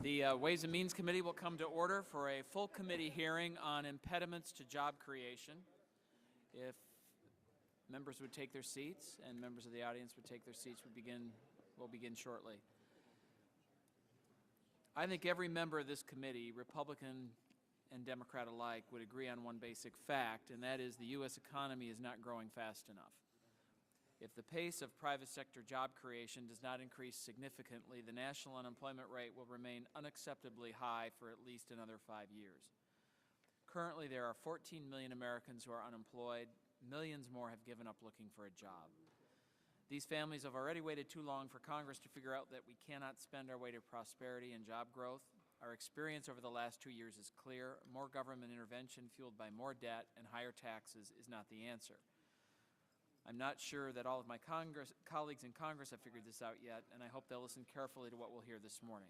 The Ways and Means Committee will come to order for a full committee hearing on impediments to job creation. If members would take their seats and members of the audience would take their seats, we'll begin shortly. I think every member of this committee, Republican and Democrat alike, would agree on one basic fact, and that is the U.S. economy is not growing fast enough. If the pace of private sector job creation does not increase significantly, the national unemployment rate will remain unacceptably high for at least another 5 years. Currently, there are 14 million Americans who are unemployed. Millions more have given up looking for a job. These families have already waited too long for Congress to figure out that we cannot spend our way to prosperity and job growth. Our experience over the last 2 years is clear. More government intervention fueled by more debt and higher taxes is not the answer. I'm not sure that all of my colleagues in Congress have figured this out yet, and I hope they'll listen carefully to what we'll hear this morning.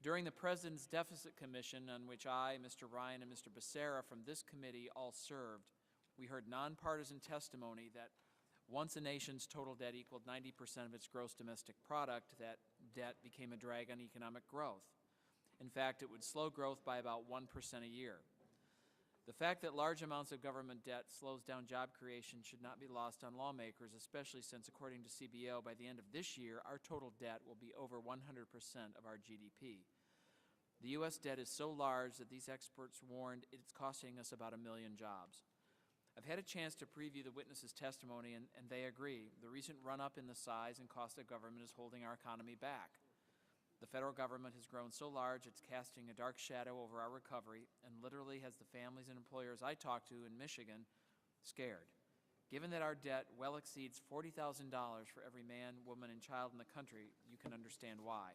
During the President's Deficit Commission, on which I, Mr. Ryan, and Mr. Becerra from this committee all served, we heard nonpartisan testimony that once a nation's total debt equaled 90% of its gross domestic product, that debt became a drag on economic growth. In fact, it would slow growth by about 1% a year. The fact that large amounts of government debt slows down job creation should not be lost on lawmakers, especially since, according to CBO, by the end of this year, our total debt will be over 100% of our GDP. The U.S. debt is so large that these experts warned it's costing us about 1 million jobs. I've had a chance to preview the witnesses' testimony, and they agree. The recent run-up in the size and cost of government is holding our economy back. The federal government has grown so large it's casting a dark shadow over our recovery and literally has the families and employers I talk to in Michigan scared. Given that our debt well exceeds $40,000 for every man, woman, and child in the country, you can understand why.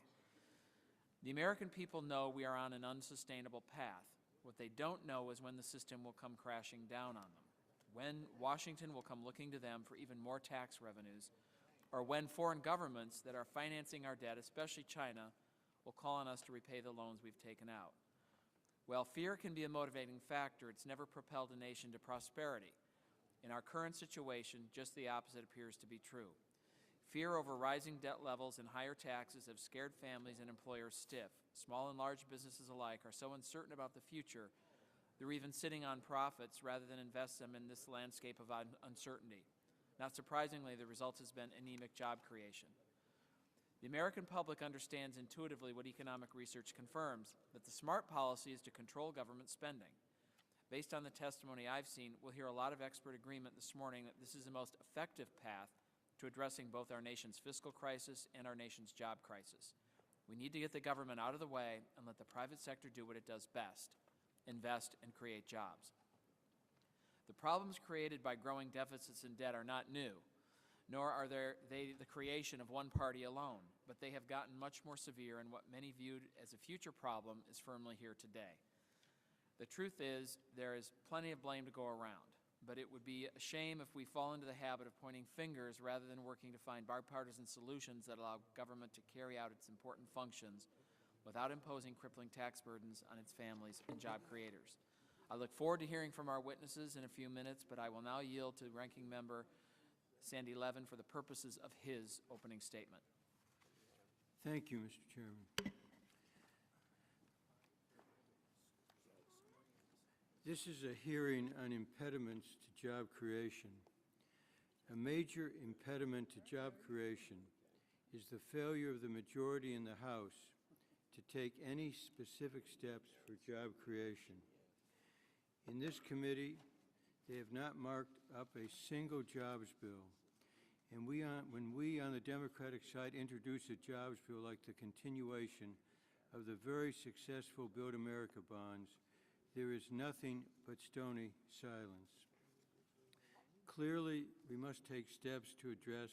The American people know we are on an unsustainable path. What they don't know is when the system will come crashing down on them, when Washington will come looking to them for even more tax revenues, or when foreign governments that are financing our debt, especially China, will call on us to repay the loans we've taken out. While fear can be a motivating factor, it's never propelled a nation to prosperity. In our current situation, just the opposite appears to be true. Fear over rising debt levels and higher taxes have scared families and employers stiff. Small and large businesses alike are so uncertain about the future, they're even sitting on profits rather than invest them in this landscape of uncertainty. Not surprisingly, the result has been anemic job creation. The American public understands intuitively what economic research confirms, that the smart policy is to control government spending. Based on the testimony I've seen, we'll hear a lot of expert agreement this morning that this is the most effective path to addressing both our nation's fiscal crisis and our nation's job crisis. We need to get the government out of the way and let the private sector do what it does best, invest and create jobs. The problems created by growing deficits and debt are not new, nor are they the creation of one party alone, but they have gotten much more severe, and what many viewed as a future problem is firmly here today. The truth is, there is plenty of blame to go around, but it would be a shame if we fall into the habit of pointing fingers rather than working to find bipartisan solutions that allow government to carry out its important functions without imposing crippling tax burdens on its families and job creators. I look forward to hearing from our witnesses in a few minutes, but I will now yield to Ranking Member Sandy Levin for the purposes of his opening statement. Thank you, Mr. Chairman. This is a hearing on impediments to job creation. A major impediment to job creation is the failure of the majority in the House to take any specific steps for job creation. In this committee, they have not marked up a single jobs bill. And when we on the Democratic side introduce a jobs bill like the continuation of the very successful Build America bonds, there is nothing but stony silence. Clearly, we must take steps to address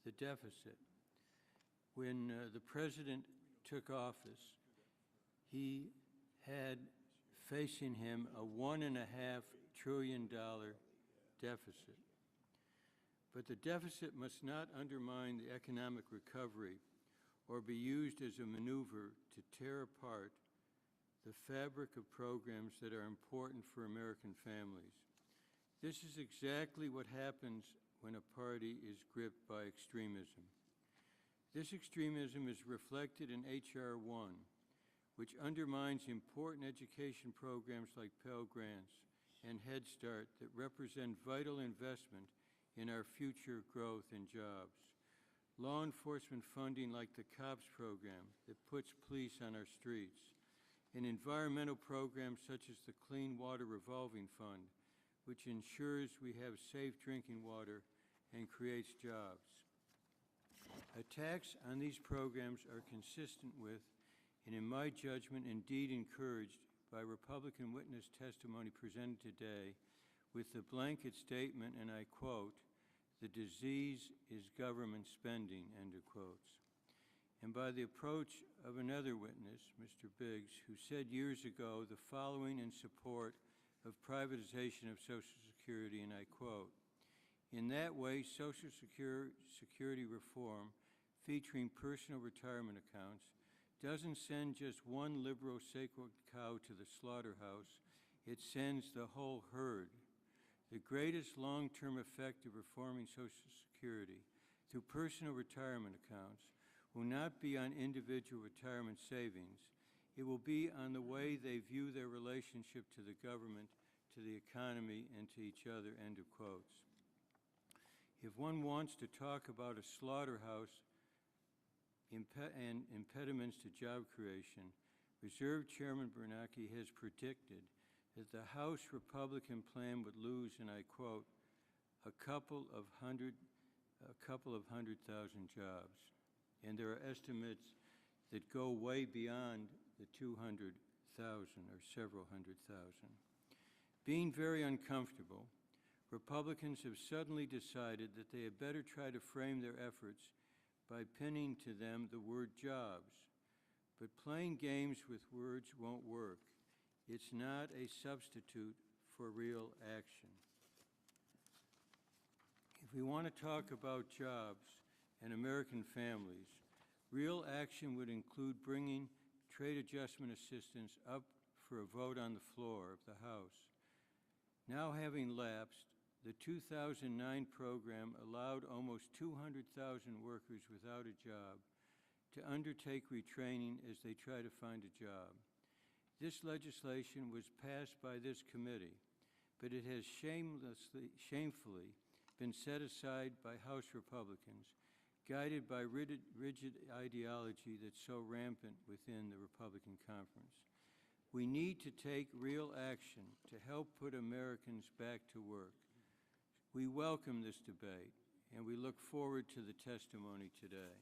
the deficit. When the President took office, he had facing him a $1.5 trillion deficit. But the deficit must not undermine the economic recovery or be used as a maneuver to tear apart the fabric of programs that are important for American families. This is exactly what happens when a party is gripped by extremism. This extremism is reflected in H.R. 1, which undermines important education programs like Pell Grants and Head Start that represent vital investment in our future growth and jobs. Law enforcement funding like the COPS program that puts police on our streets, and environmental programs such as the Clean Water Revolving Fund, which ensures we have safe drinking water and creates jobs. Attacks on these programs are consistent with, and in my judgment, indeed encouraged by Republican witness testimony presented today with the blanket statement, and I quote, "The disease is government spending," end of quotes. And by the approach of another witness, Mr. Biggs, who said years ago the following in support of privatization of Social Security, and I quote, "In that way, Social Security reform featuring personal retirement accounts doesn't send just one liberal sacred cow to the slaughterhouse, it sends the whole herd. The greatest long-term effect of reforming Social Security through personal retirement accounts will not be on individual retirement savings. It will be on the way they view their relationship to the government, to the economy, and to each other," end of quotes. If one wants to talk about a slaughterhouse and impediments to job creation, Reserve Chairman Bernanke has predicted that the House Republican plan would lose, and I quote, a couple of hundred thousand jobs. And there are estimates that go way beyond the 200,000 or several hundred thousand. Being very uncomfortable, Republicans have suddenly decided that they had better try to frame their efforts by pinning to them the word jobs. But playing games with words won't work. It's not a substitute for real action. If we want to talk about jobs and American families, real action would include bringing trade adjustment assistance up for a vote on the floor of the House. Now having lapsed, the 2009 program allowed almost 200,000 workers without a job to undertake retraining as they try to find a job. This legislation was passed by this committee, but it has shamefully been set aside by House Republicans, guided by rigid ideology that's so rampant within the Republican conference. We need to take real action to help put Americans back to work. We welcome this debate, and we look forward to the testimony today.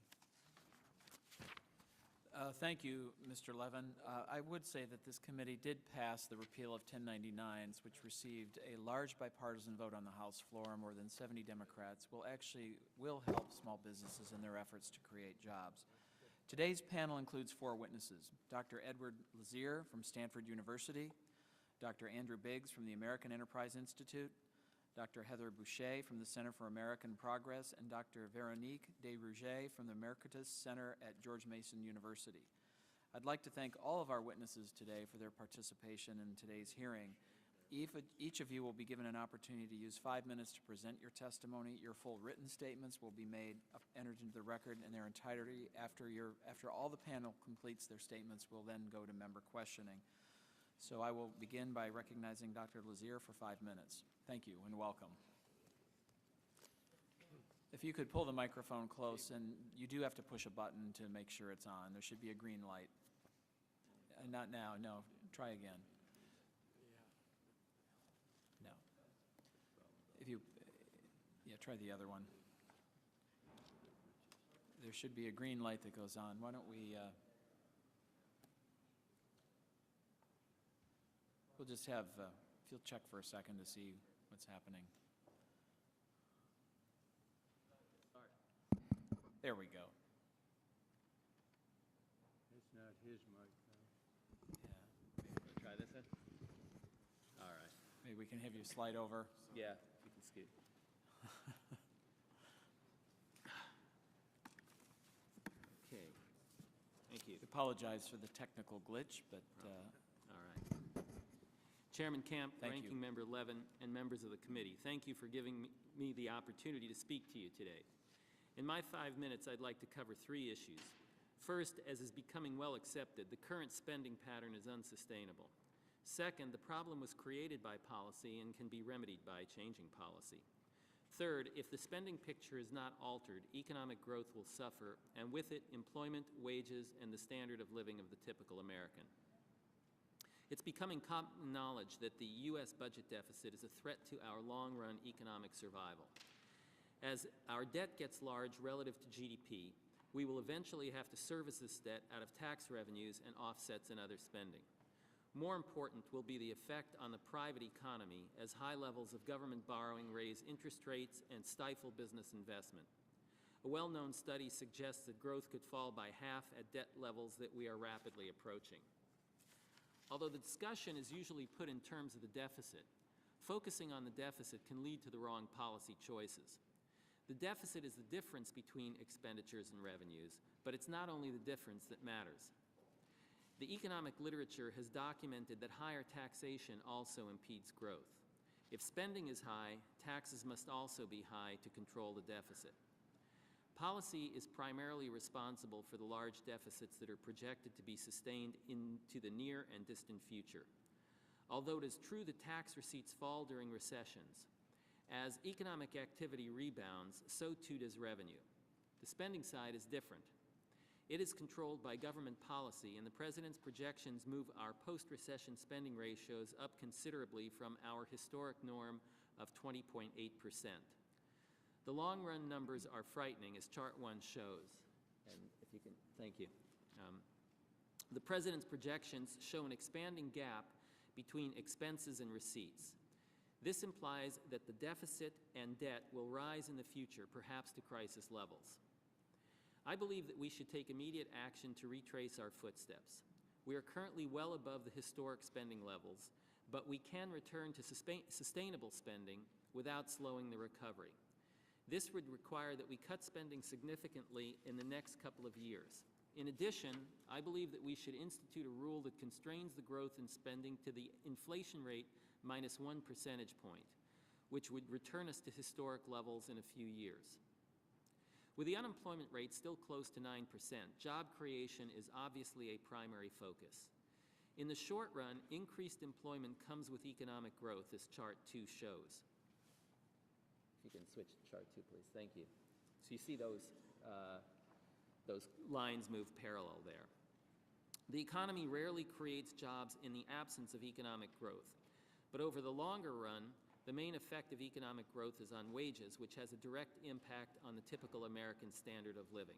Thank you, Mr. Levin. I would say that this committee did pass the repeal of 1099s, which received a large bipartisan vote on the House floor. More than 70 Democrats will help small businesses in their efforts to create jobs. Today's panel includes 4 witnesses: Dr. Edward Lazier from Stanford University, Dr. Andrew Biggs from the American Enterprise Institute, Dr. Heather Boucher from the Center for American Progress, and Dr. Veronique Desrouget from the Mercatus Center at George Mason University. I'd like to thank all of our witnesses today for their participation in today's hearing. Each of you will be given an opportunity to use 5 minutes to present your testimony. Your full written statements will be entered into the record in their entirety. After all the panel completes their statements, we'll then go to member questioning. So I will begin by recognizing Dr. Lazier for 5 minutes. Thank you and welcome. If you could pull the microphone close, and you do have to push a button to make sure it's on. There should be a green light. Not now, no. Try again. No. Try the other one. There should be a green light that goes on. Why don't we... We'll just have, if you'll check for a second to see what's happening. There we go. It's not his mic, though. Yeah. Try this then? All right. Maybe we can have you slide over. Yeah, you can scoot. Okay. Thank you. Apologize for the technical glitch, but All right. Chairman Camp, Thank Ranking you. Member Levin, and members of the committee, thank you for giving me the opportunity to speak to you today. In my 5 minutes, I'd like to cover 3 issues. First, as is becoming well accepted, the current spending pattern is unsustainable. Second, the problem was created by policy and can be remedied by changing policy. Third, if the spending picture is not altered, economic growth will suffer, and with it, employment, wages, and the standard of living of the typical American. It's becoming common knowledge that the U.S. budget deficit is a threat to our long-run economic survival. As our debt gets large relative to GDP, we will eventually have to service this debt out of tax revenues and offsets in other spending. More important will be the effect on the private economy as high levels of government borrowing raise interest rates and stifle business investment. A well-known study suggests that growth could fall by half at debt levels that we are rapidly approaching. Although the discussion is usually put in terms of the deficit, focusing on the deficit can lead to the wrong policy choices. The deficit is the difference between expenditures and revenues, but it's not only the difference that matters. The economic literature has documented that higher taxation also impedes growth. If spending is high, taxes must also be high to control the deficit. Policy is primarily responsible for the large deficits that are projected to be sustained into the near and distant future. Although it is true that tax receipts fall during recessions, as economic activity rebounds, so too does revenue. The spending side is different. It is controlled by government policy, and the President's projections move our post-recession spending ratios up considerably from our historic norm of 20.8%. The long-run numbers are frightening, as Chart 1 shows. And if you can, thank you. The President's projections show an expanding gap between expenses and receipts. This implies that the deficit and debt will rise in the future, perhaps to crisis levels. I believe that we should take immediate action to retrace our footsteps. We are currently well above the historic spending levels, but we can return to sustainable spending without slowing the recovery. This would require that we cut spending significantly in the next couple of years. In addition, I believe that we should institute a rule that constrains the growth in spending to the inflation rate minus 1 percentage point, which would return us to historic levels in a few years. With the unemployment rate still close to 9%, job creation is obviously a primary focus. In the short run, increased employment comes with economic growth, as Chart 2 shows. If you can switch to Chart 2, please. Thank you. So you see those lines move parallel there. The economy rarely creates jobs in the absence of economic growth, but over the longer run, the main effect of economic growth is on wages, which has a direct impact on the typical American standard of living.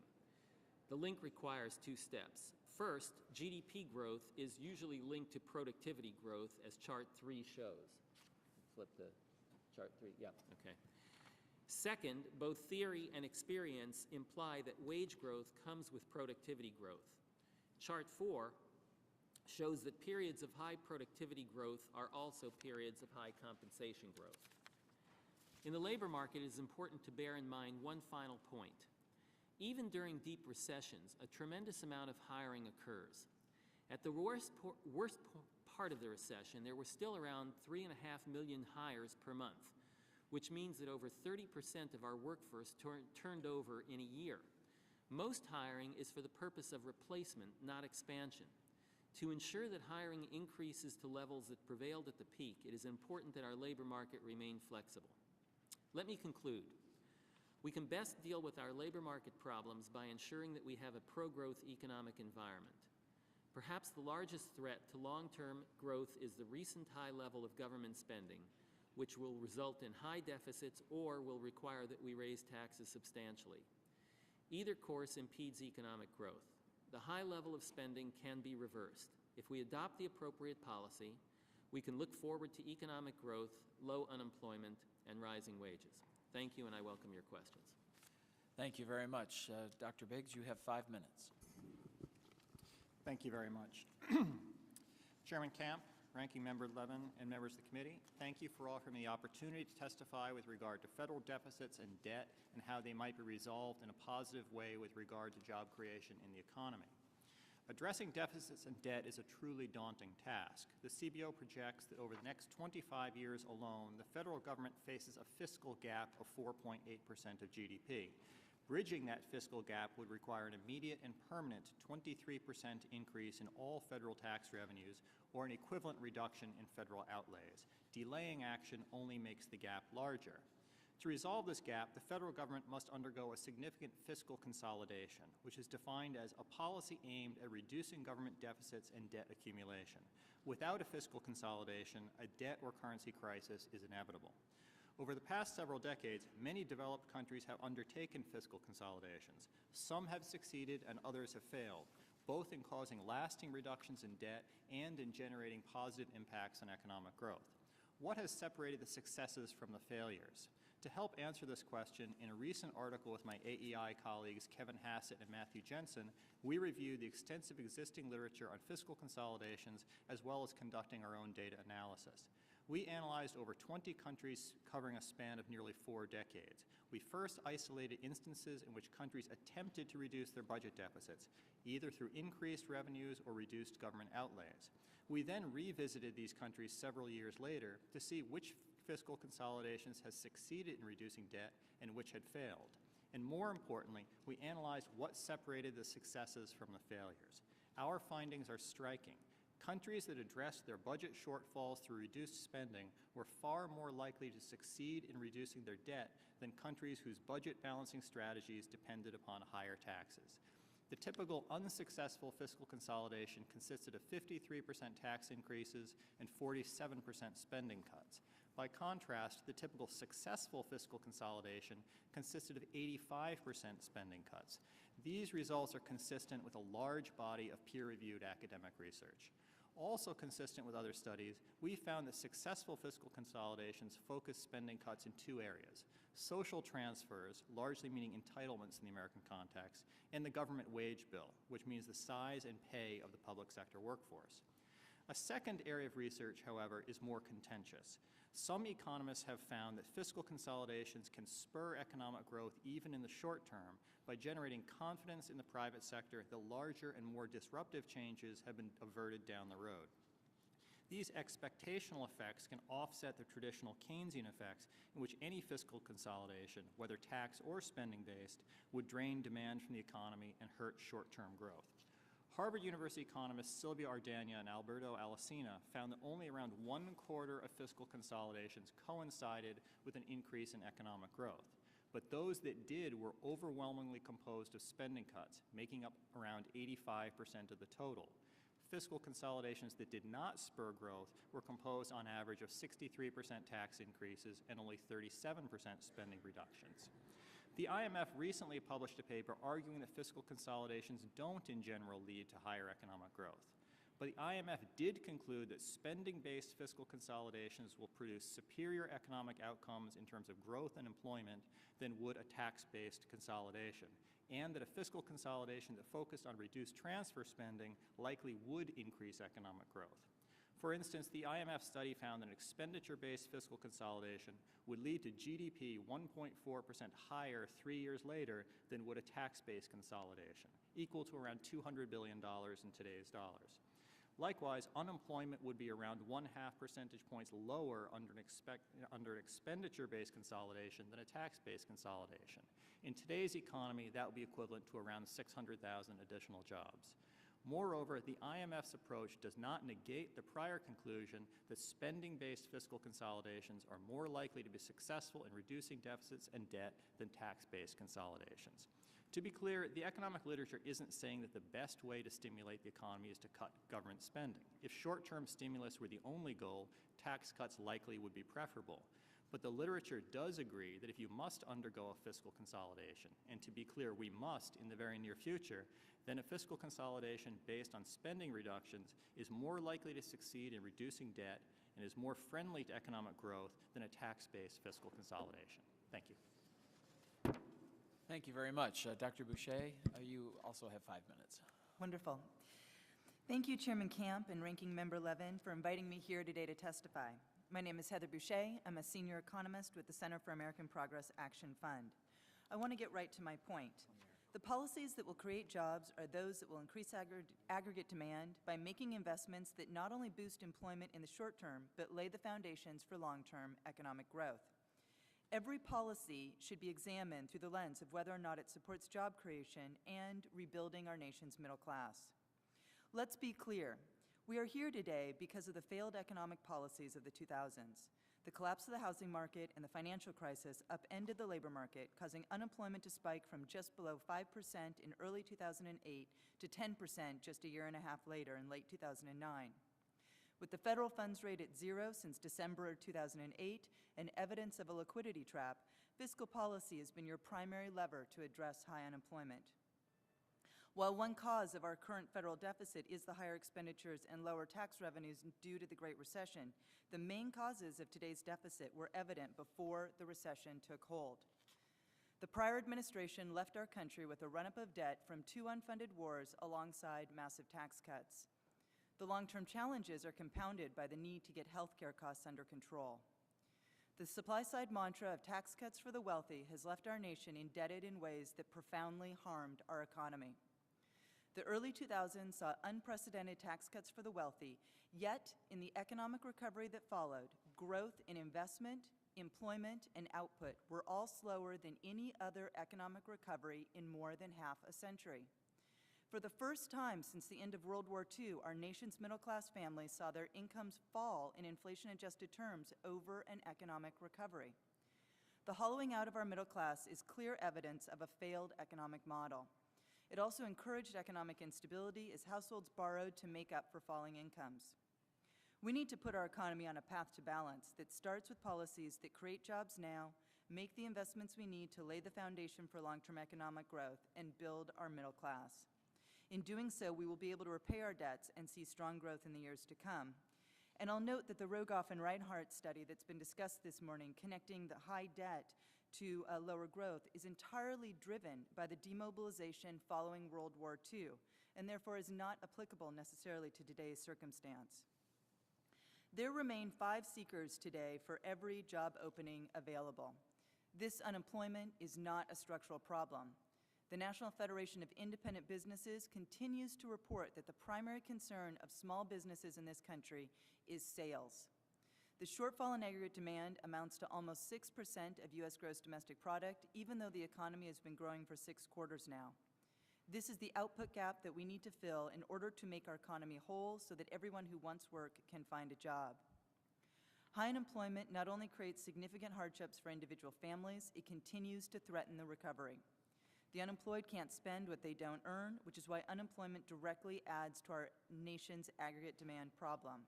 The link requires two steps. First, GDP growth is usually linked to productivity growth, as Chart 3 shows. Flip the Chart 3, yeah, okay. Second, both theory and experience imply that wage growth comes with productivity growth. Chart 4 shows that periods of high productivity growth are also periods of high compensation growth. In the labor market, it is important to bear in mind one final point. Even during deep recessions, a tremendous amount of hiring occurs. At the worst part of the recession, there were still around 3.5 million hires per month, which means that over 30% of our workforce turned over in a year. Most hiring is for the purpose of replacement, not expansion. To ensure that hiring increases to levels that prevailed at the peak, it is important that our labor market remain flexible. Let me conclude. We can best deal with our labor market problems by ensuring that we have a pro-growth economic environment. Perhaps the largest threat to long-term growth is the recent high level of government spending, which will result in high deficits or will require that we raise taxes substantially. Either course impedes economic growth. The high level of spending can be reversed. If we adopt the appropriate policy, we can look forward to economic growth, low unemployment, and rising wages. Thank you, and I welcome your questions. Thank you very much. Dr. Biggs, you have 5 minutes. Thank you very much. Chairman Camp, Ranking Member Levin, and members of the committee, thank you for offering me the opportunity to testify with regard to federal deficits and debt and how they might be resolved in a positive way with regard to job creation in the economy. Addressing deficits and debt is a truly daunting task. The CBO projects that over the next 25 years alone, the federal government faces a fiscal gap of 4.8% of GDP. Bridging that fiscal gap would require an immediate and permanent 23% increase in all federal tax revenues or an equivalent reduction in federal outlays. Delaying action only makes the gap larger. To resolve this gap, the federal government must undergo a significant fiscal consolidation, which is defined as a policy aimed at reducing government deficits and debt accumulation. Without a fiscal consolidation, a debt or currency crisis is inevitable. Over the past several decades, many developed countries have undertaken fiscal consolidations. Some have succeeded and others have failed, both in causing lasting reductions in debt and in generating positive impacts on economic growth. What has separated the successes from the failures? To help answer this question, in a recent article with my AEI colleagues Kevin Hassett and Matthew Jensen, we reviewed the extensive existing literature on fiscal consolidations as well as conducting our own data analysis. We analyzed over 20 countries covering a span of nearly 4 decades. We first isolated instances in which countries attempted to reduce their budget deficits, either through increased revenues or reduced government outlays. We then revisited these countries several years later to see which fiscal consolidations has succeeded in reducing debt and which had failed. And more importantly, we analyzed what separated the successes from the failures. Our findings are striking. Countries that addressed their budget shortfalls through reduced spending were far more likely to succeed in reducing their debt than countries whose budget balancing strategies depended upon higher taxes. The typical unsuccessful fiscal consolidation consisted of 53% tax increases and 47% spending cuts. By contrast, the typical successful fiscal consolidation consisted of 85% spending cuts. These results are consistent with a large body of peer-reviewed academic research. Also consistent with other studies, we found that successful fiscal consolidations focused spending cuts in 2 areas: social transfers, largely meaning entitlements in the American context, and the government wage bill, which means the size and pay of the public sector workforce. A second area of research, however, is more contentious. Some economists have found that fiscal consolidations can spur economic growth even in the short term by generating confidence in the private sector that larger and more disruptive changes have been averted down the road. These expectational effects can offset the traditional Keynesian effects in which any fiscal consolidation, whether tax or spending-based, would drain demand from the economy and hurt short-term growth. Harvard University economists Sylvia Ardagna and Alberto Alesina found that only around 1/4 of fiscal consolidations coincided with an increase in economic growth. But those that did were overwhelmingly composed of spending cuts, making up around 85% of the total. Fiscal consolidations that did not spur growth were composed on average of 63% tax increases and only 37% spending reductions. The IMF recently published a paper arguing that fiscal consolidations don't in general lead to higher economic growth. But the IMF did conclude that spending-based fiscal consolidations will produce superior economic outcomes in terms of growth and employment than would a tax-based consolidation, and that a fiscal consolidation that focused on reduced transfer spending likely would increase economic growth. For instance, the IMF study found that an expenditure-based fiscal consolidation would lead to GDP 1.4% higher 3 years later than would a tax-based consolidation, equal to around $200 billion in today's dollars. Likewise, unemployment would be around 0.5 percentage points lower under an expenditure-based consolidation than a tax-based consolidation. In today's economy, that would be equivalent to around 600,000 additional jobs. Moreover, the IMF's approach does not negate the prior conclusion that spending-based fiscal consolidations are more likely to be successful in reducing deficits and debt than tax-based consolidations. To be clear, the economic literature isn't saying that the best way to stimulate the economy is to cut government spending. If short-term stimulus were the only goal, tax cuts likely would be preferable. But the literature does agree that if you must undergo a fiscal consolidation, and to be clear, we must in the very near future, then a fiscal consolidation based on spending reductions is more likely to succeed in reducing debt and is more friendly to economic growth than a tax-based fiscal consolidation. Thank you. Thank you very much. Dr. Boucher, you also have 5 minutes. Wonderful. Thank you, Chairman Camp and Ranking Member Levin, for inviting me here today to testify. My name is Heather Boucher. I'm a senior economist with the Center for American Progress Action Fund. I want to get right to my point. The policies that will create jobs are those that will increase aggregate demand by making investments that not only boost employment in the short term, but lay the foundations for long-term economic growth. Every policy should be examined through the lens of whether or not it supports job creation and rebuilding our nation's middle class. Let's be clear. We are here today because of the failed economic policies of the 2000s. The collapse of the housing market and the financial crisis upended the labor market, causing unemployment to spike from just below 5% in early 2008 to 10% just a year and a half later in late 2009. With the federal funds rate at zero since December 2008 and evidence of a liquidity trap, fiscal policy has been your primary lever to address high unemployment. While one cause of our current federal deficit is the higher expenditures and lower tax revenues due to the Great Recession, the main causes of today's deficit were evident before the recession took hold. The prior administration left our country with a run-up of debt from 2 unfunded wars alongside massive tax cuts. The long-term challenges are compounded by the need to get health care costs under control. The supply-side mantra of tax cuts for the wealthy has left our nation indebted in ways that profoundly harmed our economy. The early 2000s saw unprecedented tax cuts for the wealthy, yet in the economic recovery that followed, growth in investment, employment, and output were all slower than any other economic recovery in more than half a century. For the first time since the end of World War II, our nation's middle-class families saw their incomes fall in inflation-adjusted terms over an economic recovery. The hollowing out of our middle class is clear evidence of a failed economic model. It also encouraged economic instability as households borrowed to make up for falling incomes. We need to put our economy on a path to balance that starts with policies that create jobs now, make the investments we need to lay the foundation for long-term economic growth, and build our middle class. In doing so, we will be able to repay our debts and see strong growth in the years to come. And I'll note that the Rogoff and Reinhardt study that's been discussed this morning, connecting the high debt to lower growth, is entirely driven by the demobilization following World War II, and therefore is not applicable necessarily to today's circumstance. There remain 5 seekers today for every job opening available. This unemployment is not a structural problem. The National Federation of Independent Businesses continues to report that the primary concern of small businesses in this country is sales. The shortfall in aggregate demand amounts to almost 6% of U.S. gross domestic product, even though the economy has been growing for 6 quarters now. This is the output gap that we need to fill in order to make our economy whole so that everyone who wants work can find a job. High unemployment not only creates significant hardships for individual families, it continues to threaten the recovery. The unemployed can't spend what they don't earn, which is why unemployment directly adds to our nation's aggregate demand problem.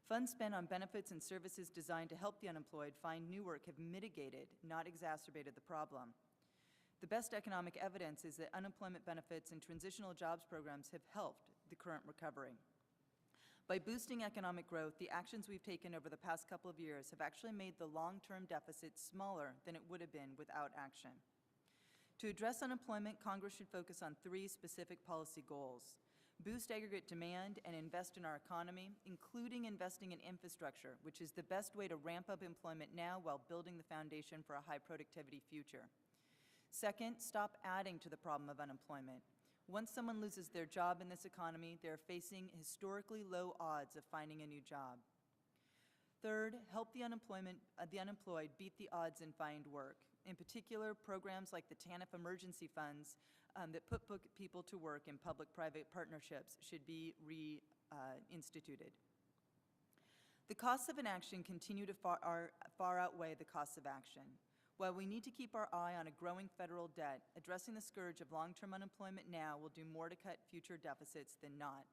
Funds spent on benefits and services designed to help the unemployed find new work have mitigated, not exacerbated the problem. The best economic evidence is that unemployment benefits and transitional jobs programs have helped the current recovery. By boosting economic growth, the actions we've taken over the past couple of years have actually made the long-term deficit smaller than it would have been without action. To address unemployment, Congress should focus on 3 specific policy goals: boost aggregate demand and invest in our economy, including investing in infrastructure, which is the best way to ramp up employment now while building the foundation for a high productivity future. Second, stop adding to the problem of unemployment. Once someone loses their job in this economy, they're facing historically low odds of finding a new job. Third, help the unemployed beat the odds and find work. In particular, programs like the TANF emergency funds that put people to work in public-private partnerships should be reinstituted. The costs of inaction continue to far outweigh the costs of action. While we need to keep our eye on a growing federal debt, addressing the scourge of long-term unemployment now will do more to cut future deficits than not.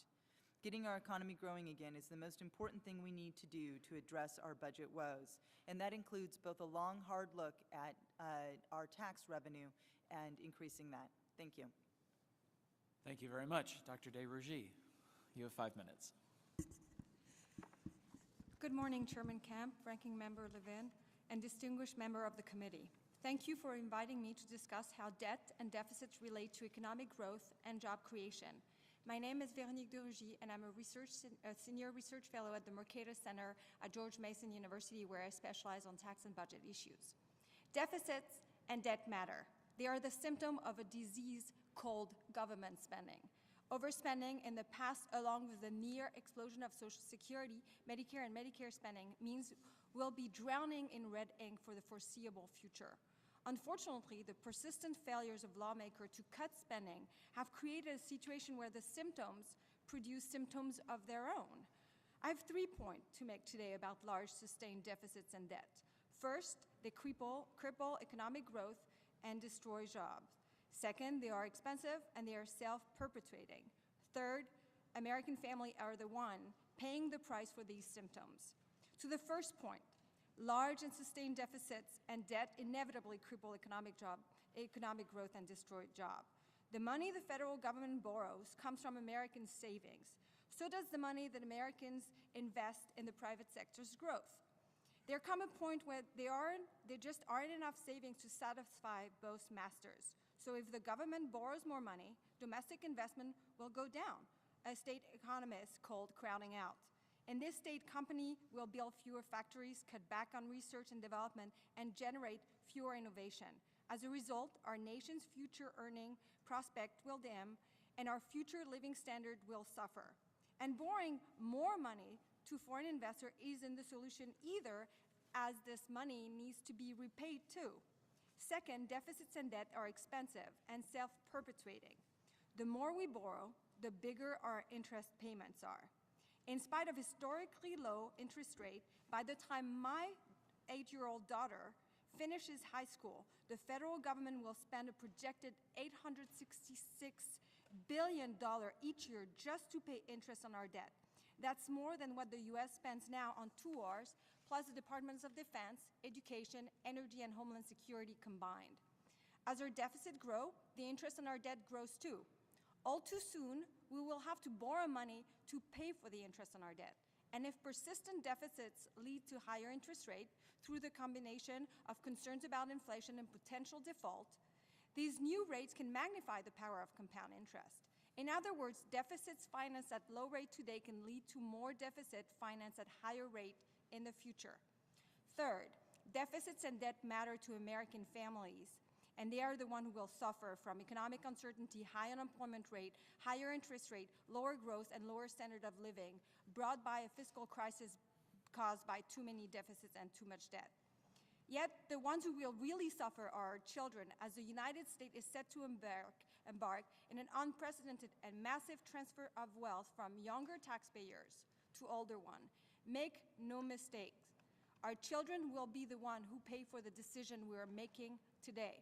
Getting our economy growing again is the most important thing we need to do to address our budget woes, and that includes both a long, hard look at our tax revenue and increasing that. Thank you. Thank you very much. Dr. DesRougies, you have 5 minutes. Good morning, Chairman Camp, Ranking Member Levin, and distinguished member of the committee. Thank you for inviting me to discuss how debt and deficits relate to economic growth and job creation. My name is Véronique DesRougies, and I'm a senior research fellow at the Mercator Center at George Mason University, where I specialize on tax and budget issues. Deficits and debt matter. They are the symptom of a disease called government spending. Overspending in the past, along with the near explosion of Social Security, Medicare, and Medicare spending, means will be drowning in red ink for the foreseeable future. Unfortunately, the persistent failures of lawmakers to cut spending have created a situation where the symptoms produce symptoms of their own. I have 3 points to make today about large sustained deficits and debt. First, they cripple economic growth and destroy jobs. Second, they are expensive and they are self-perpetuating. Third, American families are the one paying the price for these symptoms. To the first point, large and sustained deficits and debt inevitably cripple economic growth and destroy jobs. The money the federal government borrows comes from American savings. So does the money that Americans invest in the private sector's growth. There comes a point where there just aren't enough savings to satisfy both masters. So if the government borrows more money, domestic investment will go down, a state economist called crowding out. In this state, company will build fewer factories, cut back on research and development, and generate fewer innovation. As a result, our nation's future earning prospect will dim, and our future living standard will suffer. And borrowing more money to foreign investors isn't the solution either, as this money needs to be repaid too. Second, deficits and debt are expensive and self-perpetuating. The more we borrow, the bigger our interest payments are. In spite of historically low interest rate, by the time my 8-year-old daughter finishes high school, the federal government will spend a projected $866 billion each year just to pay interest on our debt. That's more than what the U.S. spends now on 2 wars, plus the Departments of Defense, Education, Energy, and Homeland Security combined. As our deficit grows, the interest on our debt grows too. All too soon, we will have to borrow money to pay for the interest on our debt. And if persistent deficits lead to higher interest rate through the combination of concerns about inflation and potential default, these new rates can magnify the power of compound interest. In other words, deficits financed at low rate today can lead to more deficit financed at higher rate in the future. Third, deficits and debt matter to American families, and they are the ones who will suffer from economic uncertainty, high unemployment rate, higher interest rate, lower growth, and lower standard of living brought by a fiscal crisis caused by too many deficits and too much debt. Yet, the ones who will really suffer are our children, as the United States is set to embark in an unprecedented and massive transfer of wealth from younger taxpayers to older ones. Make no mistakes. Our children will be the ones who pay for the decision we are making today.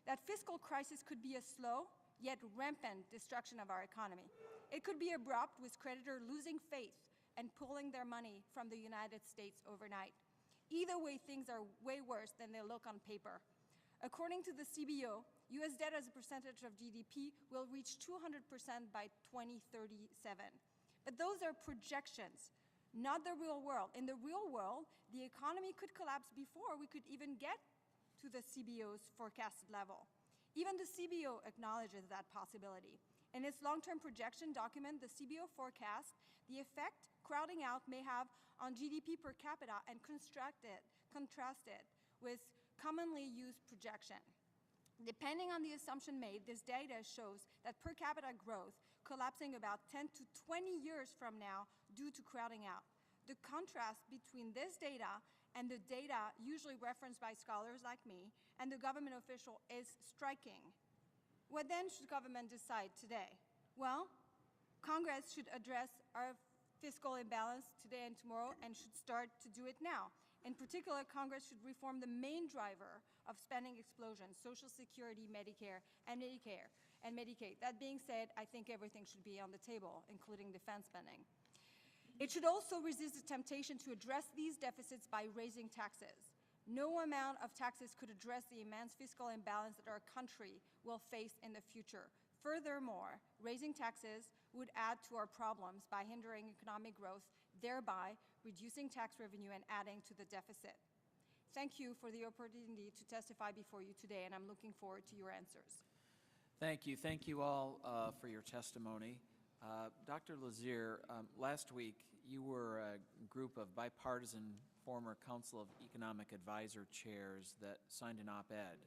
That fiscal crisis could be a slow, yet rampant destruction of our economy. It could be abrupt, with creditors losing faith and pulling their money from the United States overnight. Either way, things are way worse than they look on paper. According to the CBO, U.S. debt as a percentage of GDP will reach 200% by 2037. But those are projections, not the real world. In the real world, the economy could collapse before we could even get to the CBO's forecasted level. Even the CBO acknowledges that possibility. In its long-term projection document, the CBO forecasts the effect crowding out may have on GDP per capita and contrasted with commonly used projection. Depending on the assumption made, this data shows that per capita growth collapsing about 10 to 20 years from now due to crowding out. The contrast between this data and the data usually referenced by scholars like me and the government official is striking. What then should government decide today? Well, Congress should address our fiscal imbalance today and tomorrow and should start to do it now. In particular, Congress should reform the main driver of spending explosion, Social Security, Medicare, and Medicaid. That being said, I think everything should be on the table, including defense spending. It should also resist the temptation to address these deficits by raising taxes. No amount of taxes could address the immense fiscal imbalance that our country will face in the future. Furthermore, raising taxes would add to our problems by hindering economic growth, thereby reducing tax revenue and adding to the deficit. Thank you for the opportunity to testify before you today, and I'm looking forward to your answers. Thank you. Thank you all for your testimony. Dr. Lazier, last week you were a group of bipartisan former Council of Economic Advisor chairs that signed an op-ed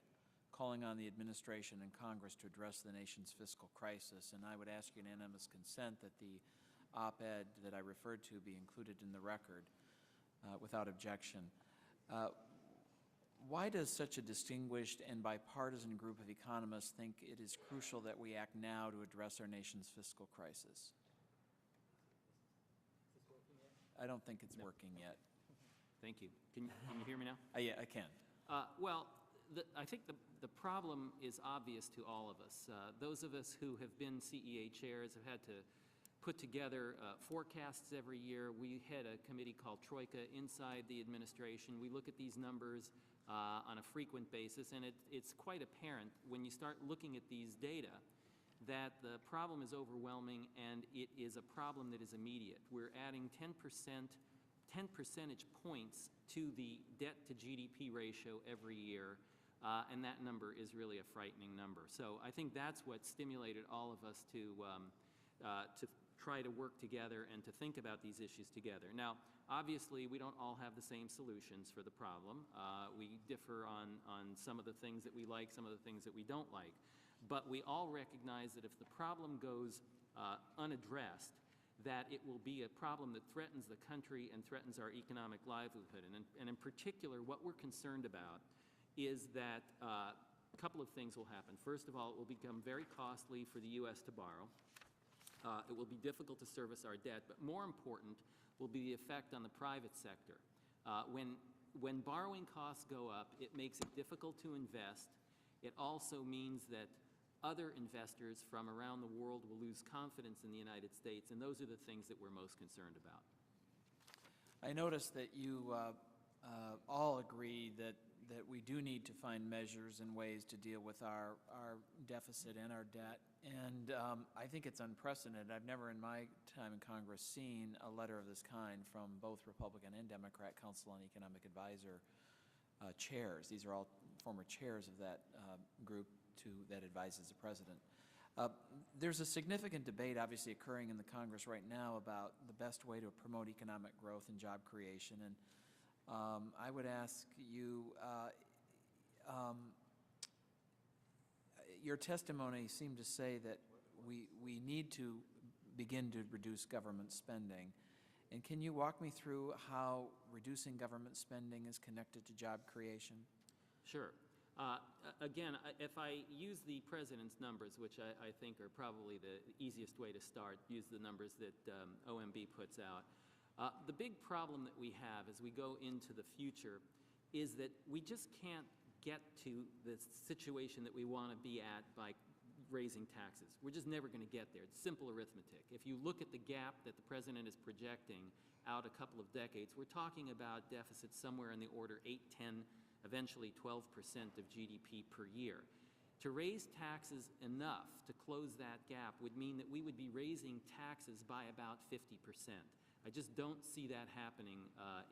calling on the administration and Congress to address the nation's fiscal crisis, and I would ask unanimous consent that the op-ed that I referred to be included in the record. without objection. Why does such a distinguished and bipartisan group of economists think it is crucial that we act now to address our nation's fiscal crisis? I don't think it's working yet. Thank you. Can you hear me now? Yeah, I can. Well, I think the problem is obvious to all of us. Those of us who have been CEA chairs have had to put together forecasts every year. We head a committee called Troika inside the administration. We look at these numbers on a frequent basis, and it's quite apparent when you start looking at these data that the problem is overwhelming, and it is a problem that is immediate. We're adding 10 percentage points to the debt-to-GDP ratio every year, and that number is really a frightening number. So I think that's what stimulated all of us to try to work together and to think about these issues together. Now, obviously, we don't all have the same solutions for the problem. We differ on some of the things that we like, some of the things that we don't like. But we all recognize that if the problem goes unaddressed, that it will be a problem that threatens the country and threatens our economic livelihood. And in particular, what we're concerned about is that a couple of things will happen. First of all, it will become very costly for the U.S. to borrow. It will be difficult to service our debt, but more important will be the effect on the private sector. When borrowing costs go up, it makes it difficult to invest. It also means that other investors from around the world will lose confidence in the United States, and those are the things that we're most concerned about. I noticed that you all agree that we do need to find measures and ways to deal with our deficit and our debt, and I think it's unprecedented. I've never in my time in Congress seen a letter of this kind from both Republican and Democrat Council on Economic Advisor chairs. These are all former chairs of that group that advises the president. There's a significant debate obviously occurring in the Congress right now about the best way to promote economic growth and job creation, and I would ask you, your testimony seemed to say that we need to begin to reduce government spending. And can you walk me through how reducing government spending is connected to job creation? Sure. Again, if I use the President's numbers, which I think are probably the easiest way to start, use the numbers that OMB puts out. The big problem that we have as we go into the future is that we just can't get to the situation that we want to be at by raising taxes. We're just never going to get there. It's simple arithmetic. If you look at the gap that the President is projecting out a couple of decades, we're talking about deficits somewhere in the order 8, 10, eventually 12% of GDP per year. To raise taxes enough to close that gap would mean that we would be raising taxes by about 50%. I just don't see that happening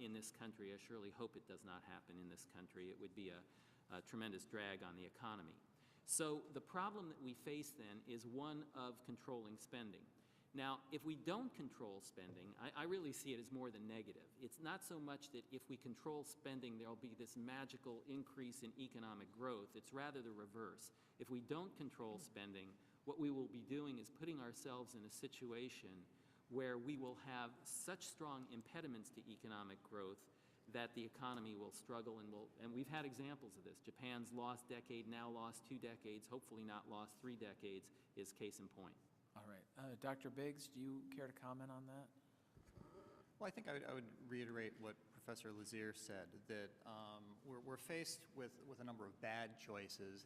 in this country. I surely hope it does not happen in this country. It would be a tremendous drag on the economy. So the problem that we face then is one of controlling spending. Now, if we don't control spending, I really see it as more than negative. It's not so much that if we control spending, there'll be this magical increase in economic growth. It's rather the reverse. If we don't control spending, what we will be doing is putting ourselves in a situation where we will have such strong impediments to economic growth that the economy will struggle, and we've had examples of this. Japan's lost decade, now lost 2 decades, hopefully not lost 3 decades, is case in point. All right. Dr. Biggs, do you care to comment on that? Well, I think I would reiterate what Professor Lazier said, that we're faced with a number of bad choices,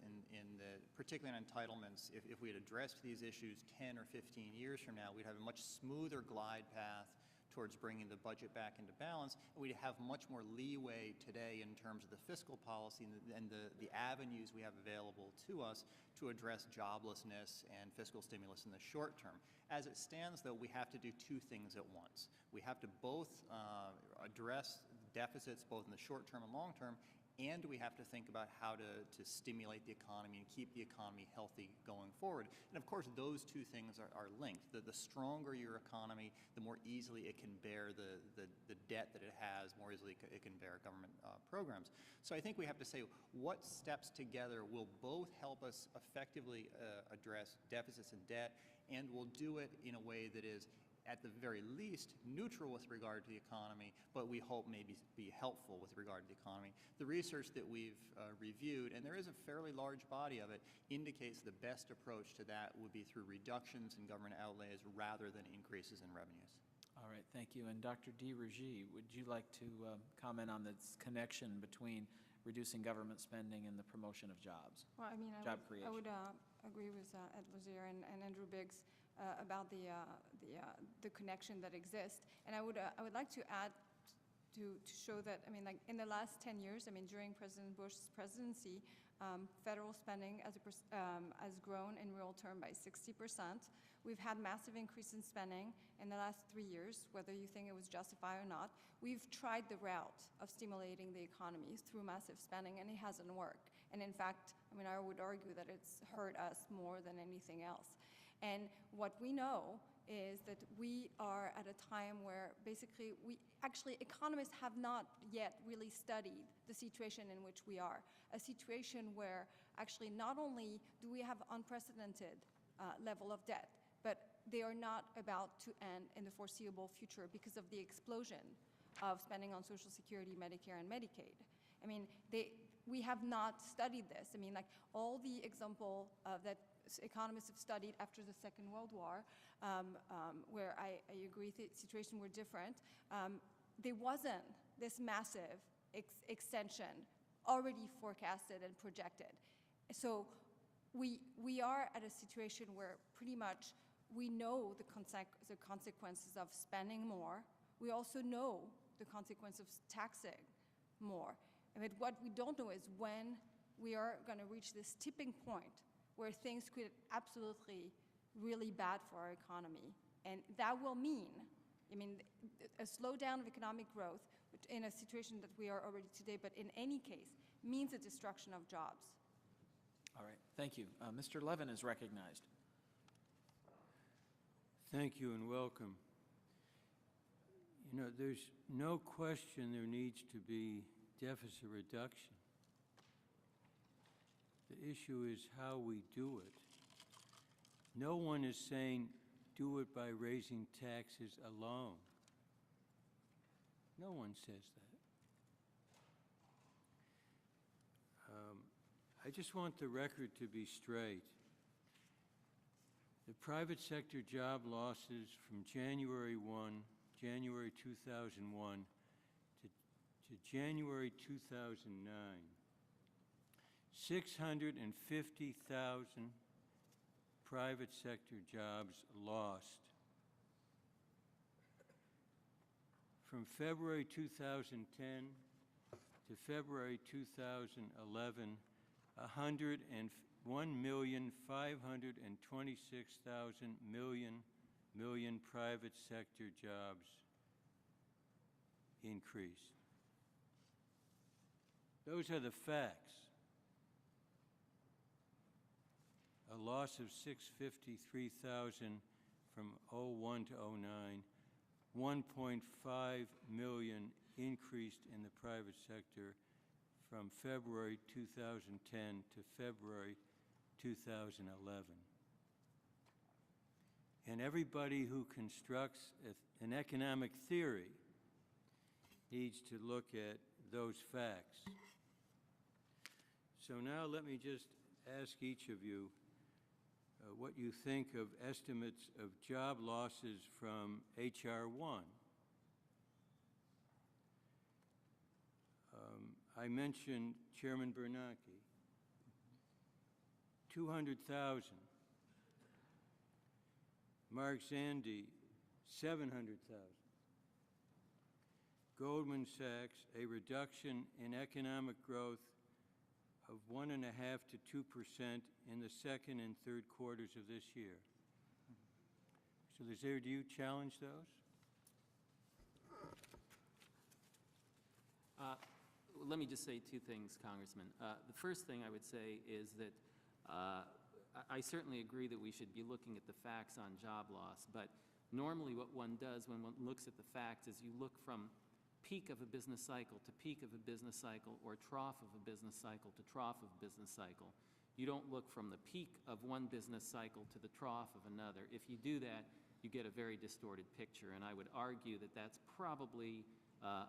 particularly in entitlements. If we had addressed these issues 10 or 15 years from now, we'd have a much smoother glide path towards bringing the budget back into balance, and we'd have much more leeway today in terms of the fiscal policy and the avenues we have available to us to address joblessness and fiscal stimulus in the short term. As it stands, though, we have to do 2 things at once. We have to both address deficits both in the short term and long term, and we have to think about how to stimulate the economy and keep the economy healthy going forward. And of course, those 2 things are linked. The stronger your economy, the more easily it can bear the debt that it has, more easily it can bear government programs. So I think we have to say what steps together will both help us effectively address deficits and debt, and will do it in a way that is at the very least, neutral with regard to the economy, but we hope maybe be helpful with regard to the economy. The research that we've reviewed, and there is a fairly large body of it, indicates the best approach to that would be through reductions in government outlays rather than increases in revenues. All right, thank you. And Dr. DeRougy, would you like to comment on this connection between reducing government spending and the promotion of jobs? Well, I mean, Job I would creation. agree with Ed Lazier and Andrew Biggs about the connection that exists. And I would like to add to show that, I mean, like in the last 10 years, I mean, during President Bush's presidency, federal spending has grown in real term by 60%. We've had massive increase in spending in the last 3 years, whether you think it was justified or not. We've tried the route of stimulating the economy through massive spending, and it hasn't worked. And in fact, I mean, I would argue that it's hurt us more than anything else. And what we know is that we are at a time where basically economists have not yet really studied the situation in which we are, a situation where actually not only do we have unprecedented level of debt, but they are not about to end in the foreseeable future because of the explosion of spending on Social Security, Medicare, and Medicaid. I mean, we have not studied this. I mean, like all the example that economists have studied after the Second World War, where I agree the situation were different, there wasn't this massive extension already forecasted and projected. So we are at a situation where pretty much we know the consequences of spending more. We also know the consequence of taxing more. But what we don't know is when we are going to reach this tipping point where things could absolutely really bad for our economy. And that will mean, I mean, a slowdown of economic growth in a situation that we are already today, but in any case, means a destruction of jobs. All right, thank you. Mr. Levin is recognized. Thank you and welcome. You know, there's no question there needs to be deficit reduction. The issue is how we do it. No one is saying do it by raising taxes alone. No one says that. I just want the record to be straight. The private sector job losses from January 2001 to January 2009, 650,000 private sector jobs lost. From February 2010 to February 2011, 1,526,000 million private sector jobs increased. Those are the facts. A loss of 653,000 from 01 to 09, 1.5 million increased in the private sector from February 2010 to February 2011. And everybody who constructs an economic theory needs to look at those facts. So now let me just ask each of you what you think of estimates of job losses from H.R. 1. I mentioned Chairman Bernanke, 200,000. Mark Zandi, 700,000. Goldman Sachs, a reduction in economic growth of 1.5% to 2% in the second and third quarters of this year. So, Lazier, do you challenge those? Let me just say two things, Congressman. The first thing I would say is that I certainly agree that we should be looking at the facts on job loss, but normally what one does when one looks at the facts is you look from peak of a business cycle to peak of a business cycle, or trough of a business cycle to trough of a business cycle. You don't look from the peak of one business cycle to the trough of another. If you do that, you get a very distorted picture. And I would argue that that's probably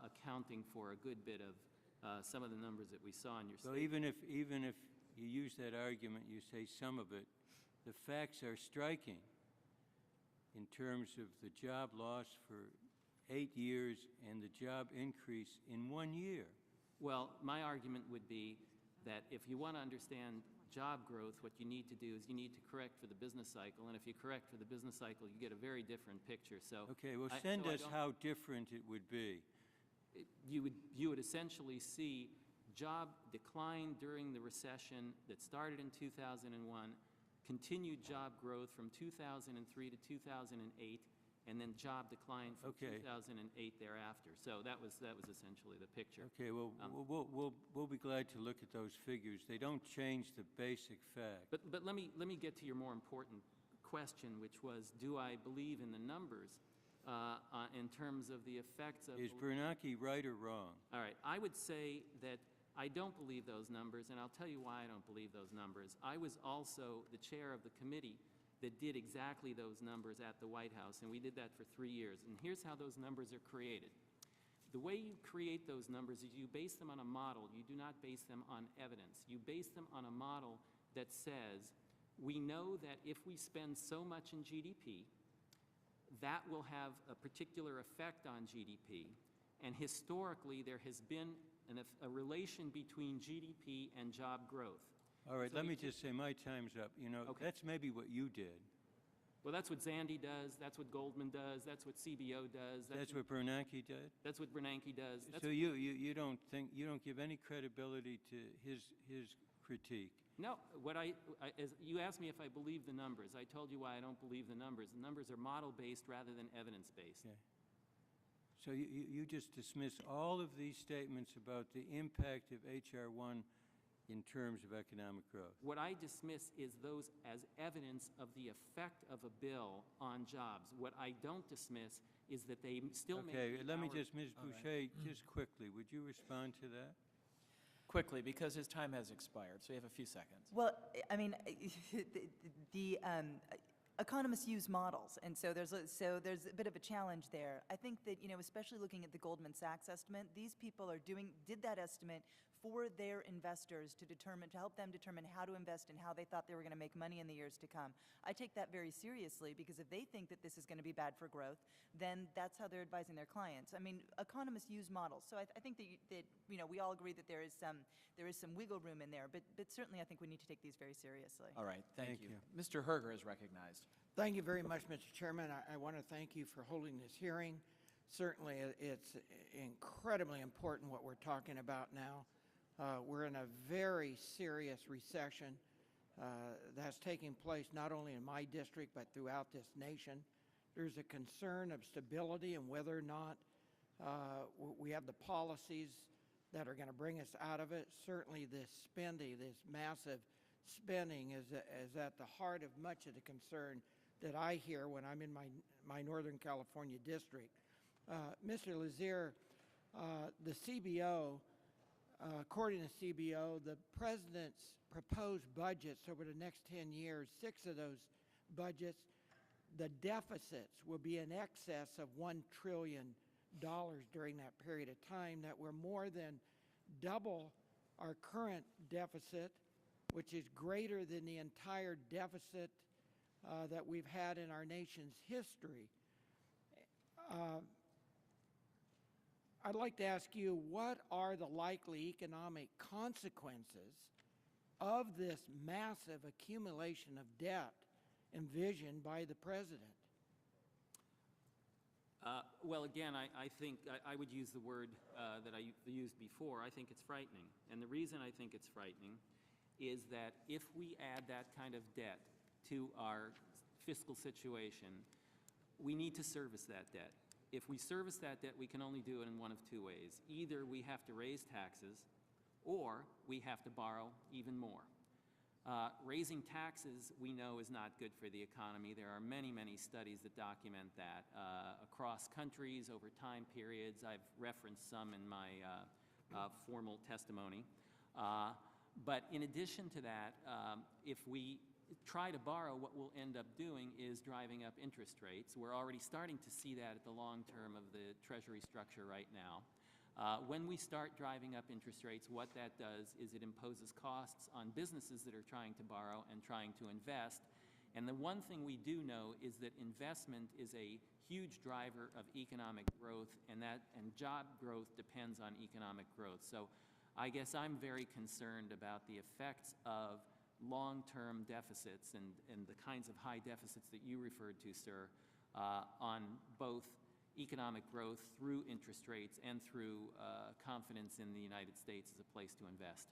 accounting for a good bit of some of the numbers that we saw in your So statement. even if you use that argument, you say some of it, the facts are striking in terms of the job loss for 8 years and the job increase in 1 year. Well, my argument would be that if you want to understand job growth, what you need to do is you need to correct for the business cycle, and if you correct for the business cycle, you get a very different picture. So Okay, well, I- send so I us don't- how different it would be. you would essentially see job decline during the recession that started in 2001, continued job growth from 2003 to 2008, and then job decline from Okay. 2008 thereafter. So that was essentially the picture. Okay, well, we'll be glad to look at those figures. They don't change the basic fact. But let me get to your more important question, which was, do I believe in the numbers in terms of the effects of... Is Bernanke right or wrong? All right, I would say that I don't believe those numbers, and I'll tell you why I don't believe those numbers. I was also the chair of the committee that did exactly those numbers at the White House, and we did that for 3 years. And here's how those numbers are created. The way you create those numbers is you base them on a model. You do not base them on evidence. You base them on a model that says, we know that if we spend so much in GDP, that will have a particular effect on GDP. And historically, there has been a relation between GDP and job growth. All right, So let we me took- just say my time's up. You know, Okay. that's maybe what you did. Well, that's what Zandy does. That's what Goldman does. That's what CBO does. That's what Bernanke did? That's what Bernanke does. That's So you don't think, you don't give any credibility to his critique? No, as you asked me if I believe the numbers. I told you why I don't believe the numbers. The numbers are model-based rather than evidence-based. Okay. So you just dismiss all of these statements about the impact of H.R. 1 in terms of economic growth? What I dismiss is those as evidence of the effect of a bill on jobs. What I don't dismiss is that they still may Okay, be let me our- just, Ms. Boucher, just quickly, would you respond to that? Quickly, because his time has expired, so you have a few seconds. Well, I mean, the economists use models, and so there's a bit of a challenge there. I think that, especially looking at the Goldman Sachs estimate, these people did that estimate for their investors to help them determine how to invest and how they thought they were going to make money in the years to come. I take that very seriously, because if they think that this is going to be bad for growth, then that's how they're advising their clients. I mean, economists use models, so I think that we all agree that there is some wiggle room in there, but certainly I think we need to take these very seriously. All right, thank Thank you. you. Mr. Herger is recognized. Thank you very much, Mr. Chairman. I want to thank you for holding this hearing. Certainly, it's incredibly important what we're talking about now. We're in a very serious recession that's taking place not only in my district but throughout this nation. There's a concern of stability and whether or not we have the policies that are going to bring us out of it. Certainly this spending, this massive spending is at the heart of much of the concern that I hear when I'm in my Northern California district. Mr. Lazier, the CBO, according to CBO, the President's proposed budgets over the next 10 years, 6 of those budgets, the deficits will be in excess of $1 trillion during that period of time. That we're more than double our current deficit, which is greater than the entire deficit that we've had in our nation's history. I'd like to ask you, what are the likely economic consequences of this massive accumulation of debt envisioned by the President? Well, again, I think I would use the word that I used before. I think it's frightening. And the reason I think it's frightening is that if we add that kind of debt to our fiscal situation, we need to service that debt. If we service that debt, we can only do it in one of two ways. Either we have to raise taxes, or we have to borrow even more. Raising taxes, we know, is not good for the economy. There are many, many studies that document that across countries over time periods. I've referenced some in my formal testimony. But in addition to that, if we try to borrow, what we'll end up doing is driving up interest rates. We're already starting to see that at the long term of the Treasury structure right now. When we start driving up interest rates, what that does is it imposes costs on businesses that are trying to borrow and trying to invest. And the one thing we do know is that investment is a huge driver of economic growth, and job growth depends on economic growth. So I guess I'm very concerned about the effects of long-term deficits and the kinds of high deficits that you referred to, sir, on both economic growth through interest rates and through confidence in the United States as a place to invest.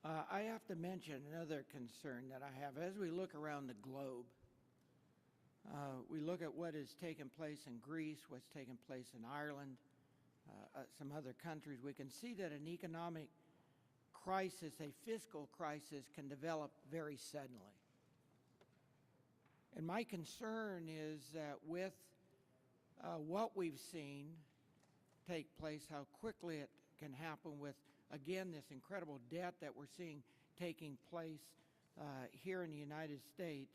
I have to mention another concern that I have. As we look around the globe, we look at what has taken place in Greece, what's taken place in Ireland, some other countries, we can see that an economic crisis, a fiscal crisis, can develop very suddenly. And my concern is that with what we've seen take place, how quickly it can happen with, again, this incredible debt that we're seeing taking place here in the United States.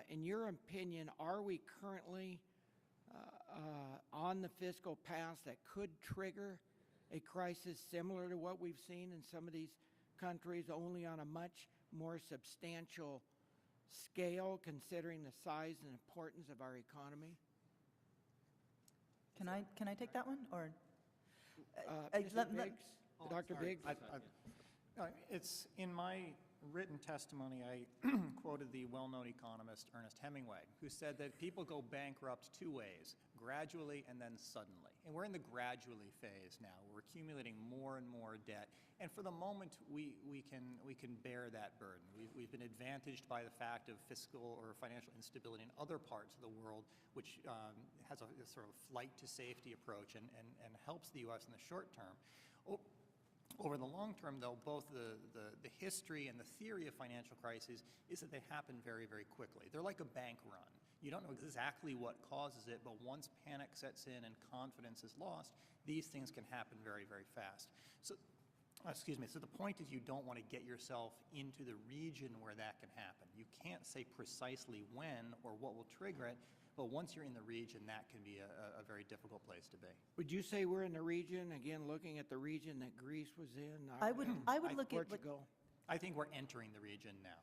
In your opinion, are we currently on the fiscal path that could trigger a crisis similar to what we've seen in some of these countries, only on a much more substantial scale, considering the size and importance of our economy? Can I take that one? Or Mr. Biggs? Dr. Sorry. Biggs? It's in my written testimony, I quoted the well-known economist Ernest Hemingway, who said that people go bankrupt two ways, gradually and then suddenly. And we're in the gradually phase now. We're accumulating more and more debt. And for the moment, we can bear that burden. We've been advantaged by the fact of fiscal or financial instability in other parts of the world, which has a sort of flight to safety approach and helps the U.S. in the short term. Over the long term, though, both the history and the theory of financial crises is that they happen very, very quickly. They're like a bank run. You don't know exactly what causes it, but once panic sets in and confidence is lost, these things can happen very, very fast. So, so the point is you don't want to get yourself into the region where that can happen. You can't say precisely when or what will trigger it, but once you're in the region, that can be a very difficult place to be. Would you say we're in the region, again, looking at the region that Greece was in? I would look at Portugal. I think we're entering the region now.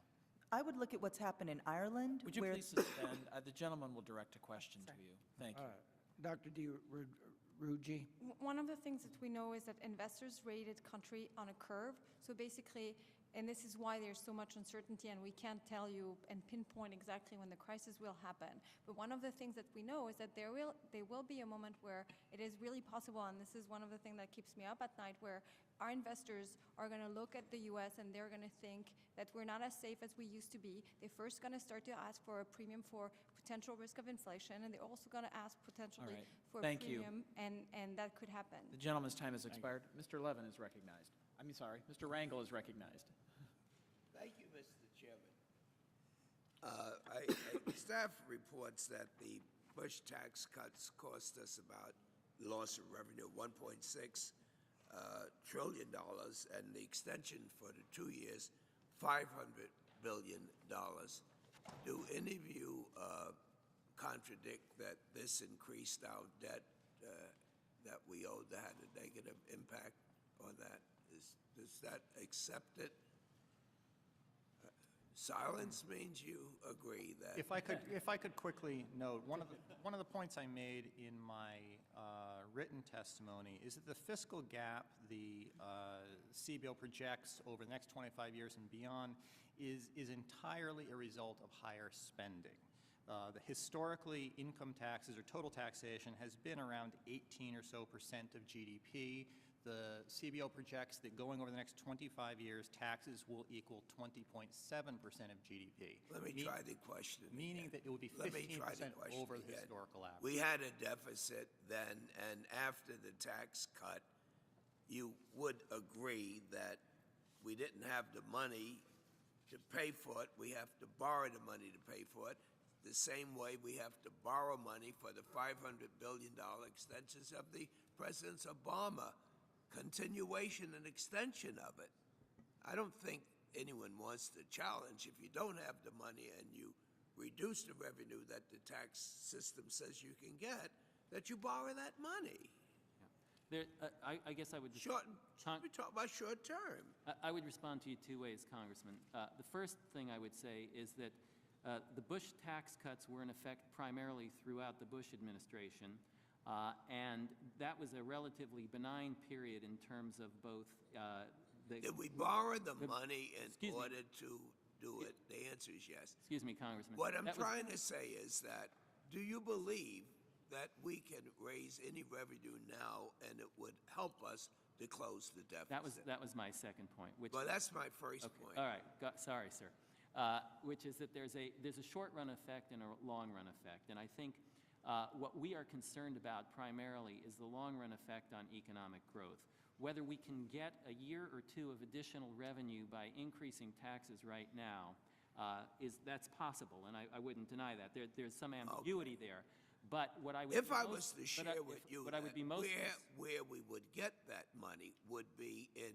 I would look at what's happened in Ireland. Would you where please suspend? The gentleman will direct a question to you. Thank you. Dr. DiRuggi? One of the things that we know is that investors rated country on a curve. So basically, and this is why there's so much uncertainty and we can't tell you and pinpoint exactly when the crisis will happen. But one of the things that we know is that there will be a moment where it is really possible, and this is one of the things that keeps me up at night, where our investors are going to look at the U.S. and they're going to think that we're not as safe as we used to be. They're first going to start to ask for a premium for potential risk of inflation, and they're also going to ask potentially for a premium, and that could happen. The gentleman's time has expired. Mr. Levin is recognized. Mr. Rangel is recognized. Thank you, Mr. Chairman. Staff reports that the Bush tax cuts cost us about loss of revenue $1.6 trillion, and the extension for the 2 years, $500 billion. Do any of you contradict that this increased our debt that we owed, that had a negative impact on that? Does that accept it? Silence means you agree that. If I could quickly note, one of the points I made in my written testimony is that the fiscal gap the CBO projects over the next 25 years and beyond is entirely a result of higher spending. Historically, income taxes or total taxation has been around 18% or so of GDP. The CBO projects that going over the next 25 years, taxes will equal 20.7% of GDP. Let me try the question. Meaning that it would be 15% over the historical average. We had a deficit then, and after the tax cut, you would agree that we didn't have the money to pay for it. We have to borrow the money to pay for it. The same way we have to borrow money for the $500 billion extensions of the President Obama continuation and extension of it. I don't think anyone wants to challenge, if you don't have the money and you reduce the revenue that the tax system says you can get, that you borrow that money. I guess I would just We talk about short term. I would respond to you two ways, Congressman. The first thing I would say is that the Bush tax cuts were in effect primarily throughout the Bush administration, and that was a relatively benign period in terms of both Did we borrow the money in Excuse me. order to do it? The answer is yes. Excuse me, Congressman. What I'm That was- trying to say is that, do you believe that we can raise any revenue now and it would help us to close the deficit? That was my second point. Which, Well, that's my first okay, point. all right. Sorry, sir. Which is that there's a short run effect and a long run effect, and I think what we are concerned about primarily is the long run effect on economic growth. Whether we can get a year or two of additional revenue by increasing taxes right now that's possible, and I wouldn't deny that. There's some ambiguity there. But what I would If be I most- was to but share I- with if- you what I would that be most where we would get that money would be in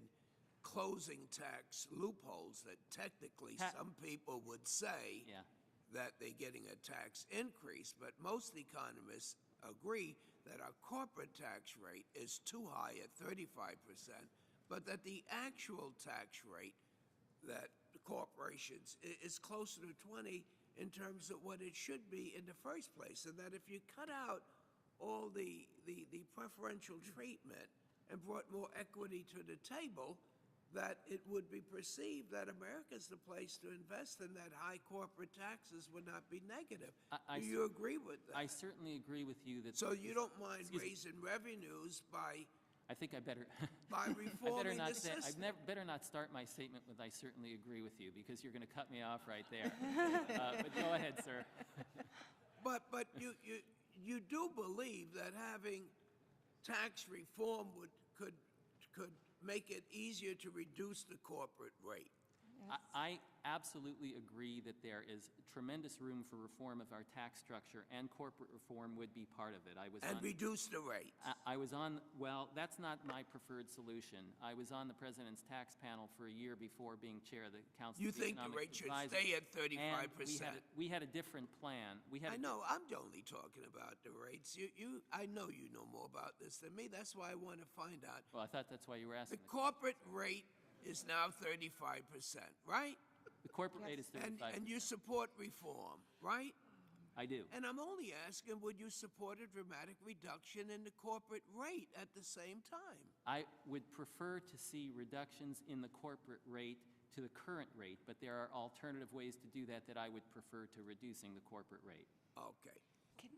closing tax loopholes that technically some people would say Yeah. that they're getting a tax increase, but most economists agree that our corporate tax rate is too high at 35%, but that the actual tax rate that the corporations is closer to 20 in terms of what it should be in the first place, and that if you cut out all the preferential treatment and brought more equity to the table, that it would be perceived that America's the place to invest and that high corporate taxes would not be negative. Do you agree with that? I certainly agree with you that. So you don't mind Excuse me. raising revenues by I think I better. by I reforming the I system? better not start my statement with "I certainly agree with you" because you're going to cut me off right there. But go ahead, sir. But you do believe that having tax reform could make it easier to reduce the corporate rate. I absolutely agree that there is tremendous room for reform of our tax structure, and corporate reform would be part of it. And reduce the rate. I was on, well, that's not my preferred solution. I was on the President's tax panel for a year before being chair of the Council You of think the Economic rate should Advisors, stay at and 35%? we had a different plan. I know, I'm only talking about the rates. I know you know more about this than me. That's why I want to find out. Well, I thought that's why you were asking. The corporate rate is now 35%, right? The corporate rate is 35%. And you support reform, right? I do. And I'm only asking, would you support a dramatic reduction in the corporate rate at the same time? I would prefer to see reductions in the corporate rate to the current rate, but there are alternative ways to do that I would prefer to reducing the corporate rate. Okay.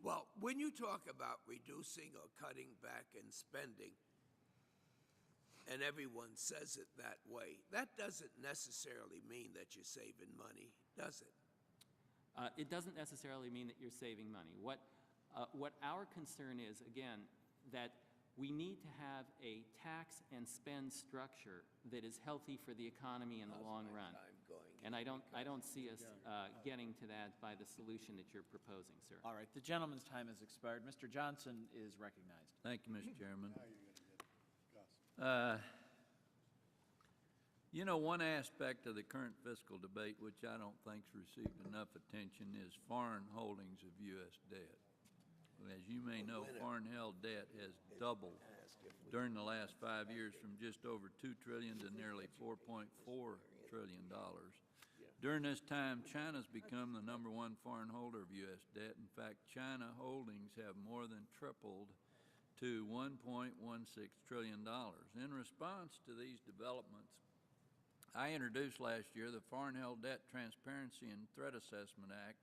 Well, when you talk about reducing or cutting back in spending, and everyone says it that way, that doesn't necessarily mean that you're saving money, does it? It doesn't necessarily mean that you're saving money. What our concern is, again, that we need to have a tax and spend structure that is healthy for the economy in the long run. And I don't see us getting to that by the solution that you're proposing, sir. All right, the gentleman's time has expired. Mr. Johnson is recognized. Thank you, Mr. Chairman. You know, one aspect of the current fiscal debate, which I don't think's received enough attention, is foreign holdings of U.S. debt. As you may know, foreign-held debt has doubled during the last 5 years from just over $2 trillion to nearly $4.4 trillion. During this time, China's become the #1 foreign holder of U.S. debt. In fact, China holdings have more than tripled to $1.16 trillion. In response to these developments, I introduced last year the Foreign Held Debt Transparency and Threat Assessment Act,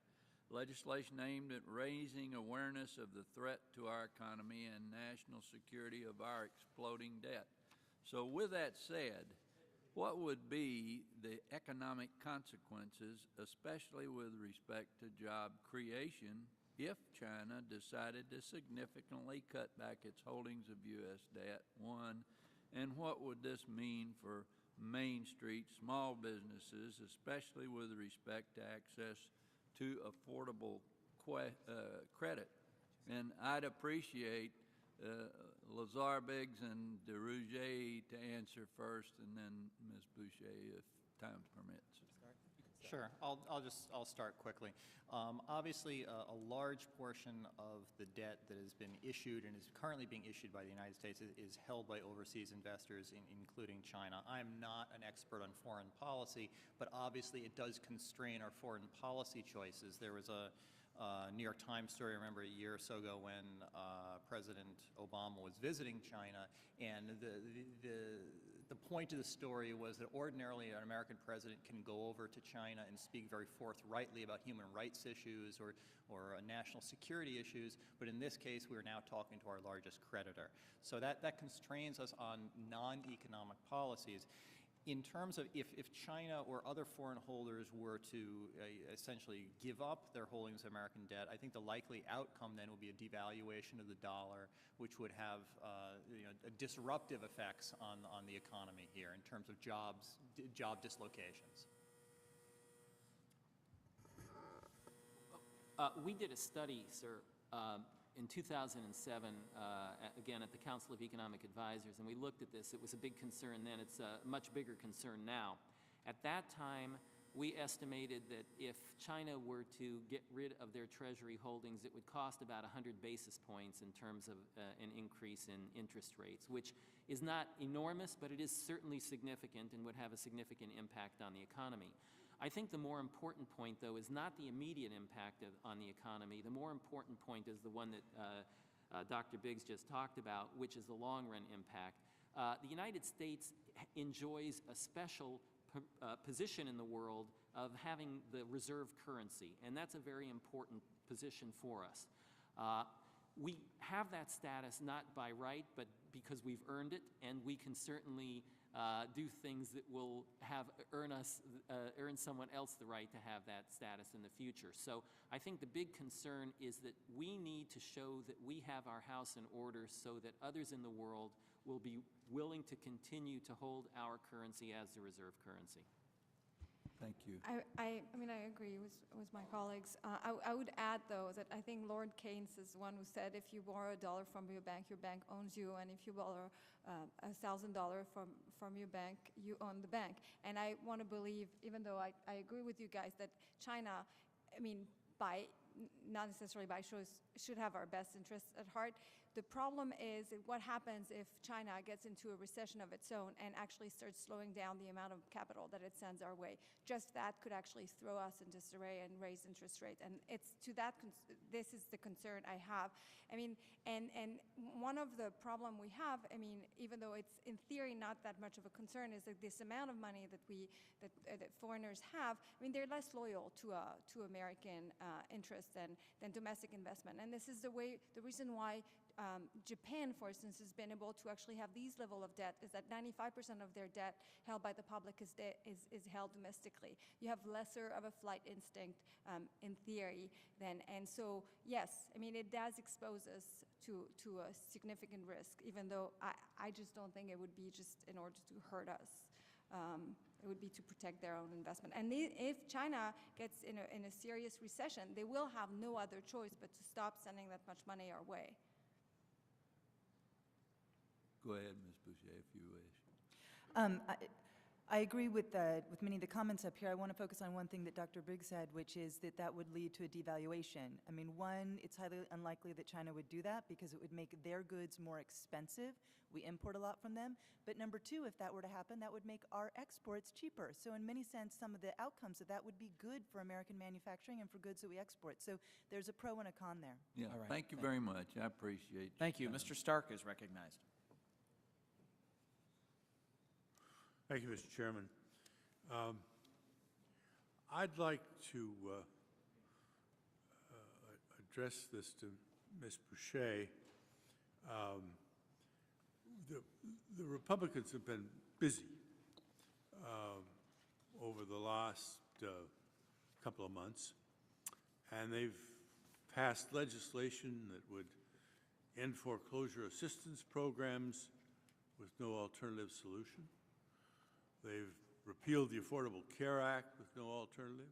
legislation aimed at raising awareness of the threat to our economy and national security of our exploding debt. So with that said, what would be the economic consequences, especially with respect to job creation, if China decided to significantly cut back its holdings of U.S. debt, one, and what would this mean for Main Street small businesses, especially with respect to access to affordable credit? And I'd appreciate Lazar Biggs and DeRougier to answer first, and then Ms. Boucher, if time's permitted. Sure. I'll start quickly. Obviously, a large portion of the debt that has been issued and is currently being issued by the United States is held by overseas investors, including China. I am not an expert on foreign policy, but obviously it does constrain our foreign policy choices. There was a New York Times story, I remember a year or so ago, when President Obama was visiting China, and the point of the story was that ordinarily an American president can go over to China and speak very forthrightly about human rights issues or national security issues, but in this case we're now talking to our largest creditor. So that constrains us on non-economic policies. In terms of if China or other foreign holders were to essentially give up their holdings of American debt, I think the likely outcome then will be a devaluation of the dollar, which would have disruptive effects on the economy here in terms of job dislocations. We did a study, sir, in 2007, again at the Council of Economic Advisors, and we looked at this. It was a big concern then. It's a much bigger concern now. At that time, we estimated that if China were to get rid of their treasury holdings, it would cost about 100 basis points in terms of an increase in interest rates, which is not enormous, but it is certainly significant and would have a significant impact on the economy. I think the more important point, though, is not the immediate impact on the economy. The more important point is the one that Dr. Biggs just talked about, which is the long-run impact. The United States enjoys a special position in the world of having the reserve currency, and that's a very important position for us. We have that status not by right, but because we've earned it, and we can certainly do things that will earn someone else the right to have that status in the future. So I think the big concern is that we need to show that we have our house in order so that others in the world will be willing to continue to hold our currency as the reserve currency. Thank you. I mean, I agree with my colleagues. I would add, though, that I think Lord Keynes is the one who said if you borrow $1 from your bank owns you, and if you borrow $1,000 from your bank, you own the bank. And I want to believe, even though I agree with you guys, that China, I mean, not necessarily by choice, should have our best interests at heart. The problem is what happens if China gets into a recession of its own and actually starts slowing down the amount of capital that it sends our way. Just that could actually throw us in disarray and raise interest rates. And it's to that, this is the concern I have. I mean, and one of the problem we have, I mean, even though it's in theory not that much of a concern, is that this amount of money that that foreigners have, I mean, they're less loyal to American interests than domestic investment. And this is the reason why Japan, for instance, has been able to actually have these level of debt, is that 95% of their debt held by the public is held domestically. You have lesser of a flight instinct in theory then, and so yes, I mean, it does expose us to a significant risk, even though I just don't think it would be just in order to hurt us. It would be to protect their own investment. And if China gets in a serious recession, they will have no other choice but to stop sending that much money our way. Go ahead, Ms. Boucher, if you wish. I agree with many of the comments up here. I want to focus on one thing that Dr. Briggs said, which is that would lead to a devaluation. I mean, one, it's highly unlikely that China would do that because it would make their goods more expensive. We import a lot from them. But number two, if that were to happen, that would make our exports cheaper. So in many sense, some of the outcomes of that would be good for American manufacturing and for goods that we export. So there's a pro and a con there. Yeah, All right. thank you very much. I appreciate it. Thank you. Mr. Stark is recognized. Thank you, Mr. Chairman. I'd like to address this to Ms. Boucher. The Republicans have been busy over the last couple of months, and they've passed legislation that would end foreclosure assistance programs with no alternative solution. They've repealed the Affordable Care Act with no alternative.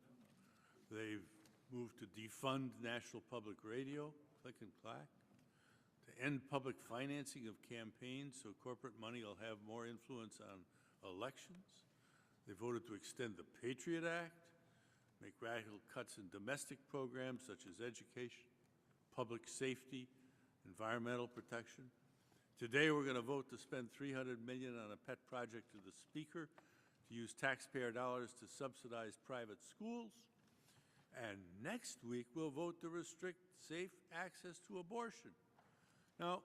They've moved to defund National Public Radio, click and clack, to end public financing of campaigns so corporate money will have more influence on elections. They voted to extend the Patriot Act. make radical cuts in domestic programs such as education, public safety, environmental protection. Today, we're going to vote to spend $300 million on a pet project to the Speaker to use taxpayer dollars to subsidize private schools. And next week, we'll vote to restrict safe access to abortion. Now,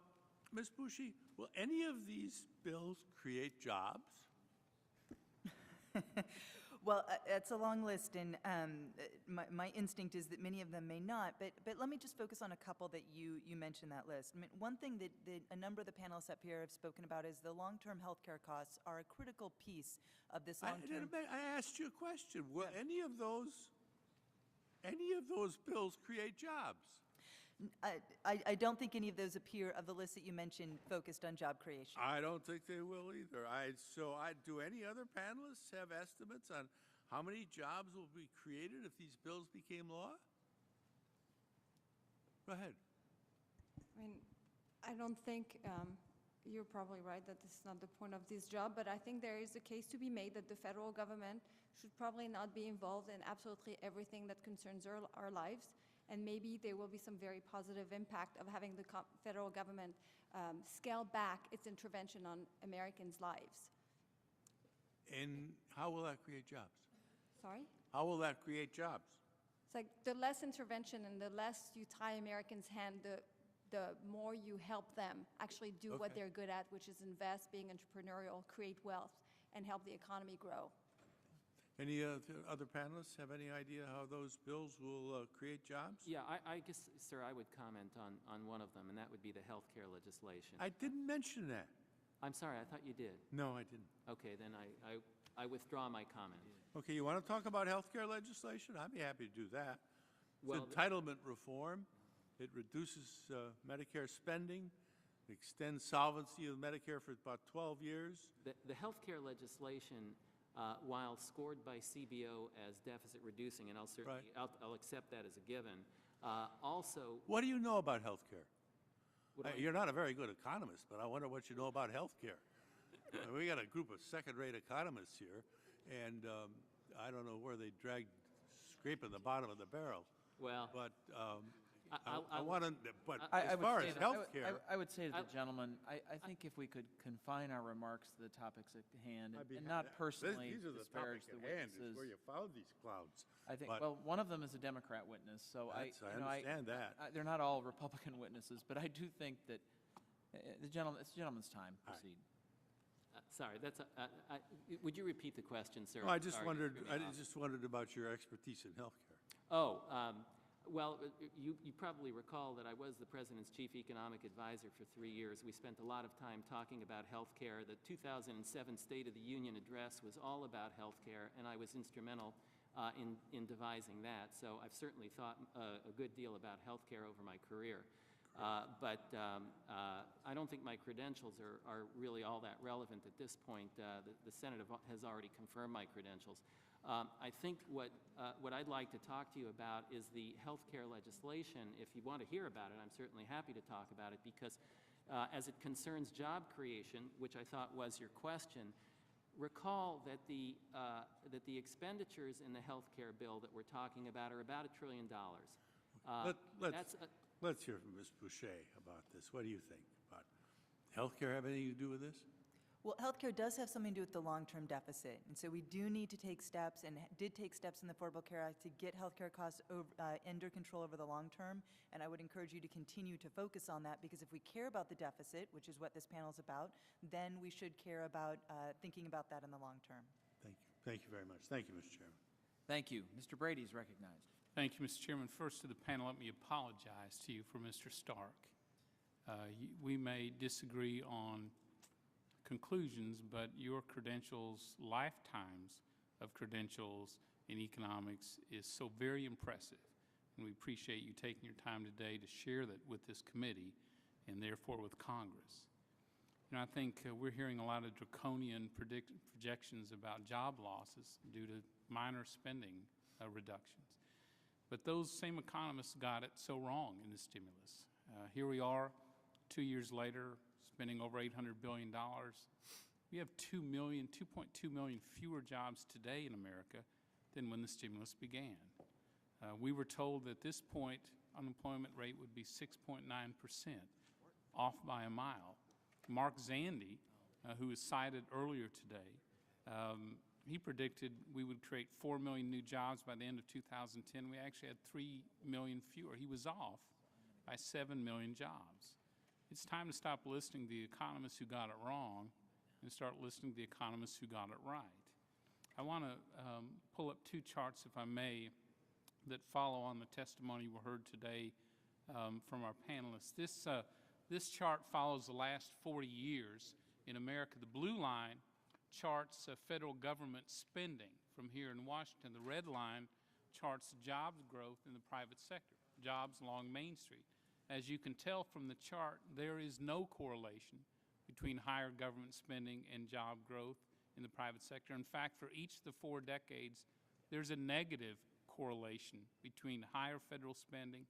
Ms. Bushey, will any of these bills create jobs? Well, it's a long list, and my instinct is that many of them may not, but let me just focus on a couple that you mentioned that list. I mean, one thing that a number of the panelists up here have spoken about is the long-term health care costs are a critical piece of this long-term... I asked you a question. Will any of those bills create jobs? I don't think any of those appear of the list that you mentioned focused on job creation. I don't think they will either. Do any other panelists have estimates on how many jobs will be created if these bills became law? Go ahead. I mean, I don't think you're probably right that this is not the point of this job, but I think there is a case to be made that the federal government should probably not be involved in absolutely everything that concerns our lives. And maybe there will be some very positive impact of having the federal government scale back its intervention on Americans' lives. And how will that create jobs? Sorry? How will that create jobs? It's like the less intervention and the less you tie Americans' hand, the more you help them actually do what they're good at, which is invest, being entrepreneurial, create wealth, and help the economy grow. Any other panelists have any idea how those bills will create jobs? Yeah, I guess, sir, I would comment on one of them, and that would be the health care legislation. I didn't mention that. I'm sorry, I thought you did. No, I didn't. Okay, then I withdraw my comment. Okay, you want to talk about health care legislation? I'd be happy to do that. Well, It's entitlement reform. It reduces Medicare spending, extends solvency of Medicare for about 12 years. The health care legislation, while scored by CBO as deficit reducing, and I'll certainly I'll accept that as a given, also... What do you know about health care? You're not a very good economist, but I wonder what you know about health care. We got a group of second-rate economists here, and I don't know where they scraping the bottom of the barrel. Well, but I want to. But I as far as health care, I would say to the gentleman, I think if we could confine our remarks to the topics at hand and not personally these are the disparage topic the at hand. witnesses. Is where you found these clouds. I think. But Well, one of them is a Democrat witness, so I understand that. they're not all Republican witnesses, but I do think that it's the gentleman's time. Proceed. sorry, would you repeat the question, sir? No, I just Sorry, wondered. you threw me I off. just wondered about your expertise in health care. Oh, well, you probably recall that I was the President's Chief Economic Advisor for 3 years. We spent a lot of time talking about health care. The 2007 State of the Union address was all about health care, and I was instrumental in devising that. So I've certainly thought a good deal about health care over my career. But I don't think my credentials are really all that relevant at this point. The Senate has already confirmed my credentials. I think what I'd like to talk to you about is the health care legislation. If you want to hear about it, I'm certainly happy to talk about it because as it concerns job creation, which I thought was your question, recall that the expenditures in the health care bill that we're talking about are about $1 trillion. Let's hear from Ms. Boucher about this. What do you think about health care? Have anything to do with this? Well, healthcare does have something to do with the long-term deficit, and so we do need to take steps, and did take steps in the Affordable Care Act to get healthcare costs under control over the long term, and I would encourage you to continue to focus on that, because if we care about the deficit, which is what this panel is about, then we should care about thinking about that in the long term. Thank you. Thank you very much. Thank you, Mr. Chairman. Thank you. Mr. Brady is recognized. Thank you, Mr. Chairman. First to the panel, let me apologize to you for Mr. Stark. We may disagree on conclusions, but your credentials, lifetimes of credentials in economics, is so very impressive. And we appreciate you taking your time today to share that with this committee and therefore with Congress. And I think we're hearing a lot of draconian projections about job losses due to minor spending reductions. But those same economists got it so wrong in the stimulus. Here we are 2 years later, spending over $800 billion. We have 2.2 million fewer jobs today in America than when the stimulus began. We were told that at this point, unemployment rate would be 6.9%, off by a mile. Mark Zandi, who was cited earlier today, he predicted we would create 4 million new jobs by the end of 2010. We actually had 3 million fewer. He was off by 7 million jobs. It's time to stop listening to the economists who got it wrong and start listening to the economists who got it right. I want to pull up two charts, if I may, that follow on the testimony we heard today from our panelists. This chart follows the last 40 years in America. The blue line charts federal government spending from here in Washington. The red line charts jobs growth in the private sector, jobs along Main Street. As you can tell from the chart, there is no correlation between higher government spending and job growth in the private sector. In fact, for each of the 4 decades, there's a negative correlation between higher federal spending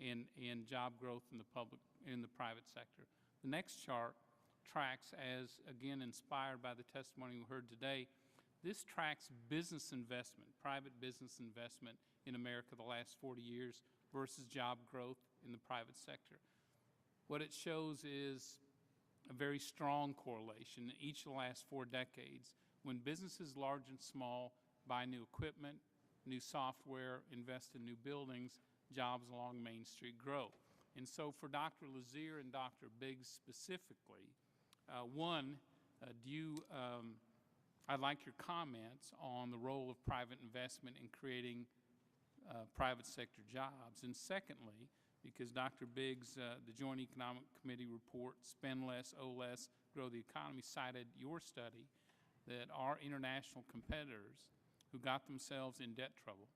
and job growth in the private sector. The next chart tracks, as again inspired by the testimony we heard today, this tracks business investment, private business investment in America the last 40 years versus job growth in the private sector. What it shows is a very strong correlation in each of the last 4 decades. When businesses large and small buy new equipment, new software, invest in new buildings, jobs along Main Street grow. And so for Dr. Lazier and Dr. Biggs specifically, I'd like your comments on the role of private investment in creating private sector jobs. And secondly, because Dr. Biggs, the Joint Economic Committee report, Spend Less, Owe Less, Grow the Economy, cited your study that our international competitors who got themselves in debt trouble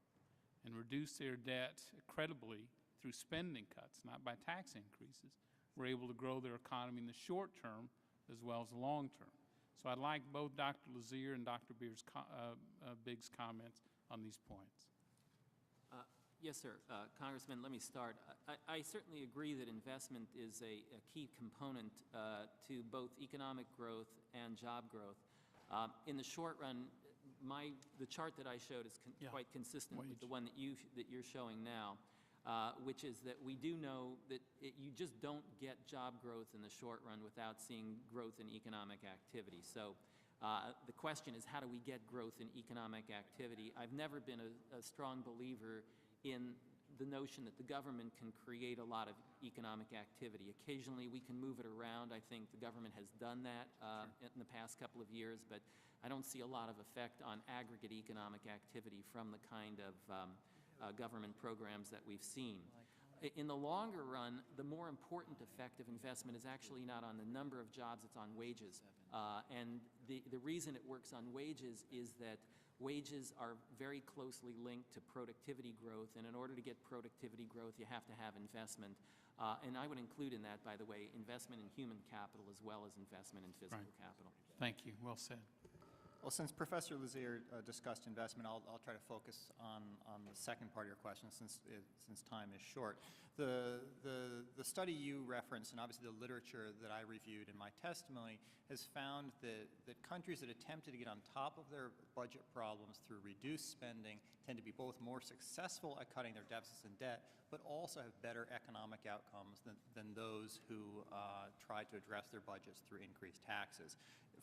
and reduced their debt credibly through spending cuts, not by tax increases, were able to grow their economy in the short term as well as the long term. So I'd like both Dr. Lazier and Dr. Biggs' comments on these points. Yes, sir. Congressman, let me start. I certainly agree that investment is a key component to both economic growth and job growth. In the short run, the chart that I showed is quite consistent with the one that you're showing now, which is that we do know that you just don't get job growth in the short run without seeing growth in economic activity. So the question is, how do we get growth in economic activity? I've never been a strong believer in the notion that the government can create a lot of economic activity. Occasionally we can move it around. I think the government has done that in the past couple of years, but I don't see a lot of effect on aggregate economic activity from the kind of government programs that we've seen. In the longer run, the more important effect of investment is actually not on the number of jobs, it's on wages. And the reason it works on wages is that wages are very closely linked to productivity growth, and in order to get productivity growth, you have to have investment. And I would include in that, by the way, investment in human capital as well as investment in physical capital. Thank you. Well said. Well, since Professor Lazier discussed investment, I'll try to focus on the second part of your question since time is short. The study you referenced, and obviously the literature that I reviewed in my testimony, has found that countries that attempted to get on top of their budget problems through reduced spending tend to be both more successful at cutting their deficits and debt, but also have better economic outcomes than those who tried to address their budgets through increased taxes.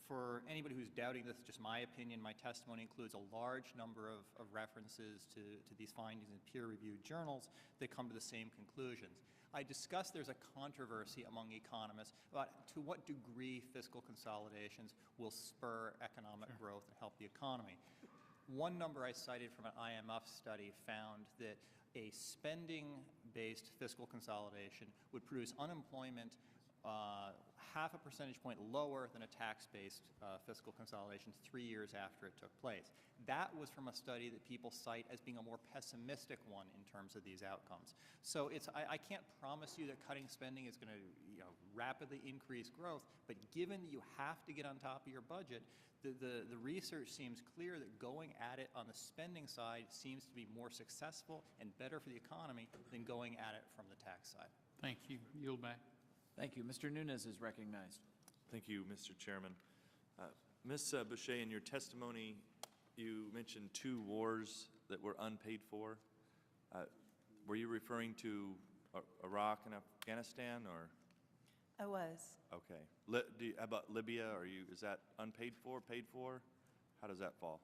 For anybody who's doubting this, just my opinion, my testimony includes a large number of references to these findings in peer-reviewed journals that come to the same conclusions. I discussed there's a controversy among economists about to what degree fiscal consolidations will spur economic growth and help the economy. One number I cited from an IMF study found that a spending-based fiscal consolidation would produce unemployment half a percentage point lower than a tax-based fiscal consolidation 3 years after it took place. That was from a study that people cite as being a more pessimistic one in terms of these outcomes. So I can't promise you that cutting spending is going to rapidly increase growth, but given that you have to get on top of your budget, the research seems clear that going at it on the spending side seems to be more successful and better for the economy than going at it from the tax side. Thank you. Yield back. Thank you. Mr. Nunes is recognized. Thank you, Mr. Chairman. Ms. Boucher, in your testimony, you mentioned 2 wars that were unpaid for. Were you referring to Iraq and Afghanistan, or? I was. Okay. How about Libya? Is that unpaid for, paid for? How does that fall?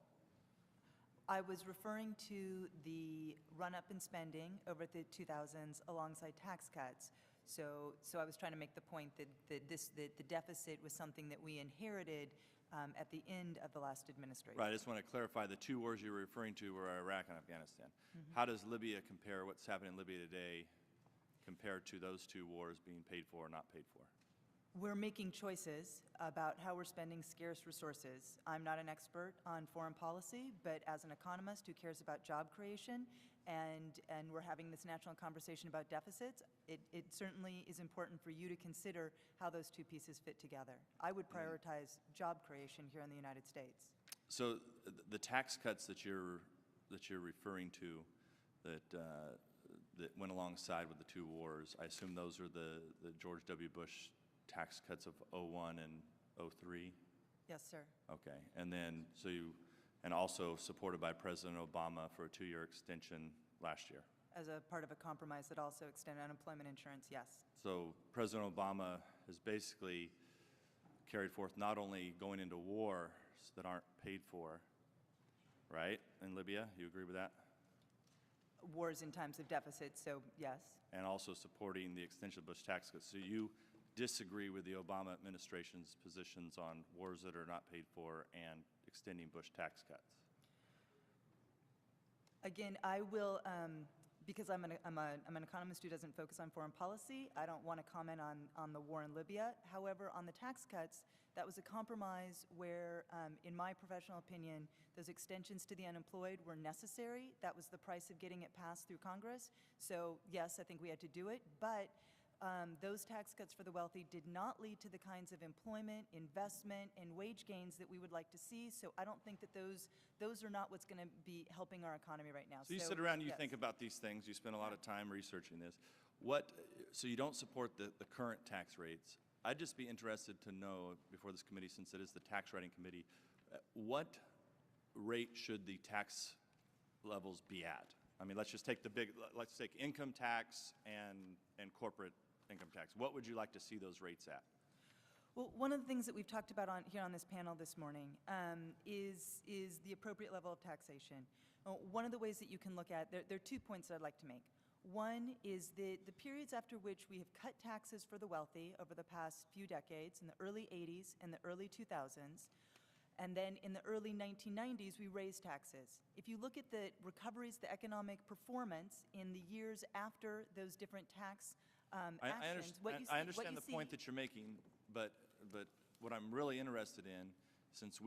I was referring to the run-up in spending over the 2000s alongside tax cuts. So I was trying to make the point that the deficit was something that we inherited at the end of the last administration. Right. I just want to clarify, the 2 wars you were referring to were Iraq and Afghanistan. How does Libya compare, what's happening in Libya today, compared to those 2 wars being paid for or not paid for? We're making choices about how we're spending scarce resources. I'm not an expert on foreign policy, but as an economist who cares about job creation, and we're having this national conversation about deficits, it certainly is important for you to consider how those 2 pieces fit together. I would prioritize job creation here in the United States. So the tax cuts that you're referring to that went alongside with the 2 wars, I assume those are the George W. Bush tax cuts of 01 and 03? Yes, sir. Okay. And then, and also supported by President Obama for a 2-year extension last year. As a part of a compromise that also extended unemployment insurance, yes. So President Obama has basically carried forth not only going into wars that aren't paid for, right, in Libya? You agree with that? Wars in times of deficit, so yes. And also supporting the extension of Bush tax cuts. So you disagree with the Obama administration's positions on wars that are not paid for and extending Bush tax cuts? Again, I will, because I'm an economist who doesn't focus on foreign policy, I don't want to comment on the war in Libya. However, on the tax cuts, that was a compromise where, in my professional opinion, those extensions to the unemployed were necessary. That was the price of getting it passed through Congress. So yes, I think we had to do it, but those tax cuts for the wealthy did not lead to the kinds of employment, investment, and wage gains that we would like to see. So I don't think that those are not what's going to be helping our economy right now. So you sit around and you yes. think about these things. You spend a lot of time researching this. So you don't support the current tax rates. I'd just be interested to know, before this committee, since it is the tax writing committee, what rate should the tax levels be at? I mean, let's just take let's take income tax and corporate income tax. What would you like to see those rates at? Well, one of the things that we've talked about here on this panel this morning is the appropriate level of taxation. One of the ways that you can look at, there are 2 points that I'd like to make. One is the periods after which we have cut taxes for the wealthy over the past few decades, in the early 80s and the early 2000s, and then in the early 1990s, we raised taxes. If you look at the recoveries, the economic performance in the years after those different tax actions, I understand the point that you're making, but what I'm really interested in, since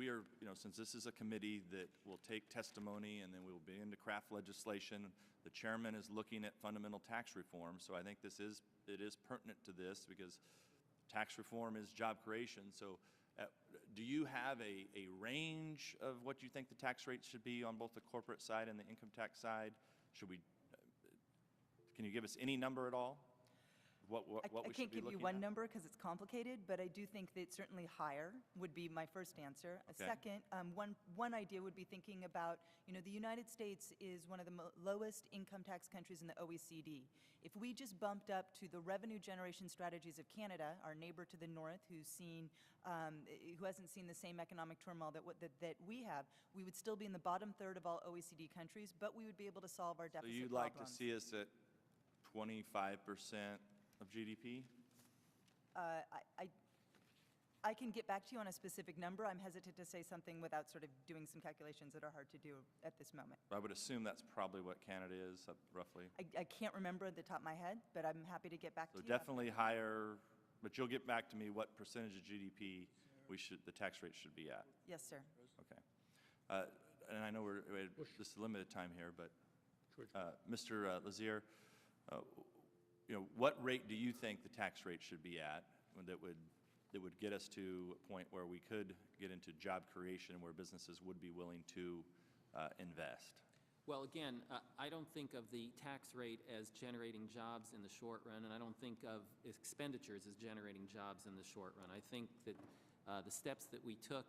since this is a committee that will take testimony and then we will begin to craft legislation, the chairman is looking at fundamental tax reform. So I think it is pertinent to this because tax reform is job creation. So do you have a range of what you think the tax rate should be on both the corporate side and the income tax side? Can you give us any number at all? I can't give you one number because it's complicated, but I do think that certainly higher would be my first answer. Okay. A second, one idea would be thinking about, the United States is one of the lowest income tax countries in the OECD. If we just bumped up to the revenue generation strategies of Canada, our neighbor to the north, who hasn't seen the same economic turmoil that we have, we would still be in the bottom third of all OECD countries, but we would be able to solve our deficit So you'd like to see us at 25% of GDP? I can get back to you on a specific number. I'm hesitant to say something without sort of doing some calculations that are hard to do at this moment. I would assume that's probably what Canada is, roughly. I can't remember at the top of my head, but I'm happy to get back to So you. definitely higher, but you'll get back to me what percentage of GDP the tax rate should be at. Yes, sir. Okay. And I know we have just a limited time here, but Mr. Lazier, what rate do you think the tax rate should be at that would get us to a point where we could get into job creation, where businesses would be willing to invest? Well, again, I don't think of the tax rate as generating jobs in the short run, and I don't think of expenditures as generating jobs in the short run. I think that The steps that we took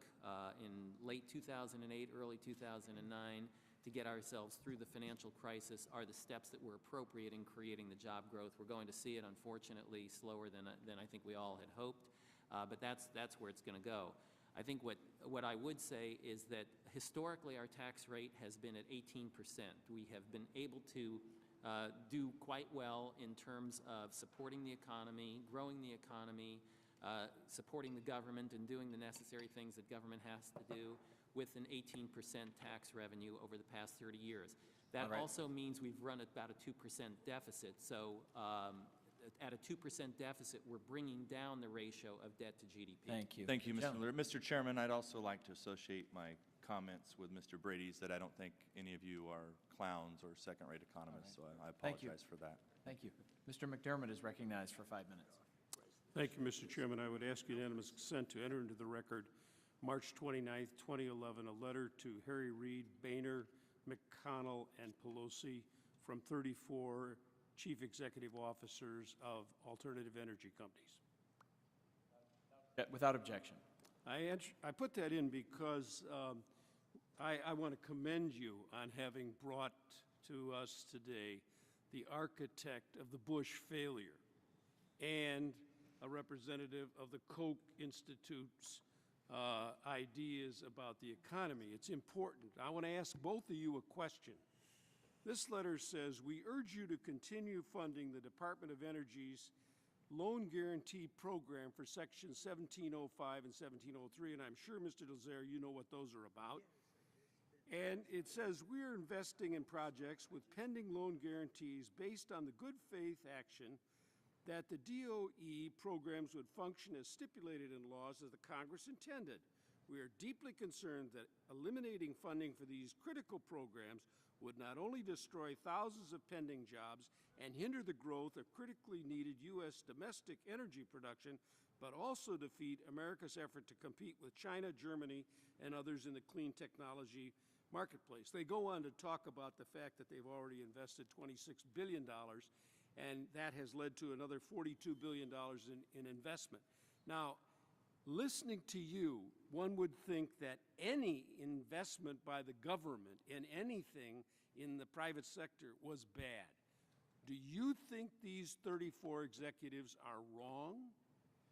in late 2008, early 2009 to get ourselves through the financial crisis are the steps that were appropriate in creating the job growth. We're going to see it, unfortunately, slower than I think we all had hoped, but that's where it's going to go. I think what I would say is that historically our tax rate has been at 18%. We have been able to do quite well in terms of supporting the economy, growing the economy, supporting the government and doing the necessary things that government has to do with an 18% tax revenue over the past 30 years. That also means we've run at about a 2% deficit. So at a 2% deficit, we're bringing down the ratio of debt to GDP. Thank you. Thank you, Mr. Miller. Mr. Chairman, I'd also like to associate my comments with Mr. Brady's that I don't think any of you are clowns or second-rate economists, so I Thank you. apologize for that. Thank you. Mr. McDermott is recognized for 5 minutes. Thank you, Mr. Chairman. I would ask unanimous consent to enter into the record March 29, 2011, a letter to Harry Reid, Boehner, McConnell, and Pelosi from 34 chief executive officers of alternative energy companies. Without objection. I put that in because I want to commend you on having brought to us today the architect of the Bush failure and a representative of the Koch Institute's ideas about the economy. It's important. I want to ask both of you a question. This letter says, we urge you to continue funding the Department of Energy's loan guarantee program for Section 1705 and 1703, and I'm sure, Mr. Delzare, you know what those are about. And it says, we're investing in projects with pending loan guarantees based on the good faith action that the DOE programs would function as stipulated in laws as the Congress intended. We are deeply concerned that eliminating funding for these critical programs would not only destroy thousands of pending jobs and hinder the growth of critically needed U.S. domestic energy production, but also defeat America's effort to compete with China, Germany, and others in the clean technology marketplace. They go on to talk about the fact that they've already invested $26 billion, and that has led to another $42 billion in investment. Now, listening to you, one would think that any investment by the government in anything in the private sector was bad. Do you think these 34 executives are wrong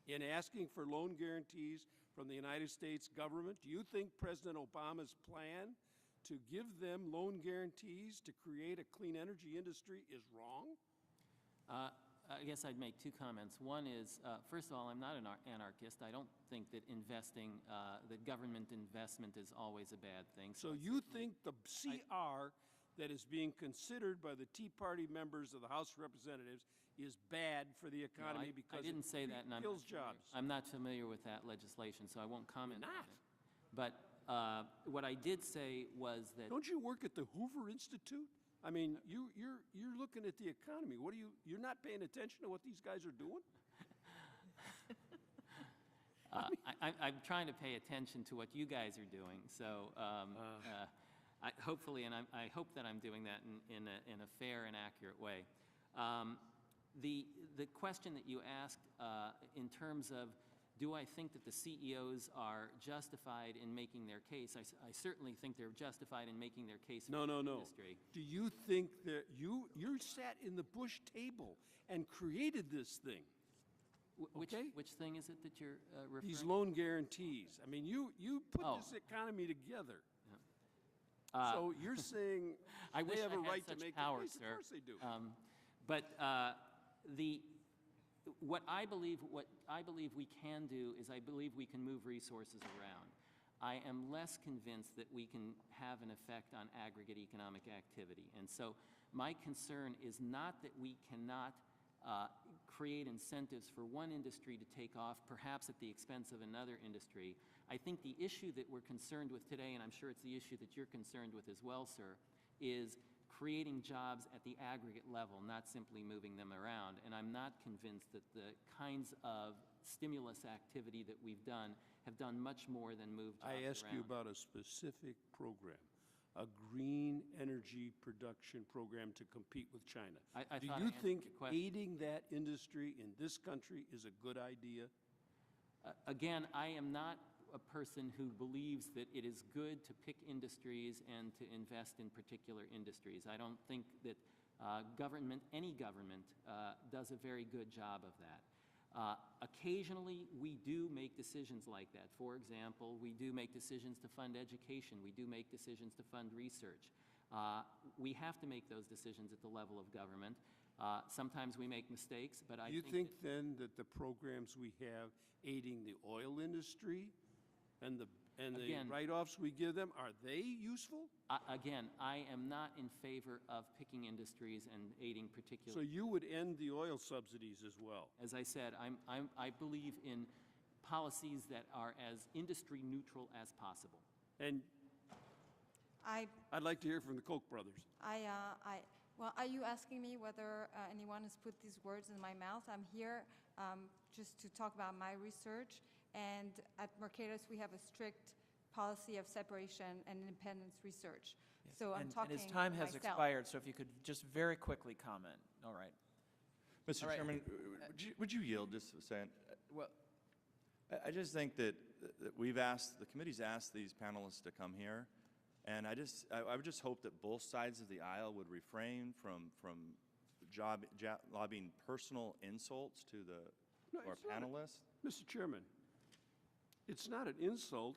in asking for loan guarantees from the United States government? Do you think President Obama's plan to give them loan guarantees to create a clean energy industry is wrong? I guess I'd make two comments. One is, first of all, I'm not an anarchist. I don't think that that government investment is always a bad thing. So you think the CR that is being considered by the Tea Party members of the House of Representatives is bad for the economy because I didn't say that, and kills jobs? I'm not familiar with that legislation, so I won't comment You're on not? it. But what I did say was that... Don't you work at the Hoover Institute? I mean, you're looking at the economy. What you're not paying attention to what these guys are doing? I'm trying to pay attention to what you guys are doing. So hopefully, and I hope that I'm doing that in a fair and accurate way. The question that you asked in terms of, do I think that the CEOs are justified in making their case? I certainly think they're justified in making their case for the industry. Do you think that you sat in the Bush table and created this thing? Which thing is it that you're referring to? These loan guarantees. I mean, you put this economy together. So you're saying I wish they have I a had right to such make power, the case? sir. Of course they do. But what I believe we can do is I believe we can move resources around. I am less convinced that we can have an effect on aggregate economic activity. And so my concern is not that we cannot create incentives for one industry to take off, perhaps at the expense of another industry. I think the issue that we're concerned with today, and I'm sure it's the issue that you're concerned with as well, sir, is creating jobs at the aggregate level, not simply moving them around. And I'm not convinced that the kinds of stimulus activity that we've done have done much more than move jobs around. I asked you about a specific program, a green energy production program to compete with China. Do you think aiding that industry in this country is a good idea? Again, I am not a person who believes that it is good to pick industries and to invest in particular industries. I don't think that any government, does a very good job of that. Occasionally, we do make decisions like that. For example, we do make decisions to fund education. We do make decisions to fund research. We have to make those decisions at the level of government. Sometimes we make mistakes, but I You think think then that the programs we have aiding the oil industry and the Again- write-offs we give them, are they useful? Again, I am not in favor of picking industries and aiding particular. So you would end the oil subsidies as well? As I said, I believe in policies that are as industry neutral as possible. And I'd like to hear from the Koch brothers. Well, are you asking me whether anyone has put these words in my mouth? I'm here just to talk about my research, and at Mercatus we have a strict policy of separation and independence research. So I'm talking and his time has myself. expired, so if you could just very quickly comment. All right. Mr. All right. Chairman, would you yield just a second? Well, I just think that the committee's asked these panelists to come here, and I would just hope that both sides of the aisle would refrain from lobbying personal insults to our panelists. Mr. Chairman, it's not an insult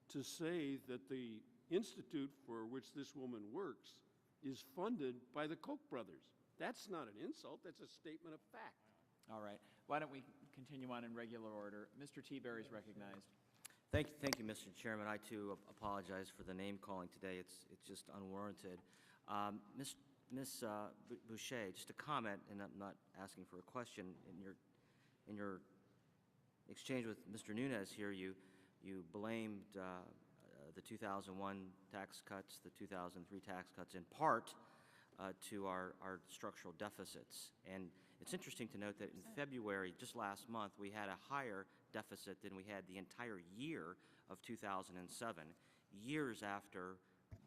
to say that the institute for which this woman works is funded by the Koch brothers. That's not an insult, that's a statement of fact. all right. Why don't we continue on in regular order? Mr. Teaberry is recognized. Thank you, Mr. Chairman. I, too, apologize for the name calling today. It's just unwarranted. Ms. Boucher, just a comment, and I'm not asking for a question. In your exchange with Mr. Nunes here, you blamed the 2001 tax cuts, the 2003 tax cuts, in part to our structural deficits. And it's interesting to note that in February, just last month, we had a higher deficit than we had the entire year of 2007, years after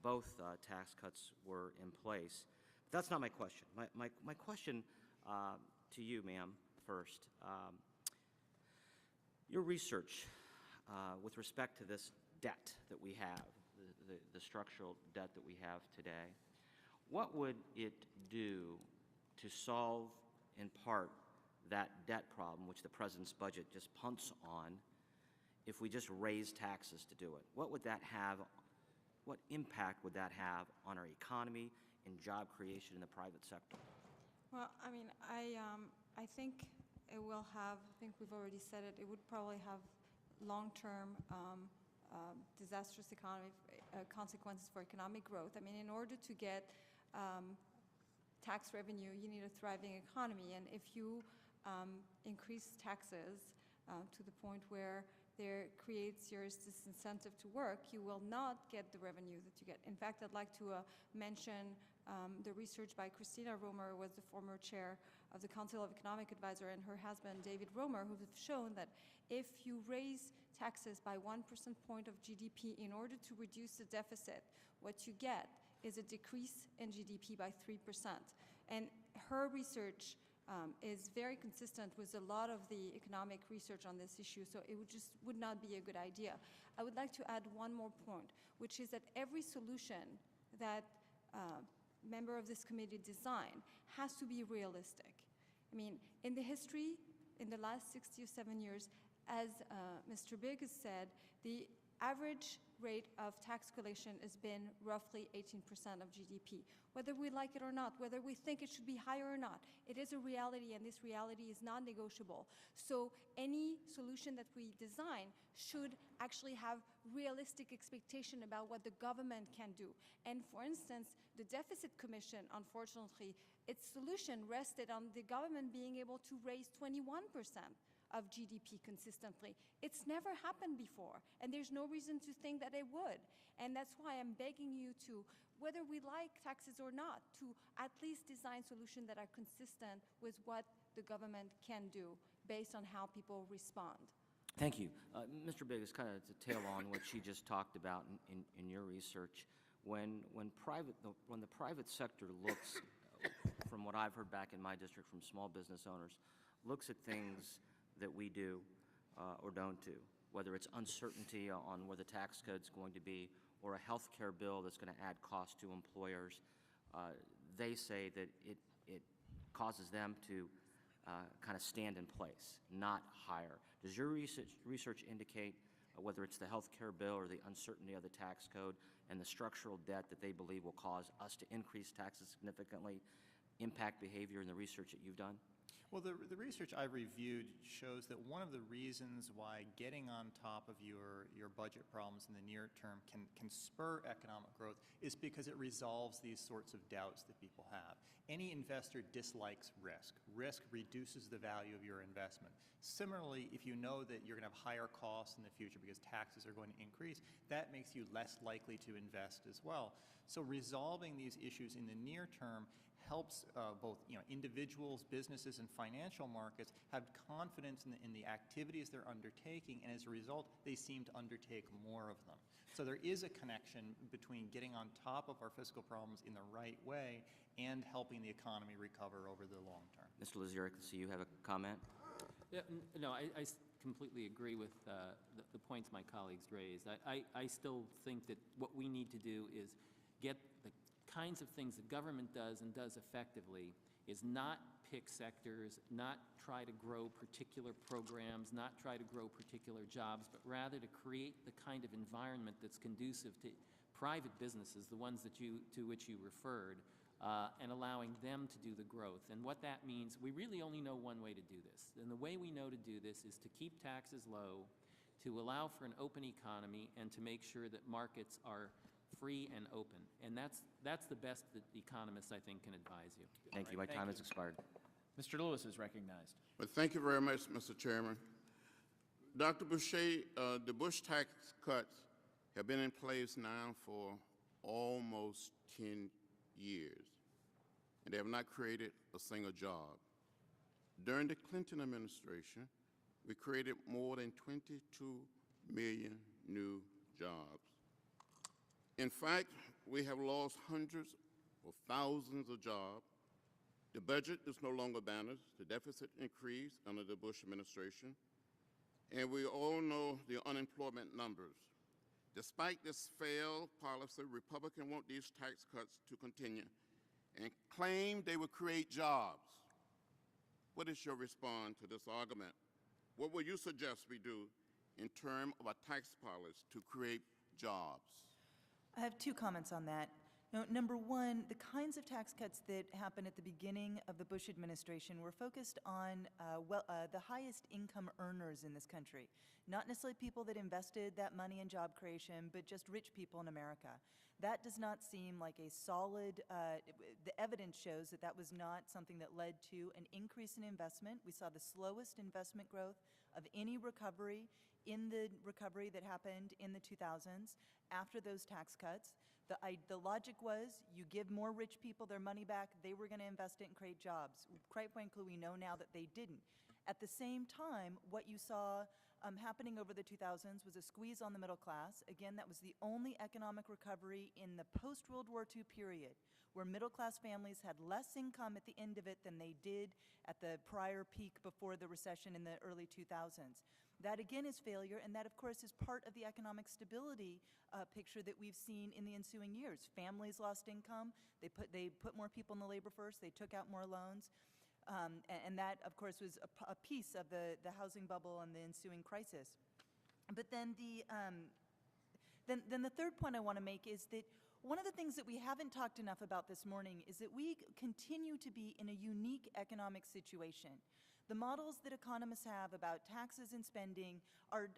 both tax cuts were in place. But that's not my question. My question to you, ma'am, first. Your research with respect to this debt that we have, the structural debt that we have today, what would it do to solve, in part, that debt problem, which the President's budget just punts on, if we just raise taxes to do it? What would that have? What impact would that have on our economy and job creation in the private sector? Well, I mean, I think it will have, I think we've already said it, it would probably have long-term disastrous consequences for economic growth. I mean, in order to get tax revenue, you need a thriving economy. And if you increase taxes to the point where there creates serious disincentive to work, you will not get the revenue that you get. In fact, I'd like to mention the research by Christina Romer, who was the former chair of the Council of Economic Advisor, and her husband, David Romer, who have shown that if you raise taxes by 1% point of GDP in order to reduce the deficit, what you get is a decrease in GDP by 3%. And her research is very consistent with a lot of the economic research on this issue, so it would not be a good idea. I would like to add one more point, which is that every solution that member of this committee design has to be realistic. I mean, in the history, in the last 60 or 7 years, as Mr. Bigg has said, the average rate of tax collection has been roughly 18% of GDP. Whether we like it or not, whether we think it should be higher or not, it is a reality, and this reality is non-negotiable. So any solution that we design should actually have realistic expectation about what the government can do. And for instance, the Deficit Commission, unfortunately, its solution rested on the government being able to raise 21% of GDP consistently. It's never happened before, and there's no reason to think that it would. And that's why I'm begging you to, whether we like taxes or not, to at least design solutions that are consistent with what the government can do based on how people respond. Thank you. Mr. Bigg, it's kind of to tail on what she just talked about in your research. When the private sector looks, from what I've heard back in my district from small business owners, looks at things that we do, or don't do, whether it's uncertainty on where the tax code's going to be or a health care bill that's going to add cost to employers. They say that it causes them to kind of stand in place, not hire. Does your research indicate whether it's the health care bill or the uncertainty of the tax code and the structural debt that they believe will cause us to increase taxes significantly, impact behavior in the research that you've done? Well, the research I've reviewed shows that one of the reasons why getting on top of your budget problems in the near term can spur economic growth is because it resolves these sorts of doubts that people have. Any investor dislikes risk. Risk reduces the value of your investment. Similarly, if you know that you're going to have higher costs in the future because taxes are going to increase, that makes you less likely to invest as well. So resolving these issues in the near term helps both individuals, businesses, and financial markets have confidence in the activities they're undertaking, and as a result, they seem to undertake more of them. So there is a connection between getting on top of our fiscal problems in the right way and helping the economy recover over the long term. Mr. Lazier, I can see you have a comment. Yeah, no, I completely agree with the points my colleagues raised. I still think that what we need to do is get the kinds of things the government does and does effectively is not pick sectors, not try to grow particular programs, not try to grow particular jobs, but rather to create the kind of environment that's conducive to private businesses, the ones that to which you referred, and allowing them to do the growth. And what that means, we really only know one way to do this. And the way we know to do this is to keep taxes low, to allow for an open economy, and to make sure that markets are free and open. And that's the best that economists, I think, can advise you. Thank you. My time has expired. Mr. Lewis is recognized. Well, thank you very much, Mr. Chairman. Dr. Boucher, the Bush tax cuts have been in place now for almost 10 years, and they have not created a single job. During the Clinton administration, we created more than 22 million new jobs. In fact, we have lost hundreds or thousands of jobs. The budget is no longer balanced. The deficit increased under the Bush administration. And we all know the unemployment numbers. Despite this failed policy, Republicans want these tax cuts to continue and claim they will create jobs. What is your response to this argument? What will you suggest we do in terms of a tax policy to create jobs? I have two comments on that. Number one, the kinds of tax cuts that happened at the beginning of the Bush administration were focused on the highest income earners in this country, not necessarily people that invested that money in job creation, but just rich people in America. That does not seem like a solid, the evidence shows that that was not something that led to an increase in investment. We saw the slowest investment growth of any recovery in the recovery that happened in the 2000s after those tax cuts. The logic was you give more rich people their money back, they were going to invest it and create jobs. Quite frankly, we know now that they didn't. At the same time, what you saw happening over the 2000s was a squeeze on the middle class. Again, that was the only economic recovery in the post-World War II period where middle-class families had less income at the end of it than they did at the prior peak before the recession in the early 2000s. That, again, is failure, and that, of course, is part of the economic stability picture that we've seen in the ensuing years. Families lost income. They put more people in the labor force. They took out more loans. And that, of course, was a piece of the housing bubble and the ensuing crisis. But then the third point I want to make is that one of the things that we haven't talked enough about this morning is that we continue to be in a unique economic situation. The models that economists have about taxes and spending are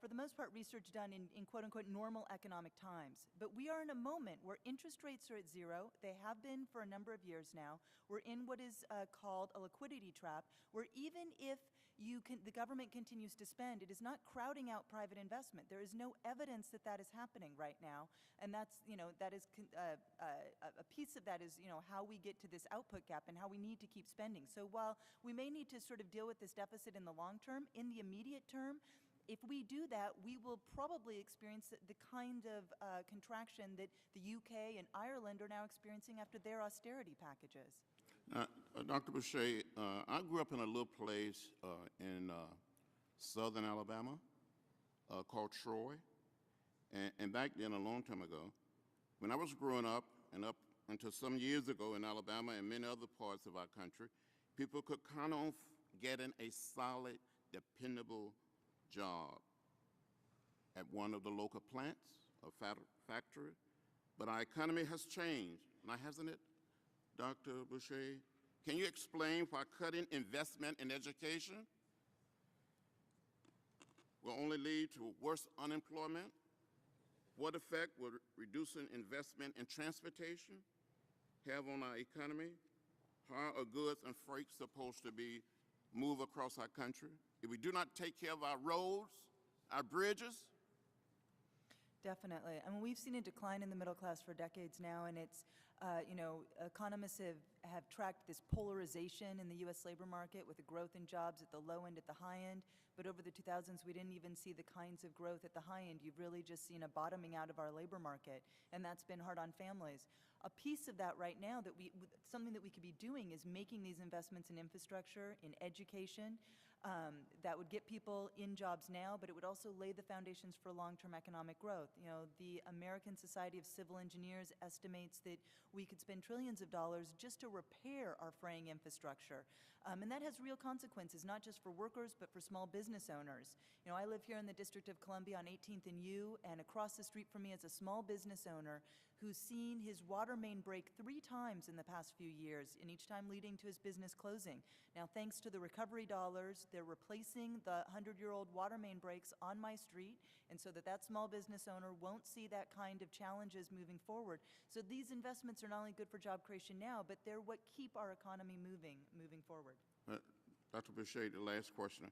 for the most part, research done in quote-unquote normal economic times. But we are in a moment where interest rates are at zero. They have been for a number of years now. We're in what is called a liquidity trap, where even if the government continues to spend, it is not crowding out private investment. There is no evidence that that is happening right now. And that's, that is a piece of that is, how we get to this output gap and how we need to keep spending. So while we may need to sort of deal with this deficit in the long term, in the immediate term, if we do that, we will probably experience the kind of contraction that the UK and Ireland are now experiencing after their austerity packages. Dr. Boucher, I grew up in a little place in southern Alabama, called Troy. And back then, a long time ago, when I was growing up and up until some years ago in Alabama and many other parts of our country, people could count on getting a solid, dependable job at one of the local plants or factory. But our economy has changed, now hasn't it, Dr. Boucher? Can you explain why cutting investment in education will only lead to worse unemployment? What effect will reducing investment in transportation have on our economy? How are goods and freight supposed to be moved across our country if we do not take care of our roads, our bridges? Definitely. I mean, we've seen a decline in the middle class for decades now, and it's, economists have tracked this polarization in the U.S. labor market with the growth in jobs at the low end, at the high end. But over the 2000s, we didn't even see the kinds of growth at the high end. You've really just seen a bottoming out of our labor market, and that's been hard on families. A piece of that right now, something that we could be doing, is making these investments in infrastructure, in education, that would get people in jobs now, but it would also lay the foundations for long-term economic growth. You know, the American Society of Civil Engineers estimates that we could spend trillions of dollars just to repair our fraying infrastructure. And that has real consequences, not just for workers, but for small business owners. You know, I live here in the District of Columbia on 18th and U, and across the street from me is a small business owner who's seen his water main break 3 times in the past few years, and each time leading to his business closing. Now, thanks to the recovery dollars, they're replacing the 100-year-old water main breaks on my street, and so that small business owner won't see that kind of challenges moving forward. So these investments are not only good for job creation now, but they're what keep our economy moving forward. Dr. Boucher, the last question.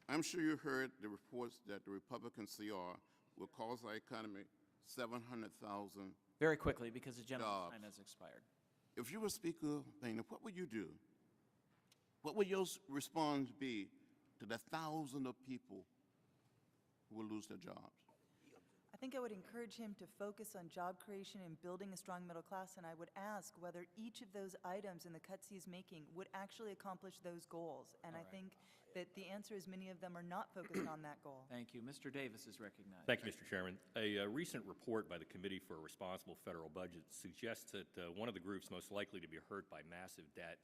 I'm sure you heard the reports that the Republican CR will cost our economy 700,000 Very quickly, because the gentleman's jobs. time has expired. If you were Speaker Boehner, what would you do? What would your response be to the thousands of people who will lose their jobs? I think I would encourage him to focus on job creation and building a strong middle class, and I would ask whether each of those items in the cuts he's making would actually accomplish those goals. And I think that the answer is many of them are not focused on that goal. Thank you. Mr. Davis is recognized. Thank you, Mr. Chairman. A recent report by the Committee for a Responsible Federal Budget suggests that one of the groups most likely to be hurt by massive debt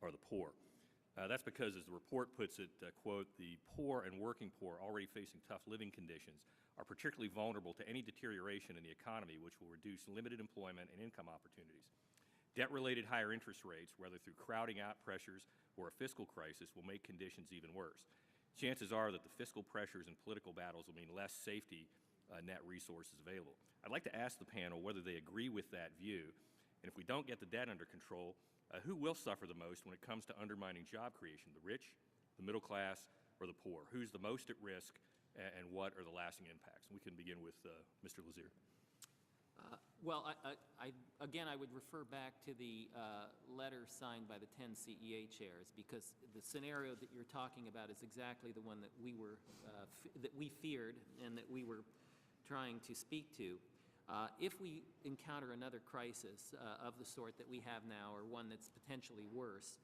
are the poor. That's because, as the report puts it, quote, the poor and working poor already facing tough living conditions are particularly vulnerable to any deterioration in the economy, which will reduce limited employment and income opportunities. Debt-related higher interest rates, whether through crowding out pressures or a fiscal crisis, will make conditions even worse. Chances are that the fiscal pressures and political battles will mean less safety net resources available. I'd like to ask the panel whether they agree with that view, and if we don't get the debt under control, who will suffer the most when it comes to undermining job creation, the rich, the middle class, or the poor? Who's the most at risk, and what are the lasting impacts? We can begin with Mr. Lazier. Well, again, I would refer back to the letter signed by the 10 CEA chairs, because the scenario that you're talking about is exactly the one that we feared and that we were trying to speak to. If we encounter another crisis of the sort that we have now, or one that's potentially worse,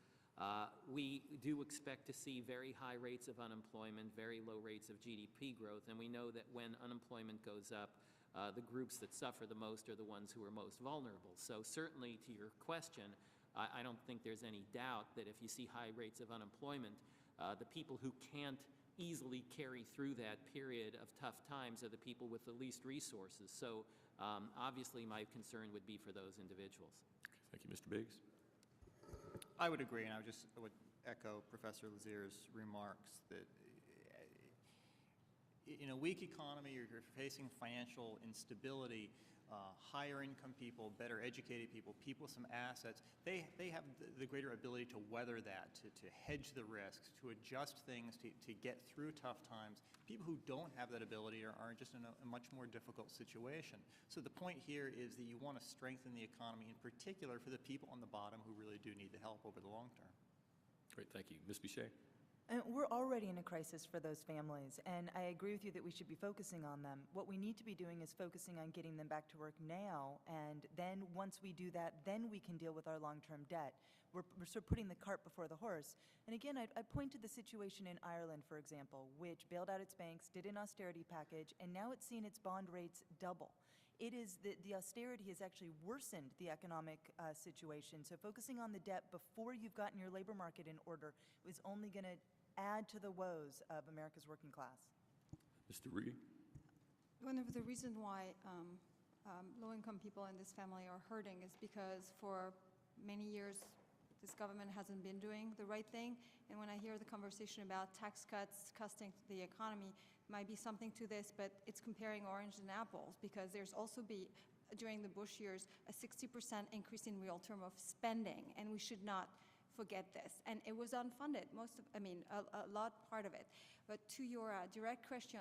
we do expect to see very high rates of unemployment, very low rates of GDP growth, and we know that when unemployment goes up, the groups that suffer the most are the ones who are most vulnerable. So certainly, to your question, I don't think there's any doubt that if you see high rates of unemployment, the people who can't easily carry through that period of tough times are the people with the least resources. So obviously, my concern would be for those individuals. Thank you, Mr. Biggs. I would agree, and I would echo Professor Lazier's remarks that in a weak economy, you're facing financial instability. Higher income people, better educated people, people with some assets, they have the greater ability to weather that, to hedge the risks, to adjust things, to get through tough times. People who don't have that ability are just in a much more difficult situation. So the point here is that you want to strengthen the economy, in particular for the people on the bottom who really do need the help over the long term. Great, thank you. Ms. Bichet. And we're already in a crisis for those families, and I agree with you that we should be focusing on them. What we need to be doing is focusing on getting them back to work now, and then once we do that, then we can deal with our long-term debt. We're sort of putting the cart before the horse. And again, I point to the situation in Ireland, for example, which bailed out its banks, did an austerity package, and now it's seen its bond rates double. It is the austerity has actually worsened the economic situation. So focusing on the debt before you've gotten your labor market in order is only going to add to the woes of America's working class. Mr. Reed? One of the reasons why low-income people in this family are hurting is because for many years this government hasn't been doing the right thing. And when I hear the conversation about tax cuts costing the economy, might be something to this, but it's comparing oranges and apples, because there's also during the Bush years, a 60% increase in real term of spending, and we should not forget this. And it was unfunded, a lot part of it. But to your direct question,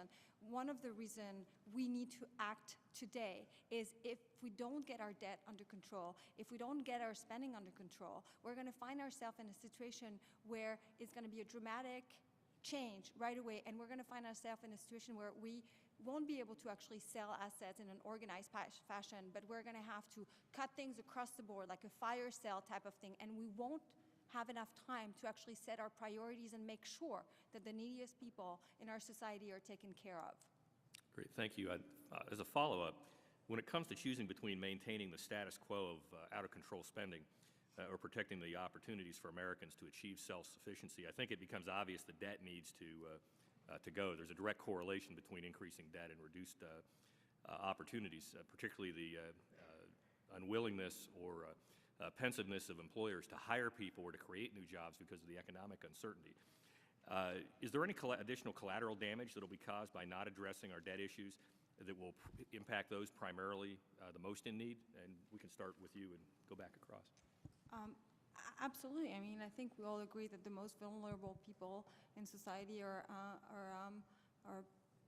one of the reasons we need to act today is if we don't get our debt under control, if we don't get our spending under control, we're going to find ourselves in a situation where it's going to be a dramatic change right away, and we're going to find ourselves in a situation where we won't be able to actually sell assets in an organized fashion, but we're going to have to cut things across the board like a fire sale type of thing, and we won't have enough time to actually set our priorities and make sure that the neediest people in our society are taken care of. Great, thank you. As a follow-up, when it comes to choosing between maintaining the status quo of out-of-control spending or protecting the opportunities for Americans to achieve self-sufficiency, I think it becomes obvious the debt needs to go. There's a direct correlation between increasing debt and reduced opportunities, particularly the unwillingness or pensiveness of employers to hire people or to create new jobs because of the economic uncertainty. Is there any additional collateral damage that will be caused by not addressing our debt issues that will impact those primarily the most in need? And we can start with you and go back across. Absolutely. I think we all agree that the most vulnerable people in society are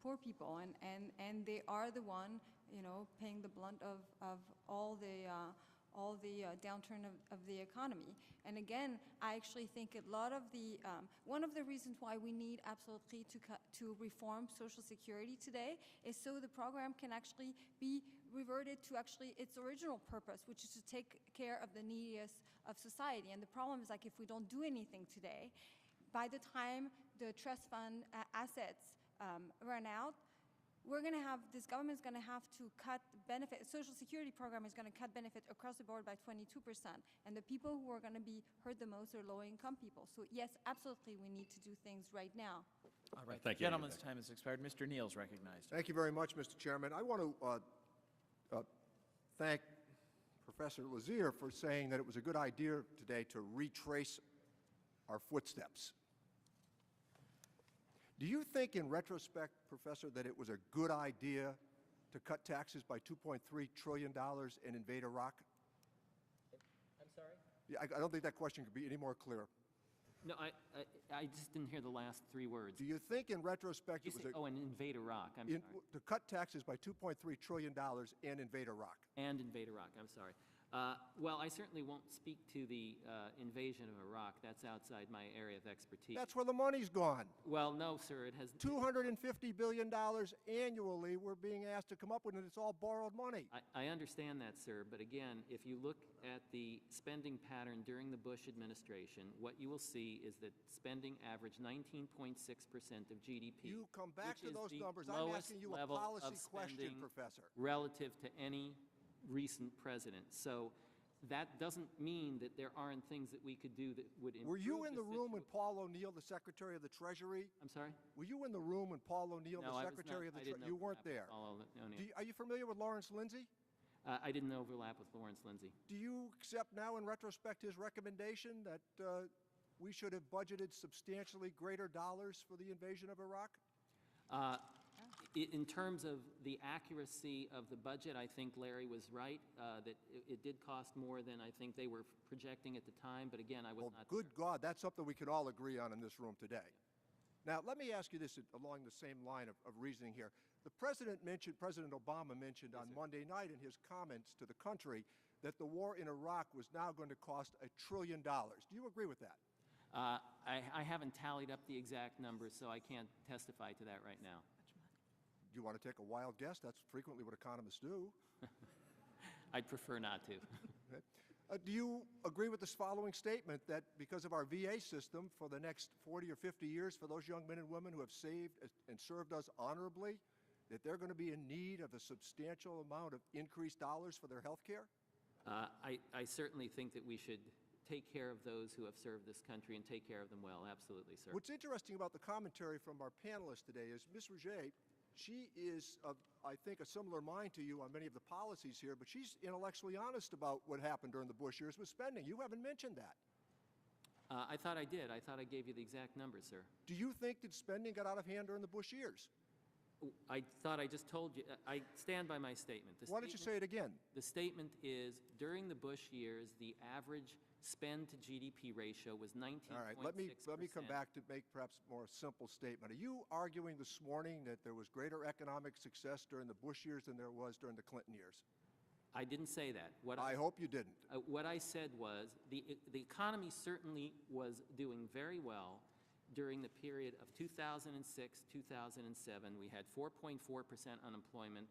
poor people, and they are the one, paying the blunt of all the downturn of the economy. And again, I actually think a lot of one of the reasons why we need absolutely to reform Social Security today is so the program can actually be reverted to actually its original purpose, which is to take care of the neediest of society. And the problem is, like, if we don't do anything today, by the time the trust fund assets run out, this government's going to have to cut benefits. Social Security program is going to cut benefits across the board by 22%. And the people who are going to be hurt the most are low-income people. So yes, absolutely, we need to do things right now. All right, Thank you. Gentleman's time has expired. Mr. Neal's recognized. Thank you very much, Mr. Chairman. I want to thank Professor Lazier for saying that it was a good idea today to retrace our footsteps. Do you think, in retrospect, Professor, that it was a good idea to cut taxes by $2.3 trillion and invade Iraq? I'm sorry? Yeah, I don't think that question could be any more clear. No, I just didn't hear the last three words. Do you think, in retrospect, Did you say, and invade Iraq? I'm sorry. To cut taxes by $2.3 trillion and invade Iraq? And invade Iraq, I'm sorry. Well, I certainly won't speak to the invasion of Iraq. That's outside my area of expertise. That's where the money's gone. Well, no, sir, it has... $250 billion annually we're being asked to come up with, and it's all borrowed money. I understand that, sir, but again, if you look at the spending pattern during the Bush administration, what you will see is that spending averaged 19.6% of GDP. You come back to those numbers. I'm asking you a policy question, Professor. Relative to any recent president. So that doesn't mean that there aren't things that we could do that would improve. Were you in the room when Paul O'Neill, the Secretary of the Treasury? I'm sorry? Were you in the room when Paul O'Neill, the Secretary of the Treasury? You weren't there. Are you familiar with Lawrence Lindsay? I didn't overlap with Lawrence Lindsay. Do you accept now, in retrospect, his recommendation that we should have budgeted substantially greater dollars for the invasion of Iraq? In terms of the accuracy of the budget, I think Larry was right, that it did cost more than I think they were projecting at the time, but again, I was not good God, that's something we could all agree on in this room today. Now, let me ask you this along the same line of reasoning here. The President Obama mentioned on Monday night in his comments to the country that the war in Iraq was now going to cost $1 trillion. Do you agree with that? I haven't tallied up the exact numbers, so I can't testify to that right now. Do you want to take a wild guess? That's frequently what economists do. I'd prefer not to. Do you agree with this following statement, that because of our VA system for the next 40 or 50 years, for those young men and women who have saved and served us honorably, that they're going to be in need of a substantial amount of increased dollars for their health care? I certainly think that we should take care of those who have served this country and take care of them well. Absolutely, sir. What's interesting about the commentary from our panelists today is Ms. Roget, she is, I think, a similar mind to you on many of the policies here, but she's intellectually honest about what happened during the Bush years with spending. You haven't mentioned that. I thought I did. I thought I gave you the exact numbers, sir. Do you think that spending got out of hand during the Bush years? I thought I just told you. I stand by my statement. Why don't you say it again? The statement is, during the Bush years, the average spend to GDP ratio was 19.6%. All right, let me come back to make perhaps more simple statement. Are you arguing this morning that there was greater economic success during the Bush years than there was during the Clinton years? I didn't say that. I hope you didn't. What I said was the economy certainly was doing very well during the period of 2006, 2007. We had 4.4% unemployment.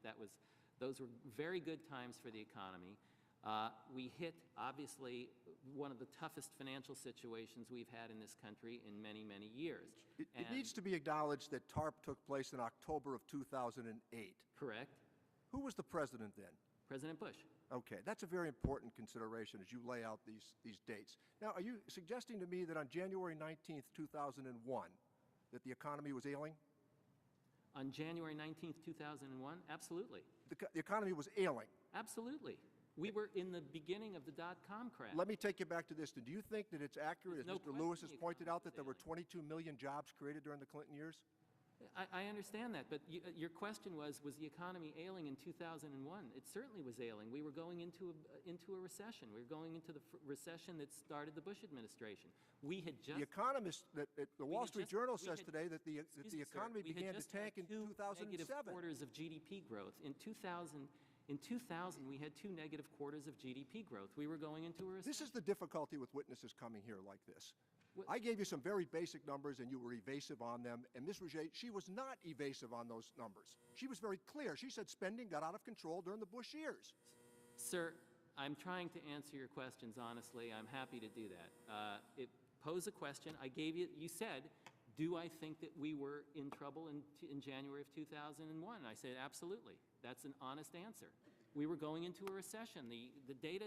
Those were very good times for the economy. We hit, obviously, one of the toughest financial situations we've had in this country in many, many years. It needs to be acknowledged that TARP took place in October of 2008. Correct. Who was the president then? President Bush. Okay, that's a very important consideration as you lay out these dates. Now, are you suggesting to me that on January 19th, 2001, that the economy was ailing? On January 19th, 2001? Absolutely. The economy was ailing? Absolutely. We were in the beginning of the dot-com crash. Let me take you back to this. Do you think that it's accurate, as Mr. Lewis has pointed out, that there were 22 million jobs created during the Clinton years? I understand that, but your question was the economy ailing in 2001? It certainly was ailing. We were going into a recession. We were going into the recession that started the Bush administration. We had just... The Economist, the Wall Street Journal says today that the economy began to tank in 2007. Negative quarters of GDP growth. In 2000, we had 2 negative quarters of GDP growth. We were going into a recession. This is the difficulty with witnesses coming here like this. I gave you some very basic numbers, and you were evasive on them. And Ms. Roget, she was not evasive on those numbers. She was very clear. She said spending got out of control during the Bush years. Sir, I'm trying to answer your questions honestly. I'm happy to do that. Pose a question. I gave you, you said, do I think that we were in trouble in January of 2001? And I said, absolutely. That's an honest answer. We were going into a recession. The data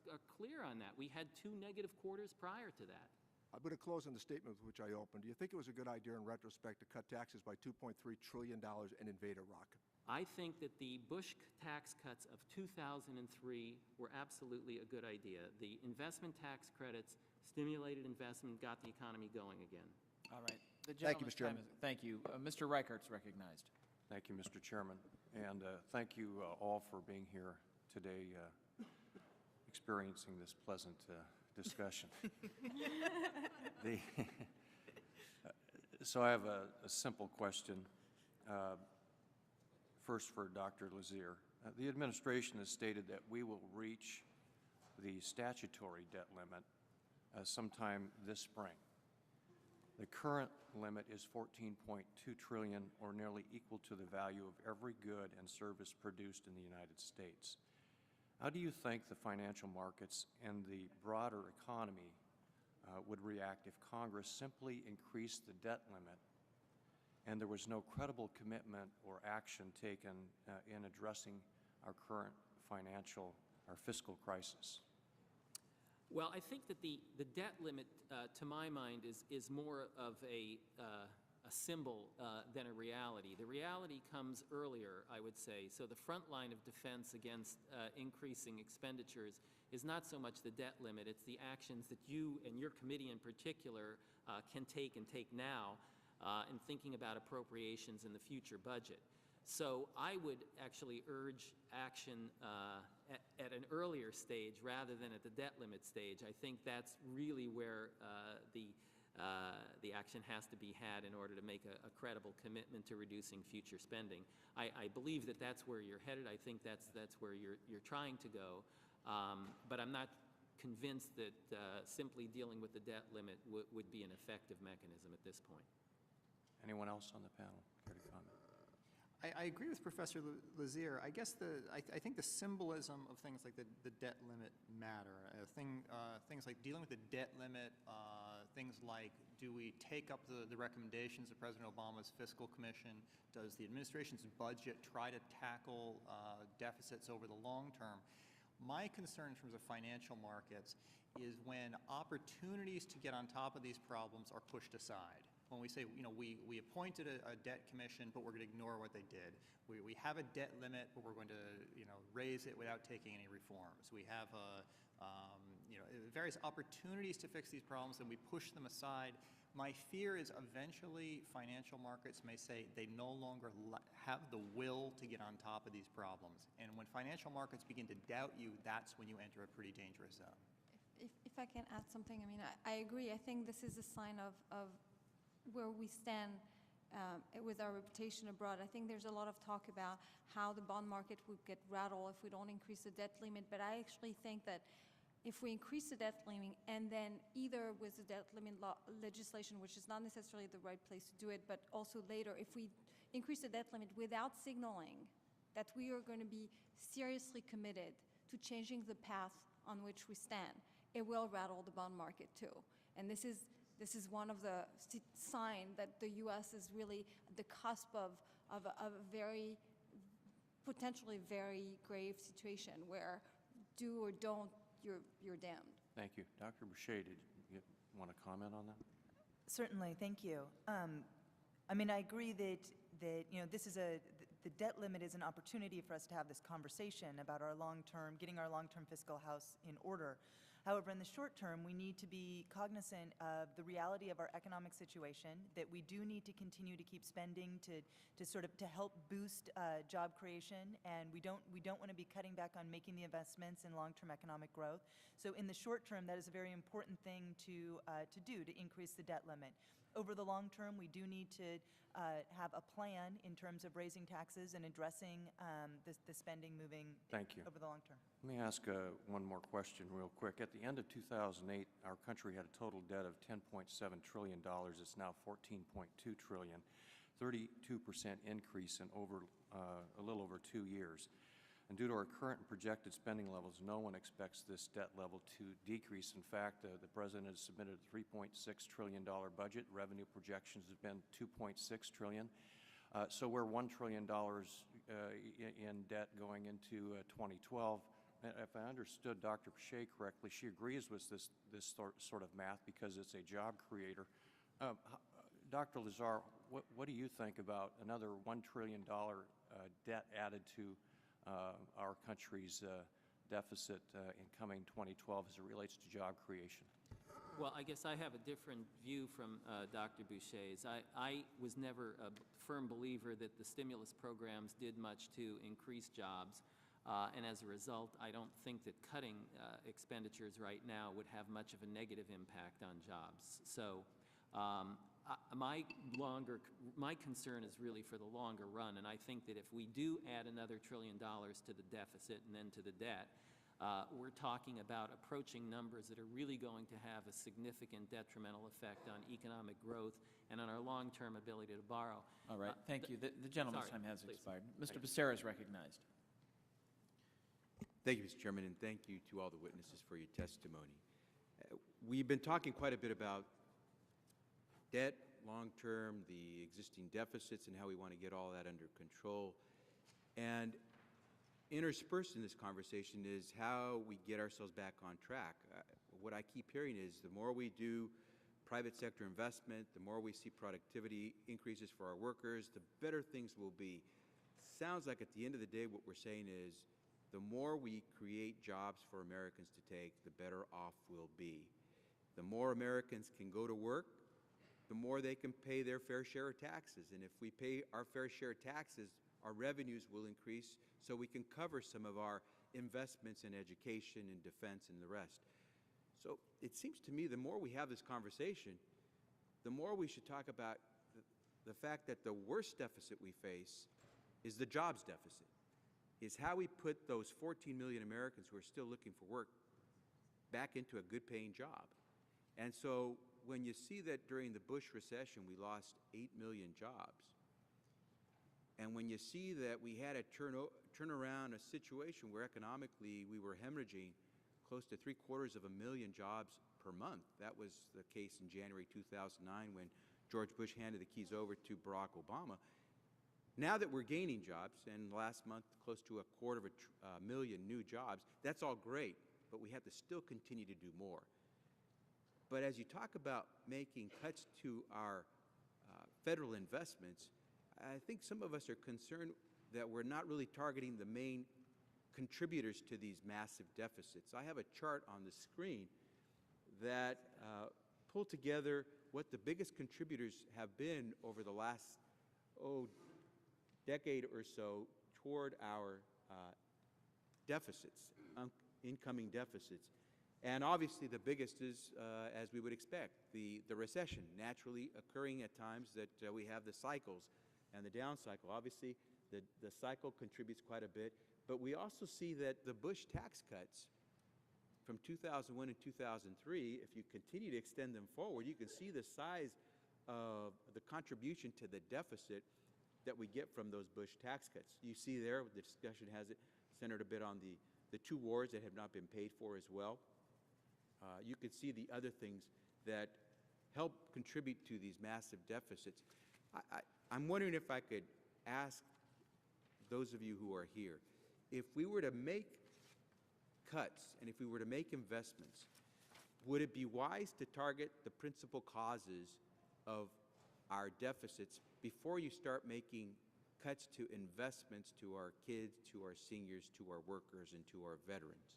are clear on that. We had 2 negative quarters prior to that. I'm going to close on the statement with which I opened. Do you think it was a good idea in retrospect to cut taxes by $2.3 trillion and invade Iraq? I think that the Bush tax cuts of 2003 were absolutely a good idea. The investment tax credits stimulated investment, got the economy going again. All right. Thank you, Mr. Chairman. Thank you. Mr. Reichert's recognized. Thank you, Mr. Chairman. And thank you all for being here today, experiencing this pleasant discussion. So I have a simple question. First for Dr. Lazier. The administration has stated that we will reach the statutory debt limit sometime this spring. The current limit is $14.2 trillion, or nearly equal to the value of every good and service produced in the United States. How do you think the financial markets and the broader economy would react if Congress simply increased the debt limit and there was no credible commitment or action taken in addressing our current our fiscal crisis? Well, I think that the debt limit, to my mind, is more of a symbol than a reality. The reality comes earlier, I would say. So the front line of defense against increasing expenditures is not so much the debt limit, it's the actions that you and your committee in particular can take and take now in thinking about appropriations in the future budget. So I would actually urge action at an earlier stage rather than at the debt limit stage. I think that's really where the action has to be had in order to make a credible commitment to reducing future spending. I believe that that's where you're headed. I think that's where you're trying to go. But I'm not convinced that simply dealing with the debt limit would be an effective mechanism at this point. Anyone else on the panel care to comment? I agree with Professor Lazier. I guess I think the symbolism of things like the debt limit matter. Things like dealing with the debt limit, things like, do we take up the recommendations of President Obama's Fiscal Commission? Does the administration's budget try to tackle deficits over the long term? My concern in terms of financial markets is when opportunities to get on top of these problems are pushed aside. When we say, we appointed a debt commission, but we're going to ignore what they did. We have a debt limit, but we're going to, raise it without taking any reforms. We have, various opportunities to fix these problems, and we push them aside. My fear is eventually financial markets may say they no longer have the will to get on top of these problems. And when financial markets begin to doubt you, that's when you enter a pretty dangerous zone. If I can add something, I agree. I think this is a sign of where we stand with our reputation abroad. I think there's a lot of talk about how the bond market would get rattled if we don't increase the debt limit, but I actually think that if we increase the debt limit and then either with the debt limit legislation, which is not necessarily the right place to do it, but also later, if we increase the debt limit without signaling that we are going to be seriously committed to changing the path on which we stand, it will rattle the bond market too. And this is one of the signs that the U.S. is really at the cusp of a very, potentially very grave situation where do or don't, you're damned. Thank you. Dr. Boucher, did you want to comment on that? Certainly, thank you. I agree that this is the debt limit is an opportunity for us to have this conversation about our getting our long-term fiscal house in order. However, in the short term, we need to be cognizant of the reality of our economic situation, that we do need to continue to keep spending to help boost job creation, and we don't want to be cutting back on making the investments in long-term economic growth. So in the short term, that is a very important thing to do, to increase the debt limit. Over the long term, we do need to have a plan in terms of raising taxes and addressing the spending moving over the long term. Let me ask one more question real quick. At the end of 2008, our country had a total debt of $10.7 trillion. It's now $14.2 trillion, 32% increase in a little over 2 years. And due to our current and projected spending levels, no one expects this debt level to decrease. In fact, the President has submitted a $3.6 trillion budget. Revenue projections have been $2.6 trillion. So we're $1 trillion in debt going into 2012. If I understood Dr. Boucher correctly, she agrees with this sort of math because it's a job creator. Dr. Lazar, what do you think about another $1 trillion debt added to our country's deficit in coming 2012 as it relates to job creation? Well, I guess I have a different view from Dr. Boucher's. I was never a firm believer that the stimulus programs did much to increase jobs, and as a result, I don't think that cutting expenditures right now would have much of a negative impact on jobs. So my concern is really for the longer run, and I think that if we do add another $1 trillion to the deficit and then to the debt, we're talking about approaching numbers that are really going to have a significant detrimental effect on economic growth and on our long-term ability to borrow. All right, thank you. The gentleman's time has expired. Mr. Becerra is recognized. Thank you, Mr. Chairman, and thank you to all the witnesses for your testimony. We've been talking quite a bit about debt, long-term, the existing deficits, and how we want to get all that under control. And interspersed in this conversation is how we get ourselves back on track. What I keep hearing is the more we do private sector investment, the more we see productivity increases for our workers, the better things will be. Sounds like at the end of the day what we're saying is the more we create jobs for Americans to take, the better off we'll be. The more Americans can go to work, the more they can pay their fair share of taxes. And if we pay our fair share of taxes, our revenues will increase so we can cover some of our investments in education and defense and the rest. So it seems to me the more we have this conversation, the more we should talk about the fact that the worst deficit we face is the jobs deficit, is how we put those 14 million Americans who are still looking for work back into a good-paying job. And so when you see that during the Bush recession we lost 8 million jobs, and when you see that we had to turn around a situation where economically we were hemorrhaging close to 750,000 jobs per month. That was the case in January 2009 when George Bush handed the keys over to Barack Obama. Now that we're gaining jobs, and last month close to 250,000 new jobs, that's all great, but we have to still continue to do more. But as you talk about making cuts to our federal investments, I think some of us are concerned that we're not really targeting the main contributors to these massive deficits. I have a chart on the screen that pulled together what the biggest contributors have been over the last decade or so toward our deficits, incoming deficits. And obviously the biggest is, as we would expect, the recession, naturally occurring at times that we have the cycles and the down cycle. Obviously, the cycle contributes quite a bit, but we also see that the Bush tax cuts from 2001 and 2003, if you continue to extend them forward, you can see the size of the contribution to the deficit that we get from those Bush tax cuts. You see there, the discussion has it centered a bit on the two wars that have not been paid for as well. You could see the other things that help contribute to these massive deficits. I'm wondering if I could ask those of you who are here, if we were to make cuts and if we were to make investments, would it be wise to target the principal causes of our deficits before you start making cuts to investments to our kids, to our seniors, to our workers, and to our veterans?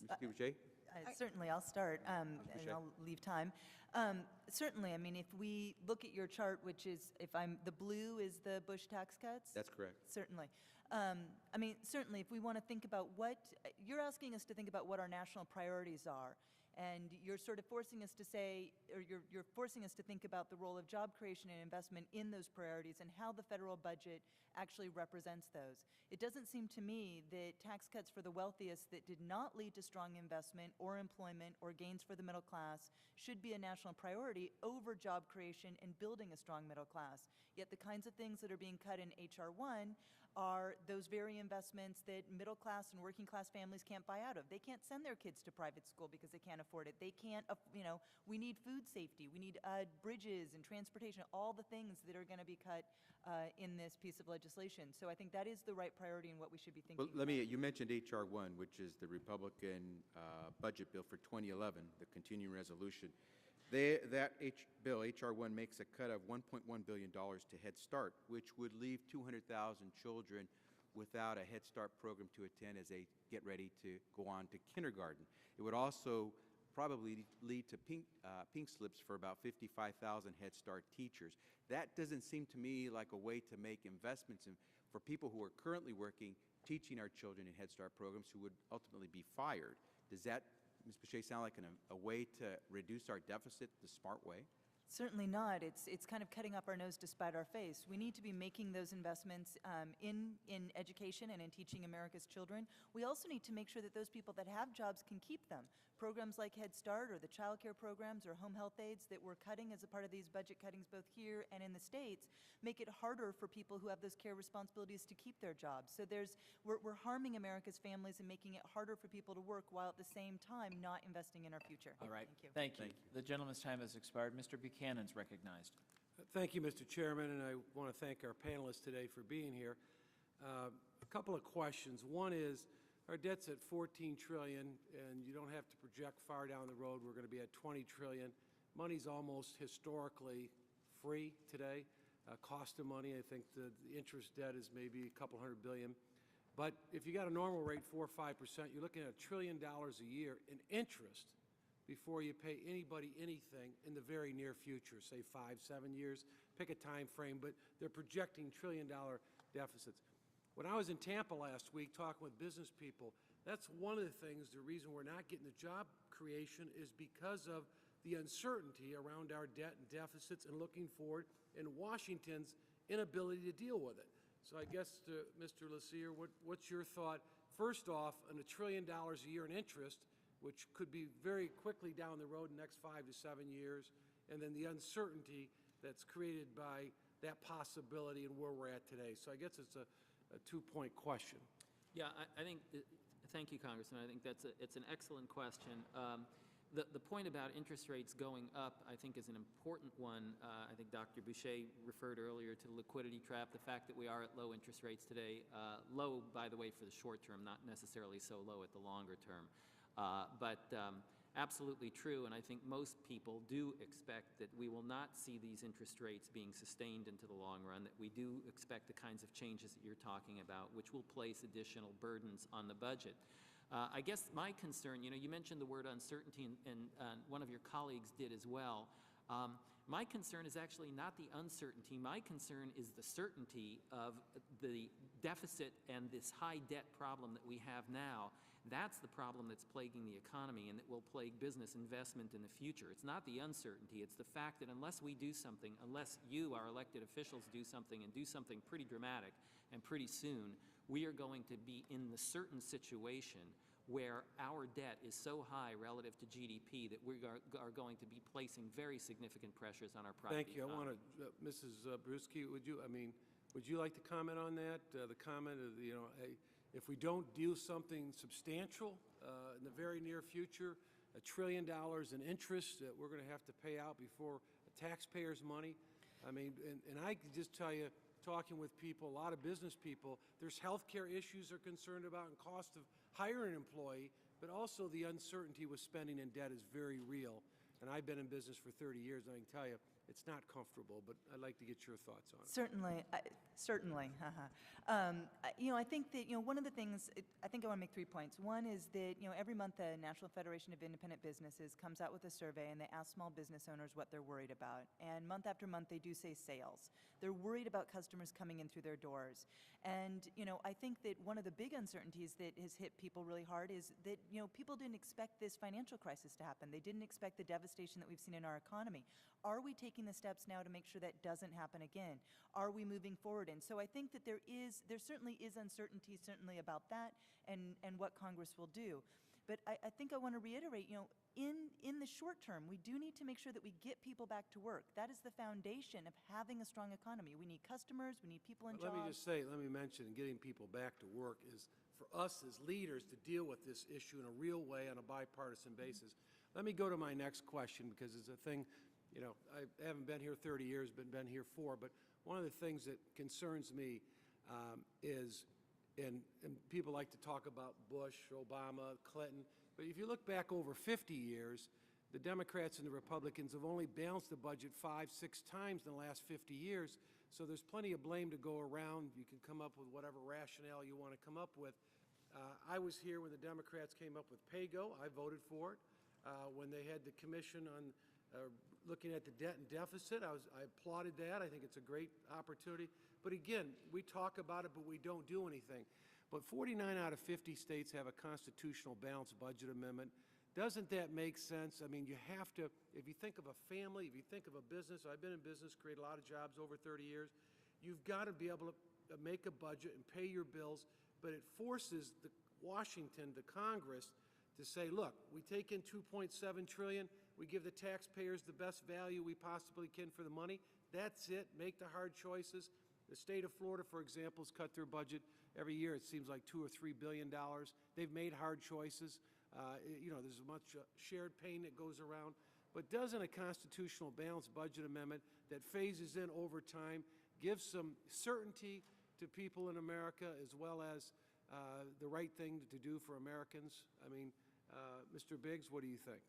Mr. Boucher? Certainly, I'll start, and I'll leave time. Certainly, I mean, if we look at your chart, which is, the blue is the Bush tax cuts? That's correct. Certainly. I mean, certainly, if we want to think about you're asking us to think about what our national priorities are, and you're sort of forcing us to say, or you're forcing us to think about the role of job creation and investment in those priorities and how the federal budget actually represents those. It doesn't seem to me that tax cuts for the wealthiest that did not lead to strong investment or employment or gains for the middle class should be a national priority over job creation and building a strong middle class. Yet the kinds of things that are being cut in H.R. 1 are those very investments that middle class and working class families can't buy out of. They can't send their kids to private school because they can't afford it. They can't, we need food safety. We need bridges and transportation, all the things that are going to be cut in this piece of legislation. So I think that is the right priority and what we should be thinking Well, you mentioned H.R. 1, which is the Republican budget bill for 2011, the continuing resolution. That bill, H.R. 1, makes a cut of $1.1 billion to Head Start, which would leave 200,000 children without a Head Start program to attend as they get ready to go on to kindergarten. It would also probably lead to pink slips for about 55,000 Head Start teachers. That doesn't seem to me like a way to make investments for people who are currently working, teaching our children in Head Start programs who would ultimately be fired. Does that, Ms. Boucher, sound like a way to reduce our deficit the smart way? Certainly not. It's kind of cutting up our nose to spite our face. We need to be making those investments in education and in teaching America's children. We also need to make sure that those people that have jobs can keep them. Programs like Head Start or the child care programs or home health aides that we're cutting as a part of these budget cuttings both here and in the States make it harder for people who have those care responsibilities to keep their jobs. So we're harming America's families and making it harder for people to work while at the same time not investing in our future. All right. Thank you. Thank you. The gentleman's time has expired. Mr. Buchanan's recognized. Thank you, Mr. Chairman, and I want to thank our panelists today for being here. A couple of questions. One is, our debt's at $14 trillion, and you don't have to project far down the road. We're going to be at $20 trillion. Money's almost historically free today. Cost of money, I think the interest debt is maybe a couple $100 billion. But if you got a normal rate, 4 or 5%, you're looking at $1 trillion a year in interest before you pay anybody anything in the very near future, say 5, 7 years. Pick a time frame, but they're projecting $1 trillion deficits. When I was in Tampa last week talking with business people, that's one of the things, the reason we're not getting the job creation is because of the uncertainty around our debt and deficits and looking forward and Washington's inability to deal with it. So I guess, Mr. Lassier, what's your thought? first off, on $1 trillion a year in interest, which could be very quickly down the road in the next 5 to 7 years, and then the uncertainty that's created by that possibility and where we're at today. So I guess it's a two-point question. Yeah, I think, thank you, Congressman. I think it's an excellent question. The point about interest rates going up, I think, is an important one. I think Dr. Boucher referred earlier to the liquidity trap, the fact that we are at low interest rates today. Low, by the way, for the short term, not necessarily so low at the longer term. But absolutely true, and I think most people do expect that we will not see these interest rates being sustained into the long run, that we do expect the kinds of changes that you're talking about, which will place additional burdens on the budget. I guess my concern, you mentioned the word uncertainty, and one of your colleagues did as well. My concern is actually not the uncertainty. My concern is the certainty of the deficit and this high debt problem that we have now. That's the problem that's plaguing the economy and that will plague business investment in the future. It's not the uncertainty. It's the fact that unless we do something, unless you, our elected officials, do something and do something pretty dramatic and pretty soon, we are going to be in the certain situation where our debt is so high relative to GDP that we are going to be placing very significant pressures on our private Thank you. economy. I want to, Mrs. Bruschi, would you like to comment on that? The comment of, hey, if we don't do something substantial in the very near future, $1 trillion in interest that we're going to have to pay out before taxpayers' money. I mean, and I can just tell you, talking with people, a lot of business people, there's healthcare issues they're concerned about and cost of hiring an employee, but also the uncertainty with spending and debt is very real. And I've been in business for 30 years, and I can tell you, it's not comfortable, but I'd like to get your thoughts on it. Certainly, certainly. I think that one of the things, I think I want to make 3 points. One is that every month the National Federation of Independent Businesses comes out with a survey and they ask small business owners what they're worried about. And month after month they do say sales. They're worried about customers coming in through their doors. And I think that one of the big uncertainties that has hit people really hard is that people didn't expect this financial crisis to happen. They didn't expect the devastation that we've seen in our economy. Are we taking the steps now to make sure that doesn't happen again? Are we moving forward? And so I think that there certainly is uncertainty, certainly about that and what Congress will do. But I think I want to reiterate, in the short term, we do need to make sure that we get people back to work. That is the foundation of having a strong economy. We need customers, we need people in jobs. Let me mention, getting people back to work is for us as leaders to deal with this issue in a real way on a bipartisan basis. Let me go to my next question because it's a thing, I haven't been here 30 years, but been here 4, but one of the things that concerns me is, and people like to talk about Bush, Obama, Clinton, but if you look back over 50 years, the Democrats and the Republicans have only balanced the budget 5, 6 times in the last 50 years, so there's plenty of blame to go around. You can come up with whatever rationale you want to come up with. I was here when the Democrats came up with PAYGO. I voted for it. When they had the commission on looking at the debt and deficit, I applauded that. I think it's a great opportunity. But again, we talk about it, but we don't do anything. But 49 out of 50 states have a constitutional balanced budget amendment. Doesn't that make sense? I mean, you have to, if you think of a family, if you think of a business, I've been in business, created a lot of jobs over 30 years, you've got to be able to make a budget and pay your bills, but it forces Washington, the Congress, to say, look, we take in $2.7 trillion, we give the taxpayers the best value we possibly can for the money. That's it. Make the hard choices. The state of Florida, for example, has cut their budget every year. It seems like $2 or $3 billion. They've made hard choices. There's much shared pain that goes around. But doesn't a constitutional balanced budget amendment that phases in over time give some certainty to people in America as well as the right thing to do for Americans? I mean, Mr. Biggs, what do you think?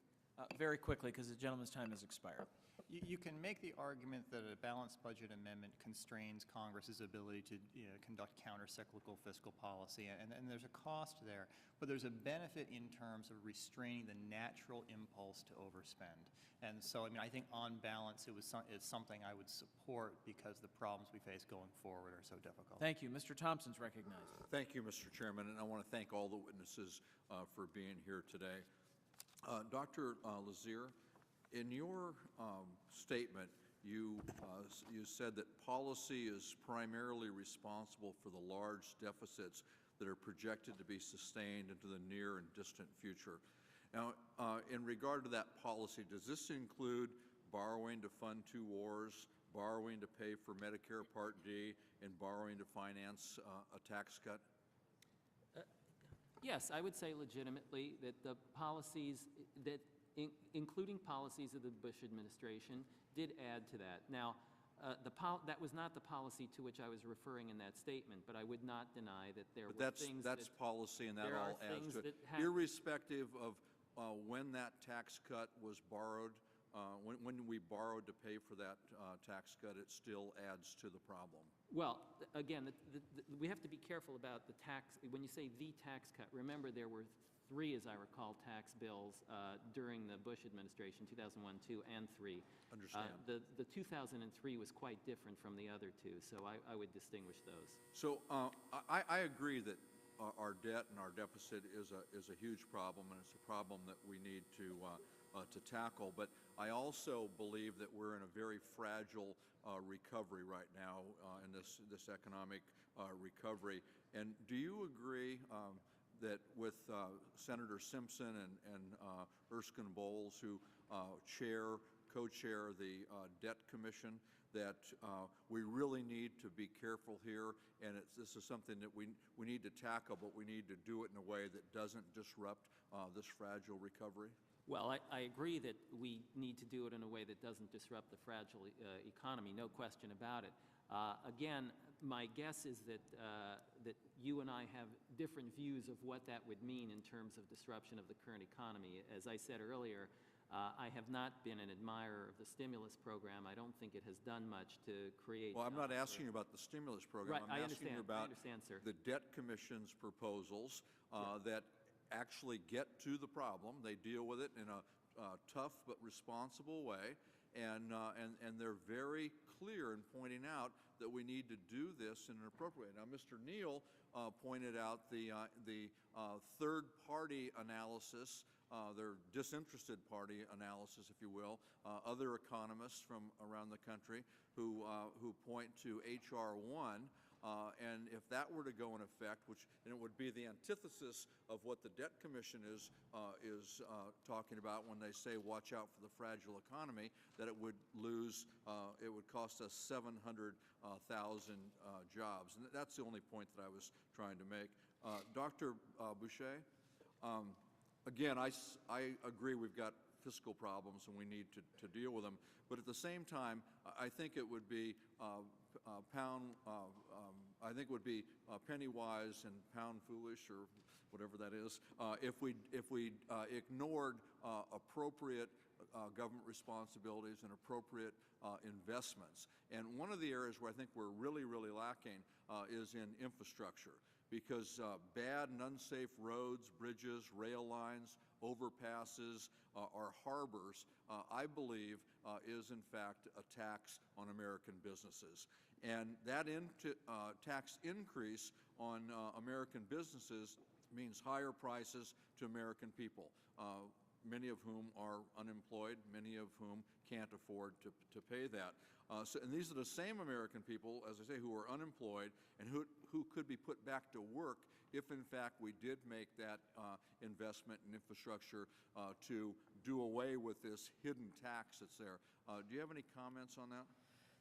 Very quickly, because the gentleman's time has expired. You can make the argument that a balanced budget amendment constrains Congress's ability to conduct counter-cyclical fiscal policy, and there's a cost there. But there's a benefit in terms of restraining the natural impulse to overspend. And so, I think on balance, it's something I would support because the problems we face going forward are so difficult. Thank you. Mr. Thompson's recognized. Thank you, Mr. Chairman, and I want to thank all the witnesses for being here today. Dr. Lazier, in your statement, you said that policy is primarily responsible for the large deficits that are projected to be sustained into the near and distant future. Now, in regard to that policy, does this include borrowing to fund two wars, borrowing to pay for Medicare Part D, and borrowing to finance a tax cut? Yes, I would say legitimately that the policies that, including policies of the Bush administration, did add to that. Now, that was not the policy to which I was referring in that statement, but I would not deny that there were things that's policy, and that there all are adds things to it. that Irrespective of when that tax cut was borrowed, when we borrowed to pay for that tax cut, it still adds to the problem. Well, again, we have to be careful about the tax. When you say the tax cut, remember there were three, as I recall, tax bills during the Bush administration, 2001, 2, and 3. Understand. The 2003 was quite different from the other two, so I would distinguish those. So I agree that our debt and our deficit is a huge problem, and it's a problem that we need to tackle. But I also believe that we're in a very fragile recovery right now in this economic recovery. And do you agree that with Senator Simpson and Erskine Bowles, who co-chair the Debt Commission, that we really need to be careful here, and this is something that we need to tackle, but we need to do it in a way that doesn't disrupt this fragile recovery? Well, I agree that we need to do it in a way that doesn't disrupt the fragile economy, no question about it. Again, my guess is that you and I have different views of what that would mean in terms of disruption of the current economy. As I said earlier, I have not been an admirer of the stimulus program. I don't think it has done much to create... Well, I'm not asking you about the stimulus program. Right, I'm asking you about sir. the Debt Commission's proposals that actually get to the problem. They deal with it in a tough but responsible way, and they're very clear in pointing out that we need to do this in an appropriate way. Now, Mr. Neal pointed out the third-party analysis, their disinterested party analysis, if you will, other economists from around the country who point to H.R. 1. And if that were to go in effect, and it would be the antithesis of what the Debt Commission is talking about when they say watch out for the fragile economy, that it would cost us 700,000 jobs. And that's the only point that I was trying to make. Dr. Boucher, again, I agree we've got fiscal problems and we need to deal with them. But at the same time, I think it would be penny wise and pound foolish, or whatever that is, if we ignored appropriate government responsibilities and appropriate investments. And one of the areas where I think we're really, really lacking is in infrastructure, because bad and unsafe roads, bridges, rail lines, overpasses, or harbors, I believe, is in fact a tax on American businesses. And that tax increase on American businesses means higher prices to American people, many of whom are unemployed, many of whom can't afford to pay that. And these are the same American people, as I say, who are unemployed and who could be put back to work if, in fact, we did make that investment in infrastructure to do away with this hidden tax that's there. Do you have any comments on that?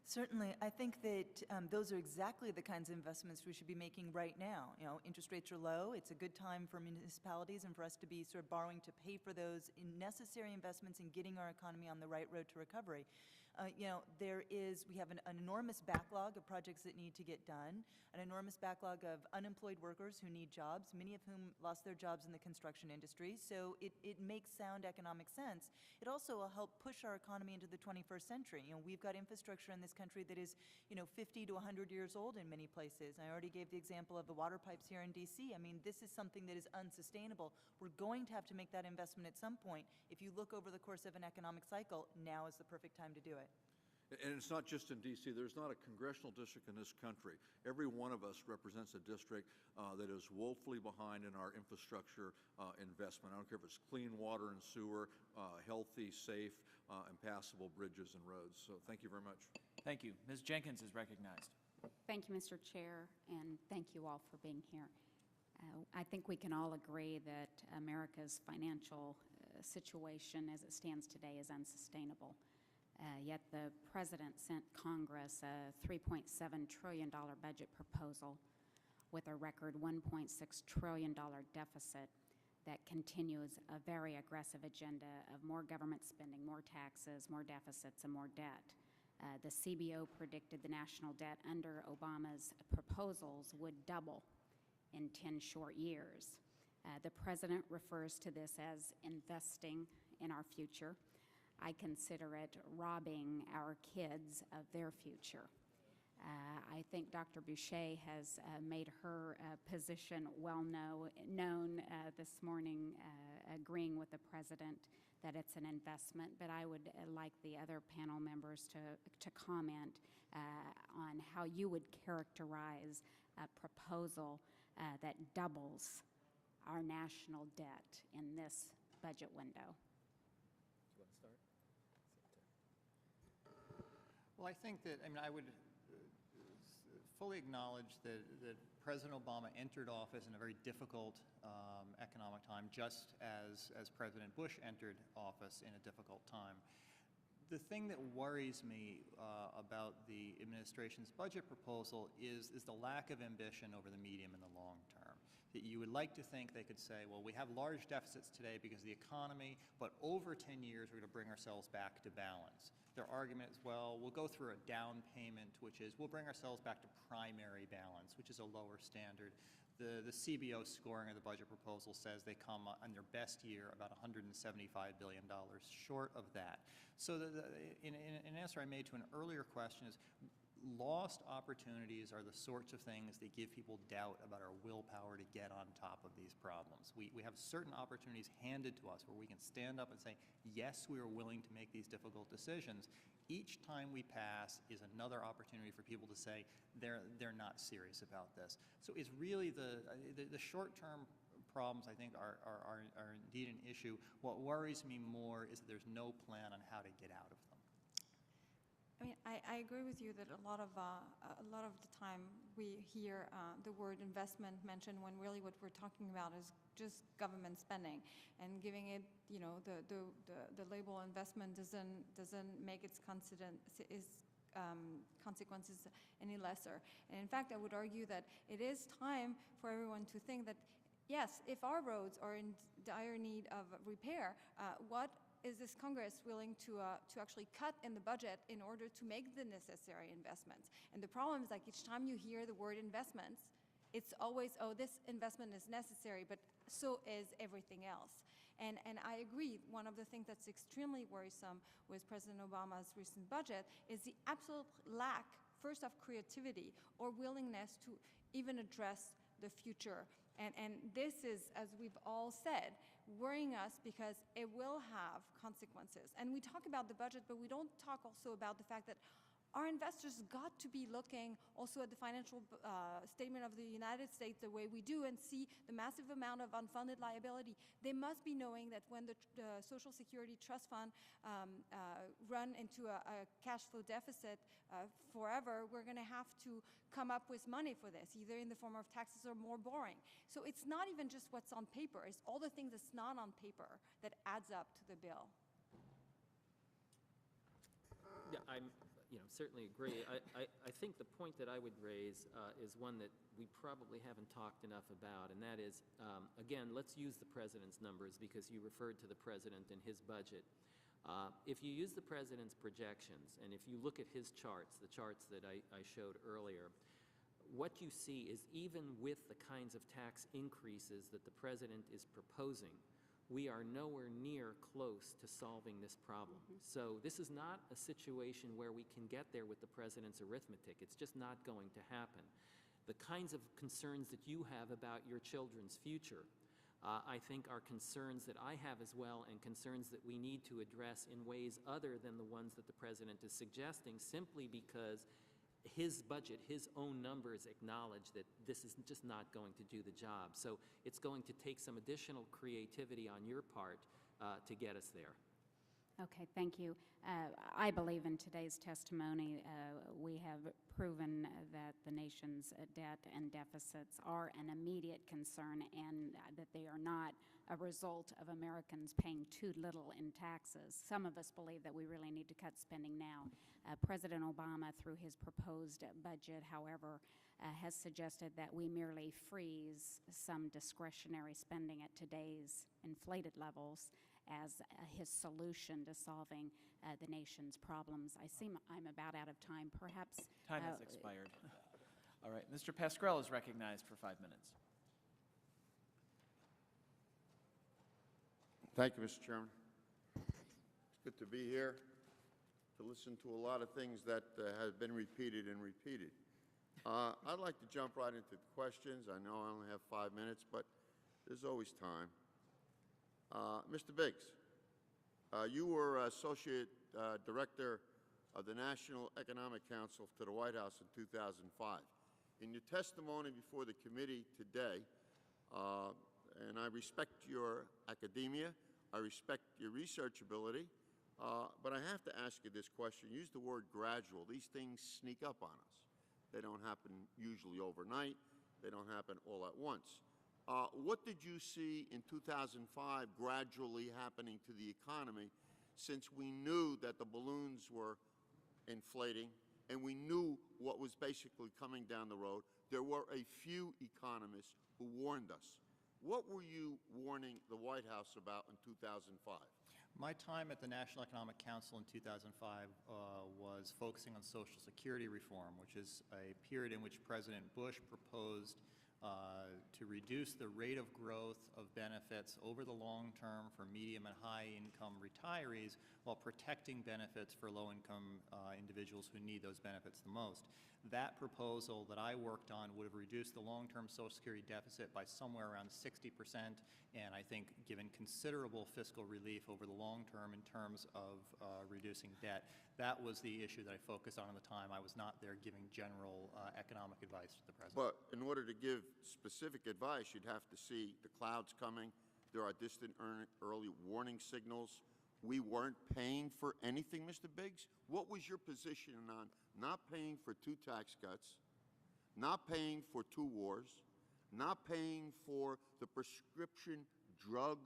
Certainly. I think that those are exactly the kinds of investments we should be making right now. You know, interest rates are low. It's a good time for municipalities and for us to be sort of borrowing to pay for those necessary investments in getting our economy on the right road to recovery. We have an enormous backlog of projects that need to get done, an enormous backlog of unemployed workers who need jobs, many of whom lost their jobs in the construction industry. So it makes sound economic sense. It also will help push our economy into the 21st century. You know, we've got infrastructure in this country that is, 50 to 100 years old in many places. I already gave the example of the water pipes here in D.C. I mean, this is something that is unsustainable. We're going to have to make that investment at some point. If you look over the course of an economic cycle, now is the perfect time to do it. And it's not just in D.C. There's not a congressional district in this country. Every one of us represents a district that is woefully behind in our infrastructure investment. I don't care if it's clean water and sewer, healthy, safe, and passable bridges and roads. So thank you very much. Thank you. Ms. Jenkins is recognized. Thank you, Mr. Chair, and thank you all for being here. I think we can all agree that America's financial situation as it stands today is unsustainable. Yet the President sent Congress a $3.7 trillion budget proposal with a record $1.6 trillion deficit that continues a very aggressive agenda of more government spending, more taxes, more deficits, and more debt. The CBO predicted the national debt under Obama's proposals would double in 10 short years. The President refers to this as investing in our future. I consider it robbing our kids of their future. I think Dr. Boucher has made her position well known this morning, agreeing with the President that it's an investment, but I would like the other panel members to comment on how you would characterize a proposal that doubles our national debt in this budget window. Do you want to start? Well, I think that, I would fully acknowledge that President Obama entered office in a very difficult economic time, just as President Bush entered office in a difficult time. The thing that worries me about the administration's budget proposal is the lack of ambition over the medium and the long term. That you would like to think they could say, well, we have large deficits today because of the economy, but over 10 years we're going to bring ourselves back to balance. Their argument is, well, we'll go through a down payment, which is we'll bring ourselves back to primary balance, which is a lower standard. The CBO scoring of the budget proposal says they come on their best year about $175 billion short of that. So in an answer I made to an earlier question is, lost opportunities are the sorts of things that give people doubt about our willpower to get on top of these problems. We have certain opportunities handed to us where we can stand up and say, yes, we are willing to make these difficult decisions. Each time we pass is another opportunity for people to say they're not serious about this. So it's really the short-term problems, I think, are indeed an issue. What worries me more is that there's no plan on how to get out of them. I mean, I agree with you that a lot of the time we hear the word investment mentioned when really what we're talking about is just government spending, and giving it, the label investment doesn't make its consequences any lesser. And in fact, I would argue that it is time for everyone to think that, yes, if our roads are in dire need of repair, what is this Congress willing to actually cut in the budget in order to make the necessary investments? And the problem is, like, each time you hear the word investments, it's always, oh, this investment is necessary, but so is everything else. And I agree, one of the things that's extremely worrisome with President Obama's recent budget is the absolute lack, first, of creativity or willingness to even address the future. And this is, as we've all said, worrying us because it will have consequences. And we talk about the budget, but we don't talk also about the fact that our investors got to be looking also at the financial statement of the United States the way we do and see the massive amount of unfunded liability. They must be knowing that when the Social Security Trust Fund run into a cash flow deficit forever, we're going to have to come up with money for this, either in the form of taxes or more borrowing. So it's not even just what's on paper, it's all the things that's not on paper that adds up to the bill. Yeah, I'm certainly agree. I think the point that I would raise is one that we probably haven't talked enough about, and that is, again, let's use the President's numbers because you referred to the President and his budget. If you use the President's projections, and if you look at his charts, the charts that I showed earlier, what you see is even with the kinds of tax increases that the President is proposing, we are nowhere near close to solving this problem. So this is not a situation where we can get there with the President's arithmetic. It's just not going to happen. The kinds of concerns that you have about your children's future, I think, are concerns that I have as well, and concerns that we need to address in ways other than the ones that the President is suggesting, simply because his budget, his own numbers acknowledge that this is just not going to do the job. So it's going to take some additional creativity on your part to get us there. Okay, thank you. I believe in today's testimony, we have proven that the nation's debt and deficits are an immediate concern and that they are not a result of Americans paying too little in taxes. Some of us believe that we really need to cut spending now. President Obama, through his proposed budget, however, has suggested that we merely freeze some discretionary spending at today's inflated levels as his solution to solving the nation's problems. I see I'm about out of time. Perhaps time has expired. All right, Mr. Pascrell is recognized for 5 minutes. Thank you, Mr. Chairman. It's good to be here to listen to a lot of things that have been repeated and repeated. I'd like to jump right into the questions. I know I only have 5 minutes, but there's always time. Mr. Biggs, you were Associate Director of the National Economic Council to the White House in 2005. In your testimony before the committee today, and I respect your academia, I respect your research ability, but I have to ask you this question. Use the word gradual. These things sneak up on us. They don't happen usually overnight. They don't happen all at once. What did you see in 2005 gradually happening to the economy, since we knew that the balloons were inflating and we knew what was basically coming down the road? There were a few economists who warned us. What were you warning the White House about in 2005? My time at the National Economic Council in 2005 was focusing on Social Security reform, which is a period in which President Bush proposed to reduce the rate of growth of benefits over the long term for medium and high income retirees while protecting benefits for low income individuals who need those benefits the most. That proposal that I worked on would have reduced the long-term Social Security deficit by somewhere around 60%, and I think given considerable fiscal relief over the long term in terms of reducing debt. That was the issue that I focused on at the time. I was not there giving general economic advice to the President. But in order to give specific advice, you'd have to see the clouds coming. There are distant early warning signals. We weren't paying for anything, Mr. Biggs. What was your position on not paying for 2 tax cuts, not paying for 2 wars, not paying for the prescription drug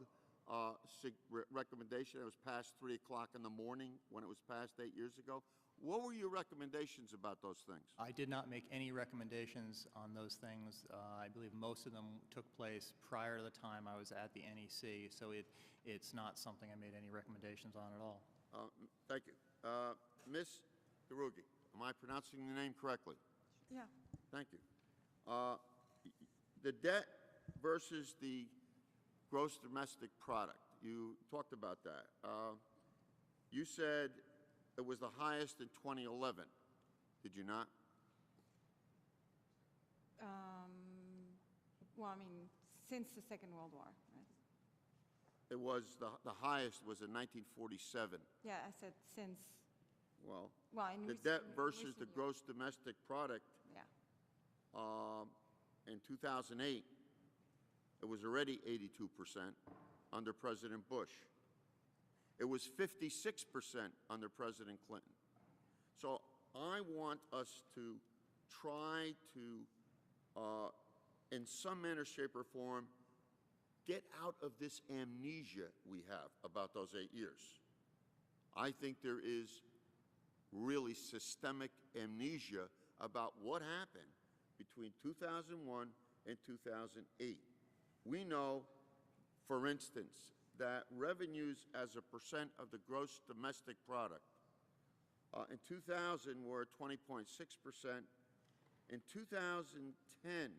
recommendation that was passed 3 o'clock in the morning when it was passed 8 years ago? What were your recommendations about those things? I did not make any recommendations on those things. I believe most of them took place prior to the time I was at the NEC, so it's not something I made any recommendations on at all. Thank you. Ms. Derugi, am I pronouncing the name correctly? Yeah. Thank you. The debt versus the gross domestic product, you talked about that. You said it was the highest in 2011. Did you not? Well, I mean, since the Second World War, right? It was the highest was in 1947. Yeah, I said since. Well, in the recent- debt versus recent the years. gross domestic product. Yeah. In 2008, it was already 82% under President Bush. It was 56% under President Clinton. So I want us to try to, in some manner, shape, or form, get out of this amnesia we have about those 8 years. I think there is really systemic amnesia about what happened between 2001 and 2008. We know, for instance, that revenues as a percent of the gross domestic product in 2000 were 20.6%. In 2010,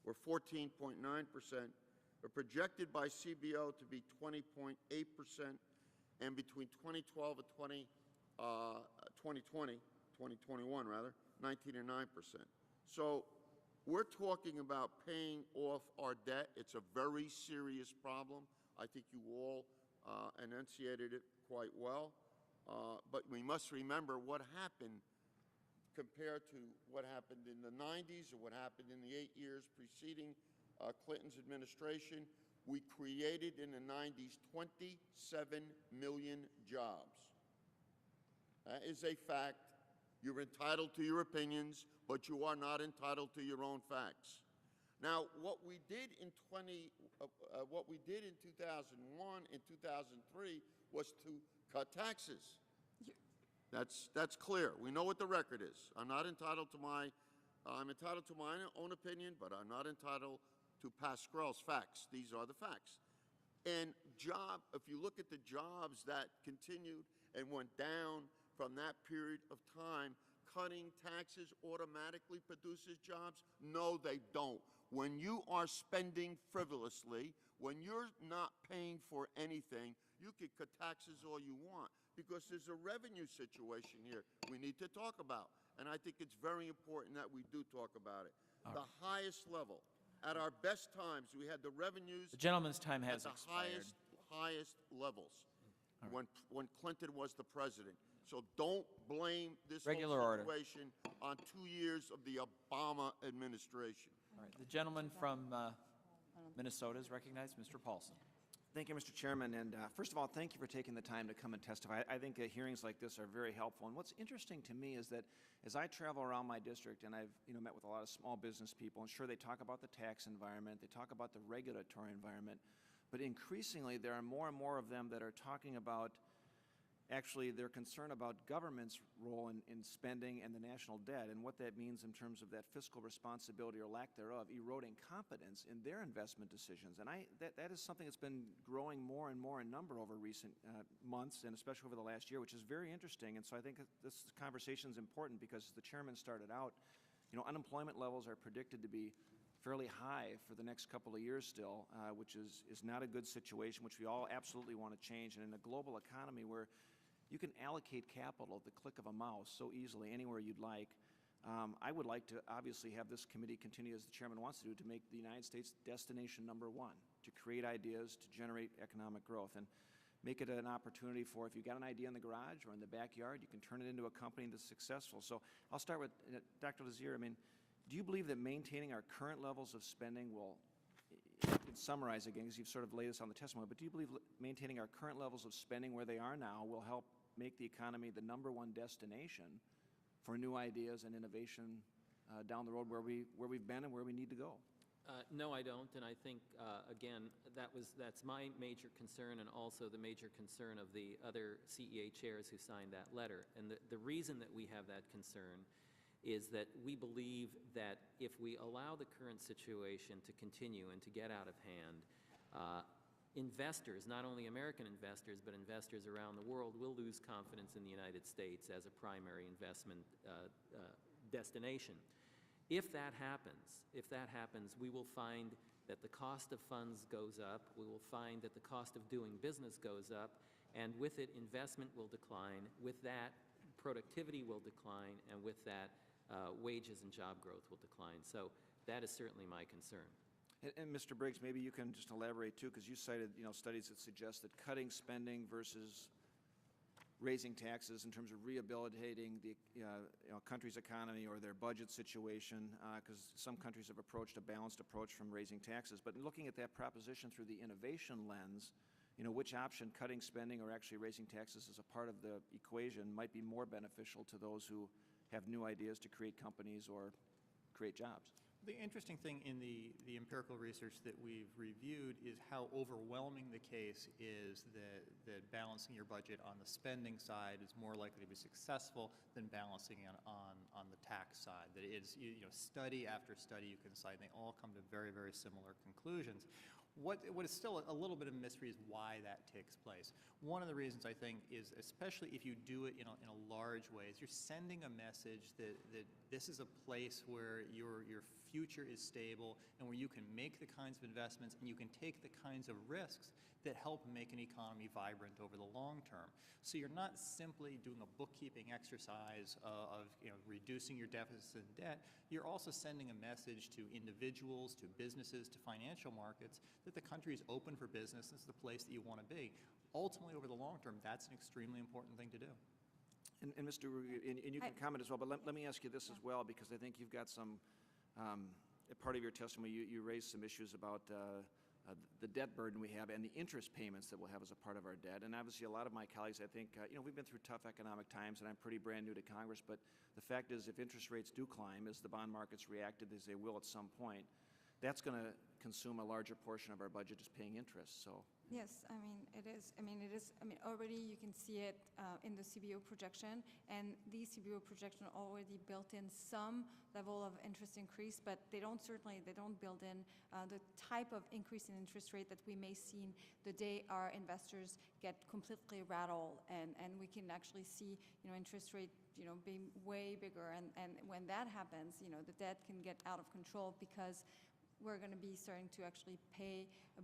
were 14.9%, are projected by CBO to be 20.8%, and between 2012 and 2021 rather, 19 and 9%. So we're talking about paying off our debt. It's a very serious problem. I think you all enunciated it quite well. But we must remember what happened compared to what happened in the 90s or what happened in the 8 years preceding Clinton's administration. we created in the 90s 27 million jobs. That is a fact. You're entitled to your opinions, but you are not entitled to your own facts. Now, what we did in 2001 and 2003 was to cut taxes. That's clear. We know what the record is. I'm entitled to my own opinion, but I'm not entitled to Pascrell's facts. These are the facts. And if you look at the jobs that continued and went down from that period of time, cutting taxes automatically produces jobs? No, they don't. When you are spending frivolously, when you're not paying for anything, you can cut taxes all you want, because there's a revenue situation here we need to talk about. And I think it's very important that we do talk about it. The highest level, at our best times, we had the revenues. The gentleman's time has at the expired. highest levels when Clinton was the president. So don't blame this Regular whole order. situation on 2 years of the Obama administration. All right. The gentleman from Minnesota is recognized, Mr. Paulson. Thank you, Mr. Chairman. And first of all, thank you for taking the time to come and testify. I think hearings like this are very helpful. And what's interesting to me is that as I travel around my district, and I've met with a lot of small business people, and sure, they talk about the tax environment, they talk about the regulatory environment, but increasingly there are more and more of them that are talking about actually their concern about government's role in spending and the national debt, and what that means in terms of that fiscal responsibility or lack thereof, eroding confidence in their investment decisions. And that is something that's been growing more and more in number over recent months, and especially over the last year, which is very interesting. And so I think this conversation is important because, as the chairman started out, unemployment levels are predicted to be fairly high for the next couple of years still, which is not a good situation, which we all absolutely want to change. And in a global economy where you can allocate capital at the click of a mouse so easily anywhere you'd like, I would like to obviously have this committee continue, as the chairman wants to do, to make the United States destination #1, to create ideas, to generate economic growth, and make it an opportunity for, if you've got an idea in the garage or in the backyard, you can turn it into a company that's successful. So I'll start with Dr. Lazier. Do you believe that maintaining our current levels of spending will, you can summarize again because you've sort of laid this on the testimony, but do you believe maintaining our current levels of spending where they are now will help make the economy the #1 destination for new ideas and innovation down the road where we've been and where we need to go? No, I don't, and I think, again, that's my major concern, and also the major concern of the other CEA chairs who signed that letter. And the reason that we have that concern is that we believe that if we allow the current situation to continue and to get out of hand, investors, not only American investors, but investors around the world, will lose confidence in the United States as a primary investment destination. If that happens, we will find that the cost of funds goes up, we will find that the cost of doing business goes up, and with it, investment will decline. With that, productivity will decline, and with that, wages and job growth will decline. So that is certainly my concern. And Mr. Briggs, maybe you can just elaborate too, because you cited studies that suggest that cutting spending versus raising taxes in terms of rehabilitating the country's economy or their budget situation, because some countries have approached a balanced approach from raising taxes. But looking at that proposition through the innovation lens, which option, cutting spending or actually raising taxes as a part of the equation, might be more beneficial to those who have new ideas to create companies or create jobs? The interesting thing in the empirical research that we've reviewed is how overwhelming the case is that balancing your budget on the spending side is more likely to be successful than balancing it on the tax side. That is, study after study you can cite, and they all come to very, very similar conclusions. What is still a little bit of a mystery is why that takes place. One of the reasons, I think, is especially if you do it in a large way, is you're sending a message that this is a place where your future is stable and where you can make the kinds of investments and you can take the kinds of risks that help make an economy vibrant over the long term. So you're not simply doing a bookkeeping exercise of reducing your deficits and debt. You're also sending a message to individuals, to businesses, to financial markets that the country is open for business. This is the place that you want to be. Ultimately, over the long term, that's an extremely important thing to do. And Mr. and you can comment as well, but let me ask you this as well, because I think you've got some, a part of your testimony, you raised some issues about the debt burden we have and the interest payments that we'll have as a part of our debt. And obviously, a lot of my colleagues, I think, we've been through tough economic times, and I'm pretty brand new to Congress, but the fact is, if interest rates do climb, as the bond markets reacted, as they will at some point, that's going to consume a larger portion of our budget just paying interest. So. Yes, it is. Already you can see it in the CBO projection, and the CBO projection already built in some level of interest increase, but they don't build in the type of increase in interest rate that we may see the day our investors get completely rattled, and we can actually see, interest rate, being way bigger, and when that happens, the debt can get out of control because we're going to be starting to actually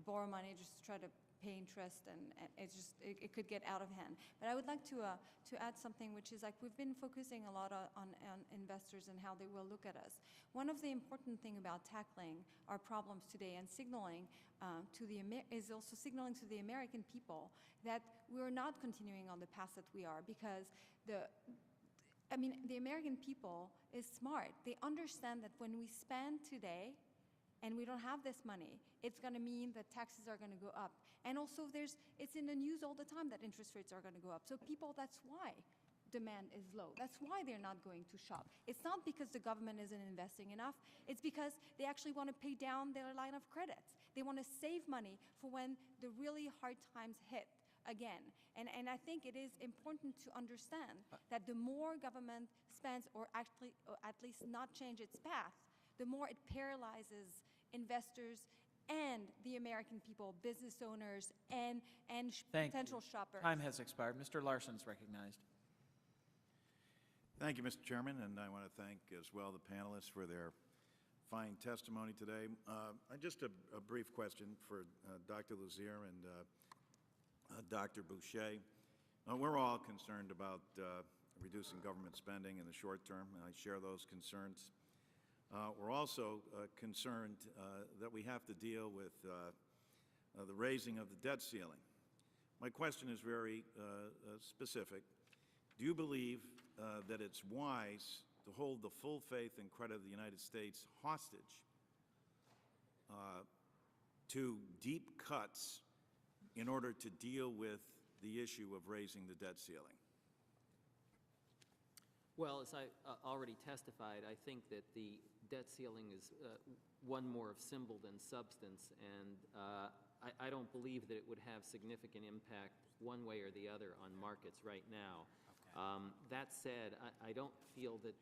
borrow money just to try to pay interest, and it could get out of hand. But I would like to add something, which is like we've been focusing a lot on investors and how they will look at us. One of the important thing about tackling our problems today and signaling is also signaling to the American people that we're not continuing on the path that we are, because the American people is smart. They understand that when we spend today and we don't have this money, it's going to mean that taxes are going to go up. And also it's in the news all the time that interest rates are going to go up. So people, that's why demand is low. That's why they're not going to shop. It's not because the government isn't investing enough. It's because they actually want to pay down their line of credits. They want to save money for when the really hard times hit again. And I think it is important to understand that the more government spends, or at least not change its path, the more it paralyzes investors and the American people, business owners, and potential shoppers. Time has expired. Mr. Larson's recognized. Thank you, Mr. Chairman, and I want to thank as well the panelists for their fine testimony today. Just a brief question for Dr. Lazier and Dr. Boucher. We're all concerned about reducing government spending in the short term, and I share those concerns. We're also concerned that we have to deal with the raising of the debt ceiling. My question is very specific. Do you believe that it's wise to hold the full faith and credit of the United States hostage to deep cuts in order to deal with the issue of raising the debt ceiling? Well, as I already testified, I think that the debt ceiling is one more of symbol than substance, and I don't believe that it would have significant impact one way or the other on markets right now. Okay. That said, I don't feel that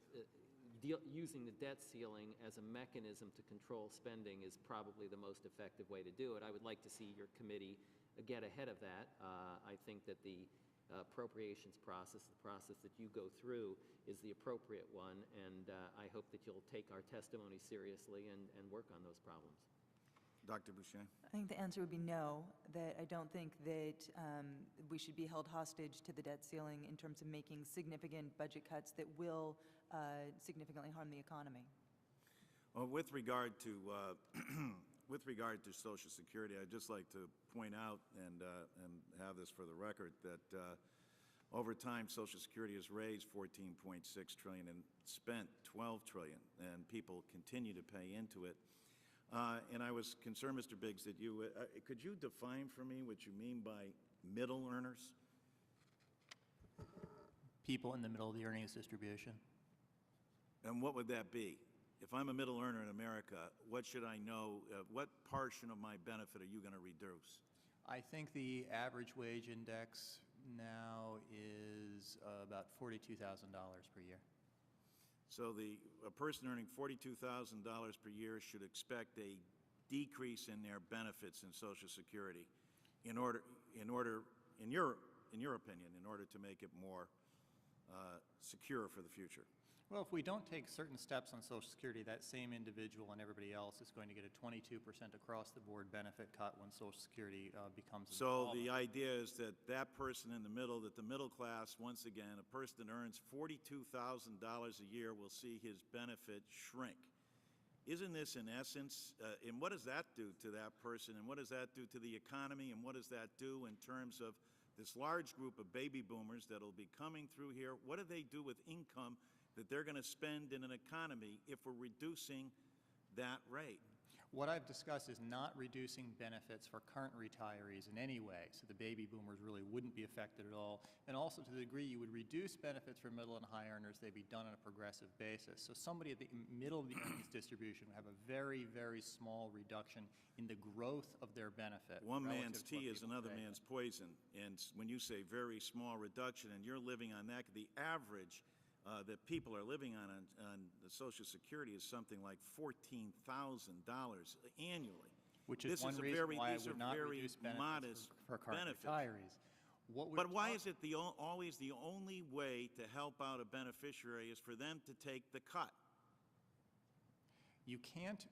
using the debt ceiling as a mechanism to control spending is probably the most effective way to do it. I would like to see your committee get ahead of that. I think that the appropriations process, the process that you go through, is the appropriate one, and I hope that you'll take our testimony seriously and work on those problems. Dr. Boucher? I think the answer would be no, that I don't think that we should be held hostage to the debt ceiling in terms of making significant budget cuts that will significantly harm the economy. Well, with regard to Social Security, I'd just like to point out and have this for the record that over time, Social Security has raised $14.6 trillion and spent $12 trillion, and people continue to pay into it. And I was concerned, Mr. Biggs, that could you define for me what you mean by middle earners? People in the middle of the earnings distribution. And what would that be? If I'm a middle earner in America, what should I know? What portion of my benefit are you going to reduce? I think the average wage index now is about $42,000 per year. So a person earning $42,000 per year should expect a decrease in their benefits in Social Security in your opinion, in order to make it more secure for the future. Well, if we don't take certain steps on Social Security, that same individual and everybody else is going to get a 22% across-the-board benefit cut when Social Security becomes So the idea is that person in the middle, that the middle class, once again, a person that earns $42,000 a year will see his benefit shrink. Isn't this, in essence, and what does that do to that person, and what does that do to the economy, and what does that do in terms of this large group of baby boomers that will be coming through here? What do they do with income that they're going to spend in an economy if we're reducing that rate? What I've discussed is not reducing benefits for current retirees in any way, so the baby boomers really wouldn't be affected at all. And also, to the degree you would reduce benefits for middle and high earners, they'd be done on a progressive basis. So somebody at the middle of the earnings distribution would have a very, very small reduction in the growth of their benefit. One man's relative to what tea is people another pay. man's poison. And when you say very small reduction and you're living on that, the average that people are living on the Social Security is something like $14,000 annually. Which is one reason why I would not reduce benefits modest for current benefits. retirees. But why is it always the only way to help out a beneficiary is for them to take the cut? You can't.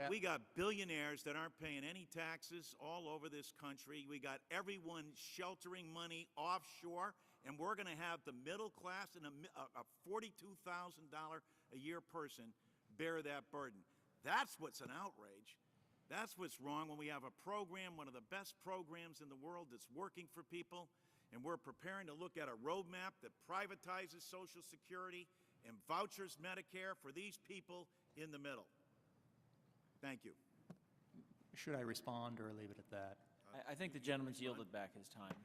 We got billionaires that aren't paying any taxes all over this country. We got everyone sheltering money offshore, and we're going to have the middle class and a $42,000 a year person bear that burden. That's what's an outrage. That's what's wrong when we have a program, one of the best programs in the world that's working for people, and we're preparing to look at a roadmap that privatizes Social Security and vouchers Medicare for these people in the middle. Thank you. Should I respond or leave it at that? I think the gentleman's yielded back his time.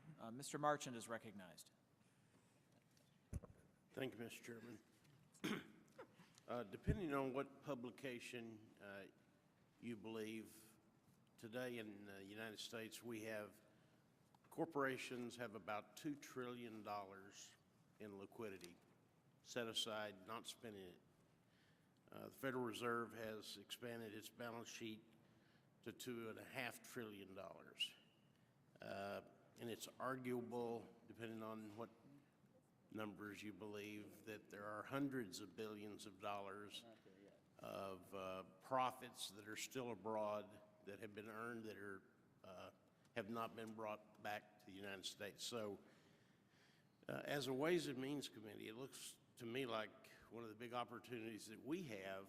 Mr. Marchand is recognized. Thank you, Mr. Chairman. Depending on what publication you believe, today in the United States corporations have about $2 trillion in liquidity set aside, not spending it. The Federal Reserve has expanded its balance sheet to $2.5 trillion. And it's arguable, depending on what numbers you believe, that there are hundreds of billions of dollars of profits that are still abroad that have been earned that have not been brought back to the United States. So as a Ways and Means Committee, it looks to me like one of the big opportunities that we have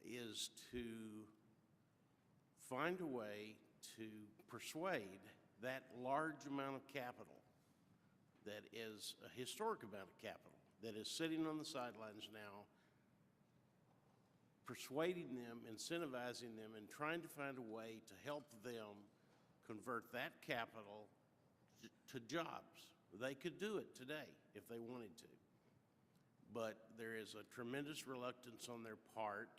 is to find a way to persuade that large amount of capital, that is a historic amount of capital, that is sitting on the sidelines now, persuading them, incentivizing them, and trying to find a way to help them convert that capital to jobs. They could do it today if they wanted to. But there is a tremendous reluctance on their part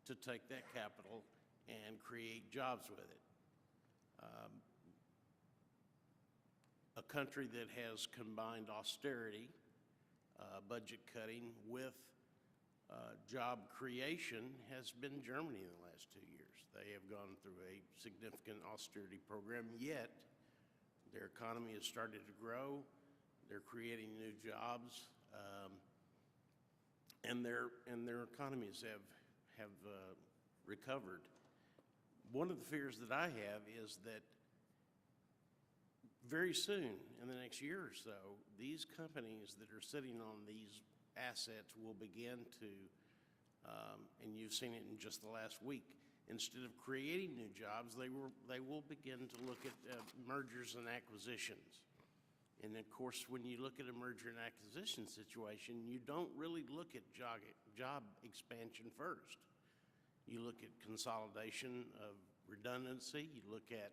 to take that capital and create jobs with it. A country that has combined austerity, budget cutting, with job creation has been Germany in the last 2 years. They have gone through a significant austerity program, yet their economy has started to grow. They're creating new jobs. And their economies have recovered. One of the fears that I have is that very soon, in the next year or so, these companies that are sitting on these assets will begin to, and you've seen it in just the last week, instead of creating new jobs, they will begin to look at mergers and acquisitions. And of course, when you look at a merger and acquisition situation, you don't really look at job expansion first. You look at consolidation of redundancy. You look at,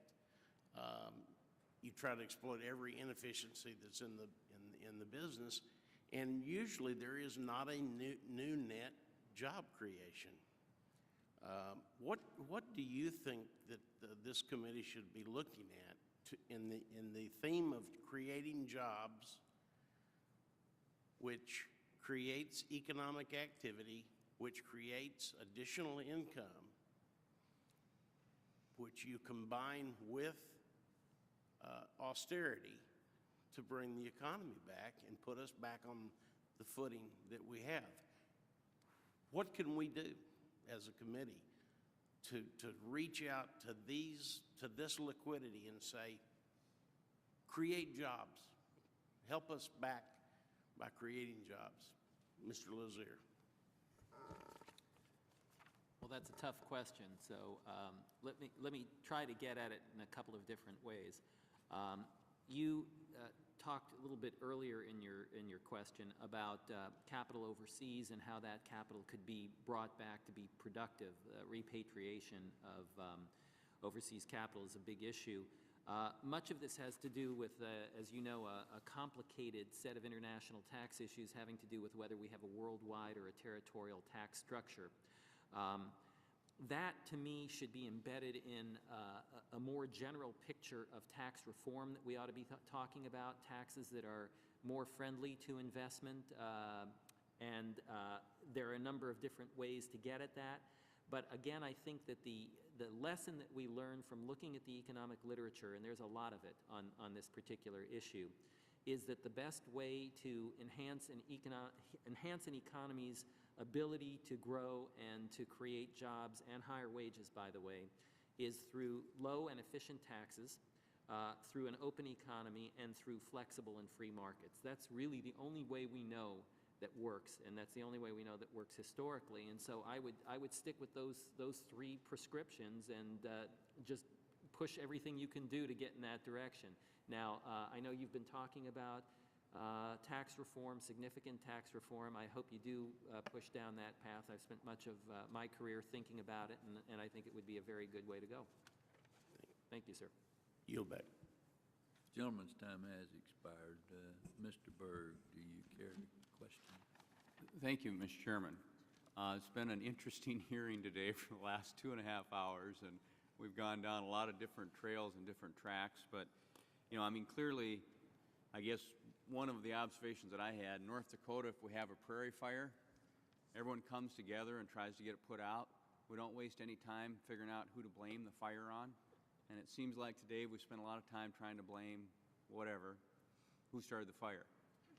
you try to exploit every inefficiency that's in the business. And usually there is not a new net job creation. What do you think that this committee should be looking at in the theme of creating jobs, which creates economic activity, which creates additional income, which you combine with austerity to bring the economy back and put us back on the footing that we have? What can we do as a committee to reach out to this liquidity and say, create jobs, help us back by creating jobs? Mr. Lazier. Well, that's a tough question, so let me try to get at it in a couple of different ways. You talked a little bit earlier in your question about capital overseas and how that capital could be brought back to be productive. Repatriation of overseas capital is a big issue. Much of this has to do with, as you know, a complicated set of international tax issues having to do with whether we have a worldwide or a territorial tax structure. That, to me, should be embedded in a more general picture of tax reform that we ought to be talking about, taxes that are more friendly to investment, and there are a number of different ways to get at that. But again, I think that the lesson that we learn from looking at the economic literature, and there's a lot of it on this particular issue, is that the best way to enhance an economy's ability to grow and to create jobs and higher wages, by the way, is through low and efficient taxes, through an open economy, and through flexible and free markets. That's really the only way we know that works, and that's the only way we know that works historically. And so I would stick with those three prescriptions and just push everything you can do to get in that direction. Now, I know you've been talking about tax reform, significant tax reform. I hope you do push down that path. I've spent much of my career thinking about it, and I think it would be a very good way to go. Thank you, sir. Yield back. Gentleman's time has expired. Mr. Berg, do you care to question? Thank you, Mr. Chairman. It's been an interesting hearing today for the last 2.5 hours, and we've gone down a lot of different trails and different tracks. But, you know, I mean, clearly, I guess one of the observations that I had, North Dakota, if we have a prairie fire, everyone comes together and tries to get it put out. We don't waste any time figuring out who to blame the fire on. And it seems like today we spent a lot of time trying to blame whatever, who started the fire.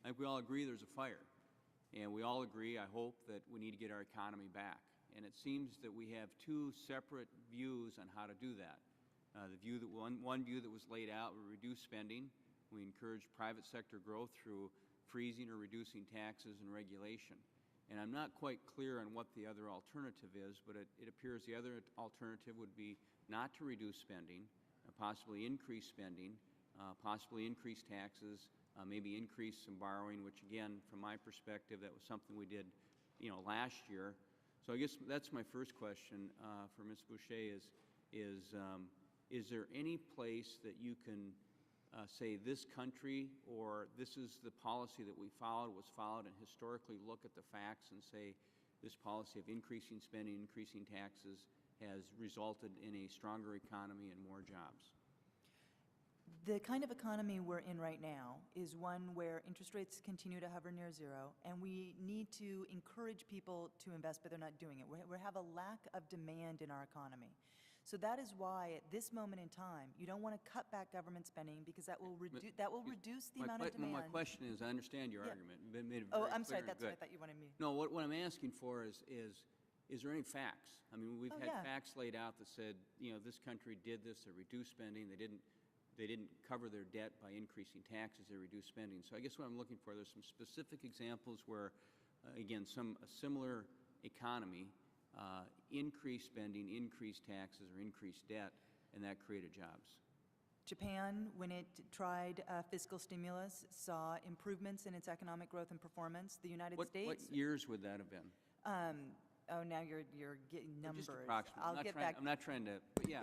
I think we all agree there's a fire. And we all agree, I hope, that we need to get our economy back. And it seems that we have two separate views on how to do that. The view that one view that was laid out, we reduce spending. We encourage private sector growth through freezing or reducing taxes and regulation. And I'm not quite clear on what the other alternative is, but it appears the other alternative would be not to reduce spending, possibly increase spending, possibly increase taxes, maybe increase some borrowing, which again, from my perspective, that was something we did, you know, last year. So I guess that's my first question for Ms. Boucher is there any place that you can say this country or this is the policy that we followed, was followed, and historically look at the facts and say this policy of increasing spending, increasing taxes has resulted in a stronger economy and more jobs? The kind of economy we're in right now is one where interest rates continue to hover near zero, and we need to encourage people to invest, but they're not doing it. We have a lack of demand in our economy. So that is why, at this moment in time, you don't want to cut back government spending because that will reduce the amount of demand. My question is, I understand your argument. You've made it Oh, very I'm sorry. clear and That's what good. I thought you wanted me. No, what I'm asking for is there any facts? I mean, we've had yeah. facts laid out that said, you know, this country did this, they reduced spending, they didn't cover their debt by increasing taxes, they reduced spending. So I guess what I'm looking for, there's some specific examples where, again, a similar economy increased spending, increased taxes, or increased debt, and that created jobs. Japan, when it tried fiscal stimulus, saw improvements in its economic growth and performance. The United States. What years would that have been? Oh, now you're getting numbers. Just approximately. I'll get back. I'm not trying to, but yeah.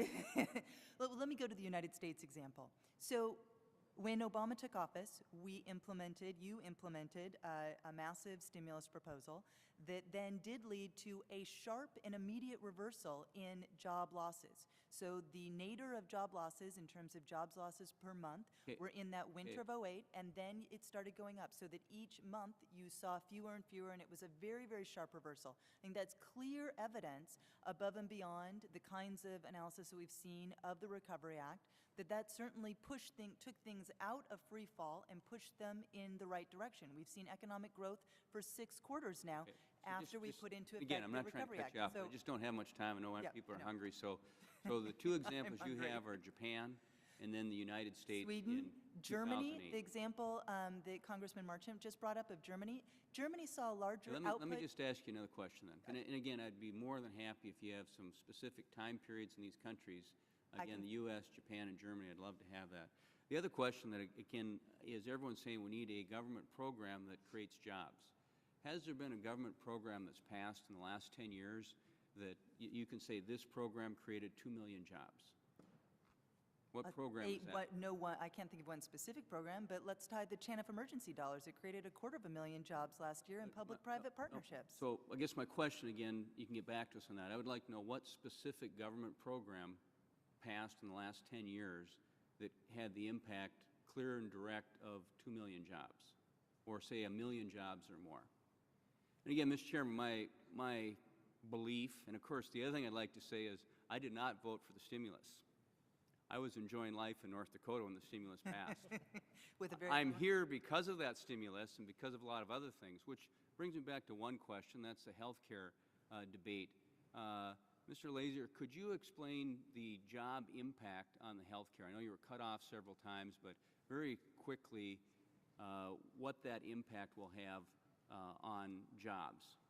Well, let me go to the United States example. So when Obama took office, you implemented a massive stimulus proposal that then did lead to a sharp and immediate reversal in job losses. So the nadir of job losses in terms of jobs losses per month were in that winter of 08, and then it started going up so that each month you saw fewer and fewer, and it was a very, very sharp reversal. I think that's clear evidence above and beyond the kinds of analysis that we've seen of the Recovery Act, that certainly took things out of free fall and pushed them in the right direction. We've seen economic growth for 6 quarters now after we put into effect again, I'm the not trying to Recovery cut Act. you off, So, I just don't have much time. I know Yeah, people are I know. hungry. So the two examples you hungry. have are Japan and then the United States Sweden, in Germany, 2008. the example that Congressman Marchant just brought up of Germany. Germany saw a larger Let output. me just ask you another question then. And again, I'd be more than happy if you have some specific time periods in these countries. Again, the U.S., Japan, and Germany, I'd love to have that. The other question that, again, is everyone's saying we need a government program that creates jobs. Has there been a government program that's passed in the last 10 years that you can say this program created 2 million jobs? What program is that? I can't think of one specific program, but let's tie the TANF emergency dollars. It created 250,000 jobs last year in public-private partnerships. So I guess my question, again, you can get back to us on that. I would like to know what specific government program passed in the last 10 years that had the impact, clear and direct, of 2 million jobs, or say 1 million jobs or more. And again, Mr. Chairman, my belief, and of course the other thing I'd like to say is I did not vote for the stimulus. I was enjoying life in North Dakota when the stimulus passed. I'm here because of that stimulus and because of a lot of other things, which brings me back to one question. That's the health care debate. Mr. Lazier, could you explain the job impact on the health care? I know you were cut off several times, but very quickly, what that impact will have on jobs.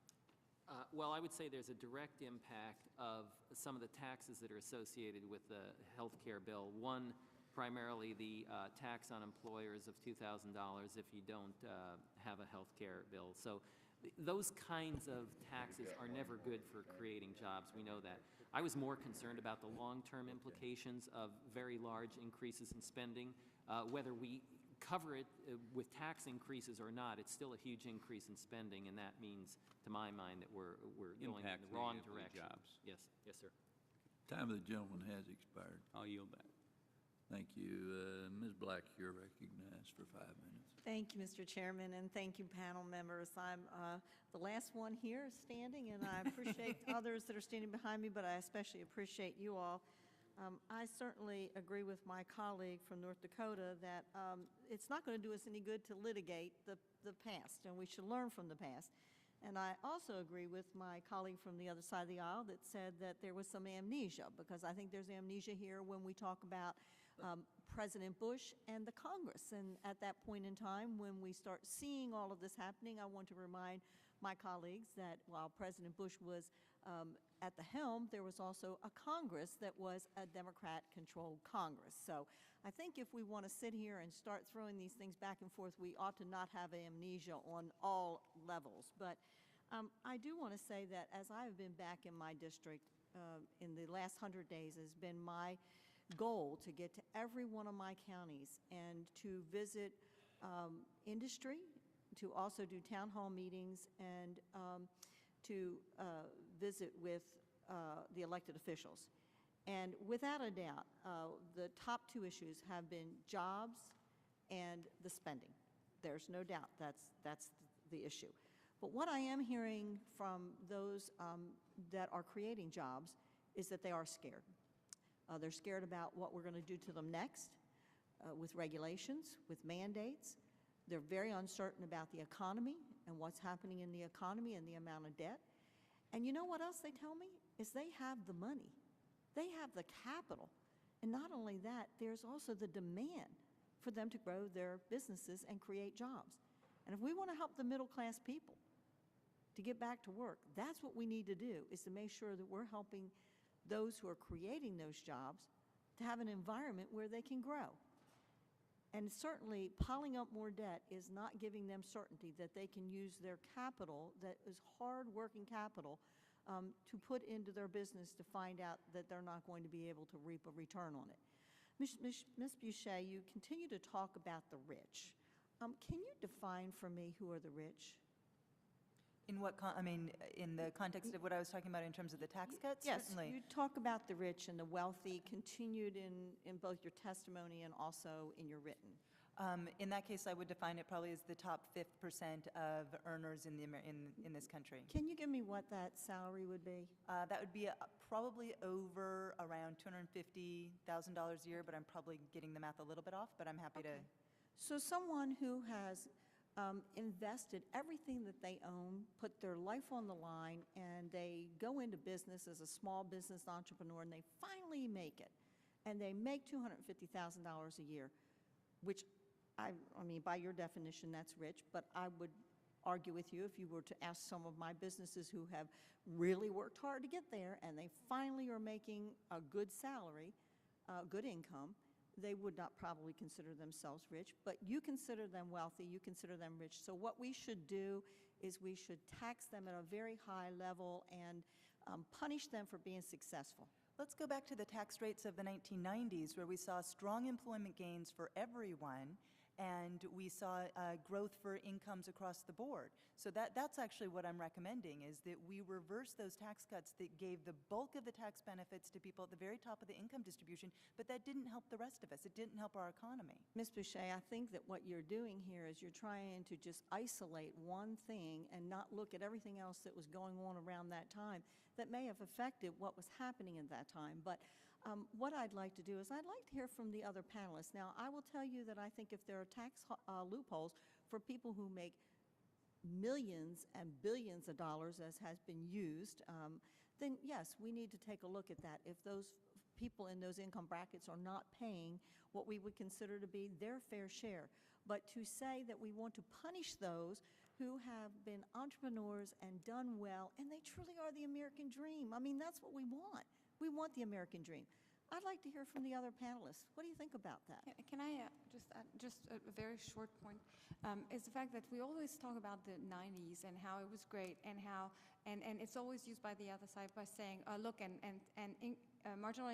Well, I would say there's a direct impact of some of the taxes that are associated with the health care bill. One, primarily the tax on employers of $2,000 if you don't have a health care bill. So those kinds of taxes are never good for creating jobs. We know that. I was more concerned about the long-term implications of very large increases in spending. Whether we cover it with tax increases or not, it's still a huge increase in spending, and that means, to my mind, that we're going in the wrong direction. Jobs. Yes, yes, sir. Time of the gentleman has expired. I'll yield back. Thank you. Ms. Black, you're recognized for 5 minutes. Thank you, Mr. Chairman, and thank you, panel members. I'm the last one here standing, and I appreciate others that are standing behind me, but I especially appreciate you all. I certainly agree with my colleague from North Dakota that it's not going to do us any good to litigate the past, and we should learn from the past. And I also agree with my colleague from the other side of the aisle that said that there was some amnesia, because I think there's amnesia here when we talk about President Bush and the Congress. And at that point in time, when we start seeing all of this happening, I want to remind my colleagues that while President Bush was at the helm, there was also a Congress that was a Democrat-controlled Congress. So I think if we want to sit here and start throwing these things back and forth, we ought to not have amnesia on all levels. But I do want to say that as I have been back in my district in the last 100 days, it has been my goal to get to every one of my counties and to visit industry, to also do town hall meetings, and to visit with the elected officials. And without a doubt, the top two issues have been jobs and the spending. There's no doubt that's the issue. But what I am hearing from those that are creating jobs is that they are scared. They're scared about what we're going to do to them next with regulations, with mandates. They're very uncertain about the economy and what's happening in the economy and the amount of debt. And you know what else they tell me? Is they have the money. They have the capital. And not only that, there's also the demand for them to grow their businesses and create jobs. And if we want to help the middle-class people to get back to work, that's what we need to do, is to make sure that we're helping those who are creating those jobs to have an environment where they can grow. And certainly, piling up more debt is not giving them certainty that they can use their capital, that is hard-working capital, to put into their business to find out that they're not going to be able to reap a return on it. Ms. Boucher, you continue to talk about the rich. Can you define for me who are the rich? In what, in the context of what I was talking about in terms of the tax cuts? Yes, Certainly. you talk about the rich and the wealthy, continued in both your testimony and also in your written. In that case, I would define it probably as the top 5% of earners in this country. Can you give me what that salary would be? That would be probably over around $250,000 a year, but I'm probably getting the math a little bit off, but I'm happy to. So someone who has invested everything that they own, put their life on the line, and they go into business as a small business entrepreneur, and they finally make it, and they make $250,000 a year, which, I mean, by your definition, that's rich, but I would argue with you if you were to ask some of my businesses who have really worked hard to get there, and they finally are making a good salary, good income, they would not probably consider themselves rich, but you consider them wealthy, you consider them rich. So what we should do is we should tax them at a very high level and punish them for being successful. Let's go back to the tax rates of the 1990s, where we saw strong employment gains for everyone, and we saw growth for incomes across the board. So that's actually what I'm recommending, is that we reverse those tax cuts that gave the bulk of the tax benefits to people at the very top of the income distribution, but that didn't help the rest of us. It didn't help our economy. Ms. Boucher, I think that what you're doing here is you're trying to just isolate one thing and not look at everything else that was going on around that time that may have affected what was happening at that time. But what I'd like to do is I'd like to hear from the other panelists. Now, I will tell you that I think if there are tax loopholes for people who make millions and billions of dollars, as has been used, then yes, we need to take a look at that. If those people in those income brackets are not paying what we would consider to be their fair share. But to say that we want to punish those who have been entrepreneurs and done well, and they truly are the American dream. I mean, that's what we want. We want the American dream. I'd like to hear from the other panelists. What do you think about that? Can I just add just a very short point? Is the fact that we always talk about the 90s and how it was great, and how and it's always used by the other side by saying, look, marginal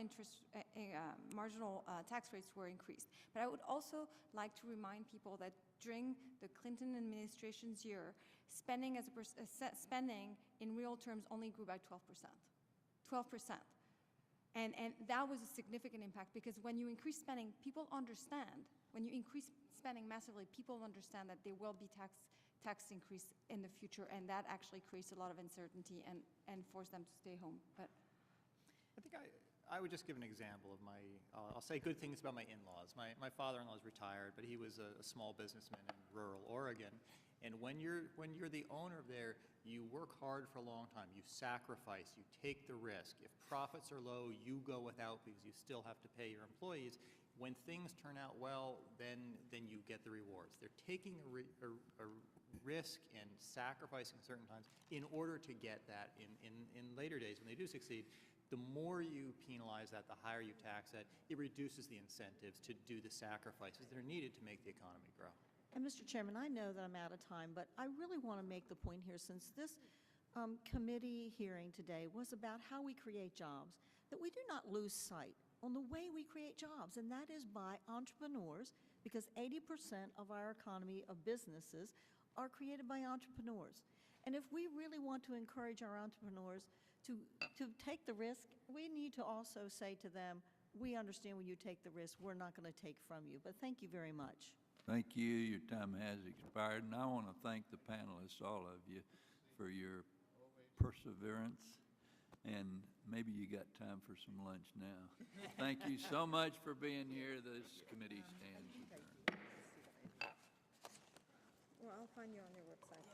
tax rates were increased. But I would also like to remind people that during the Clinton administration's year, spending spending in real terms only grew by 12%. 12%. And that was a significant impact, because when you increase spending, people understand. When you increase spending massively, people understand that there will be tax increase in the future, and that actually creates a lot of uncertainty and force them to stay home. But I think I would just give an example of I'll say good things about my in-laws. My father-in-law is retired, but he was a small businessman in rural Oregon. And when you're the owner there, you work hard for a long time. You sacrifice. You take the risk. If profits are low, you go without because you still have to pay your employees. When things turn out well, then you get the rewards. They're taking a risk and sacrificing certain times in order to get that in later days when they do succeed. The more you penalize that, the higher you tax it, it reduces the incentives to do the sacrifices that are needed to make the economy grow. And Mr. Chairman, I know that I'm out of time, but I really want to make the point here, since this committee hearing today was about how we create jobs, that we do not lose sight on the way we create jobs, and that is by entrepreneurs, because 80% of our economy of businesses are created by entrepreneurs. And if we really want to encourage our entrepreneurs to take the risk, we need to also say to them, we understand when you take the risk, we're not going to take from you. But thank you very much. Thank you. Your time has expired, and I want to thank the panelists, all of you, for your perseverance, and maybe you got time for some lunch now. Thank you so much for being here. This committee stands adjourned. Well, I'll find you on their website.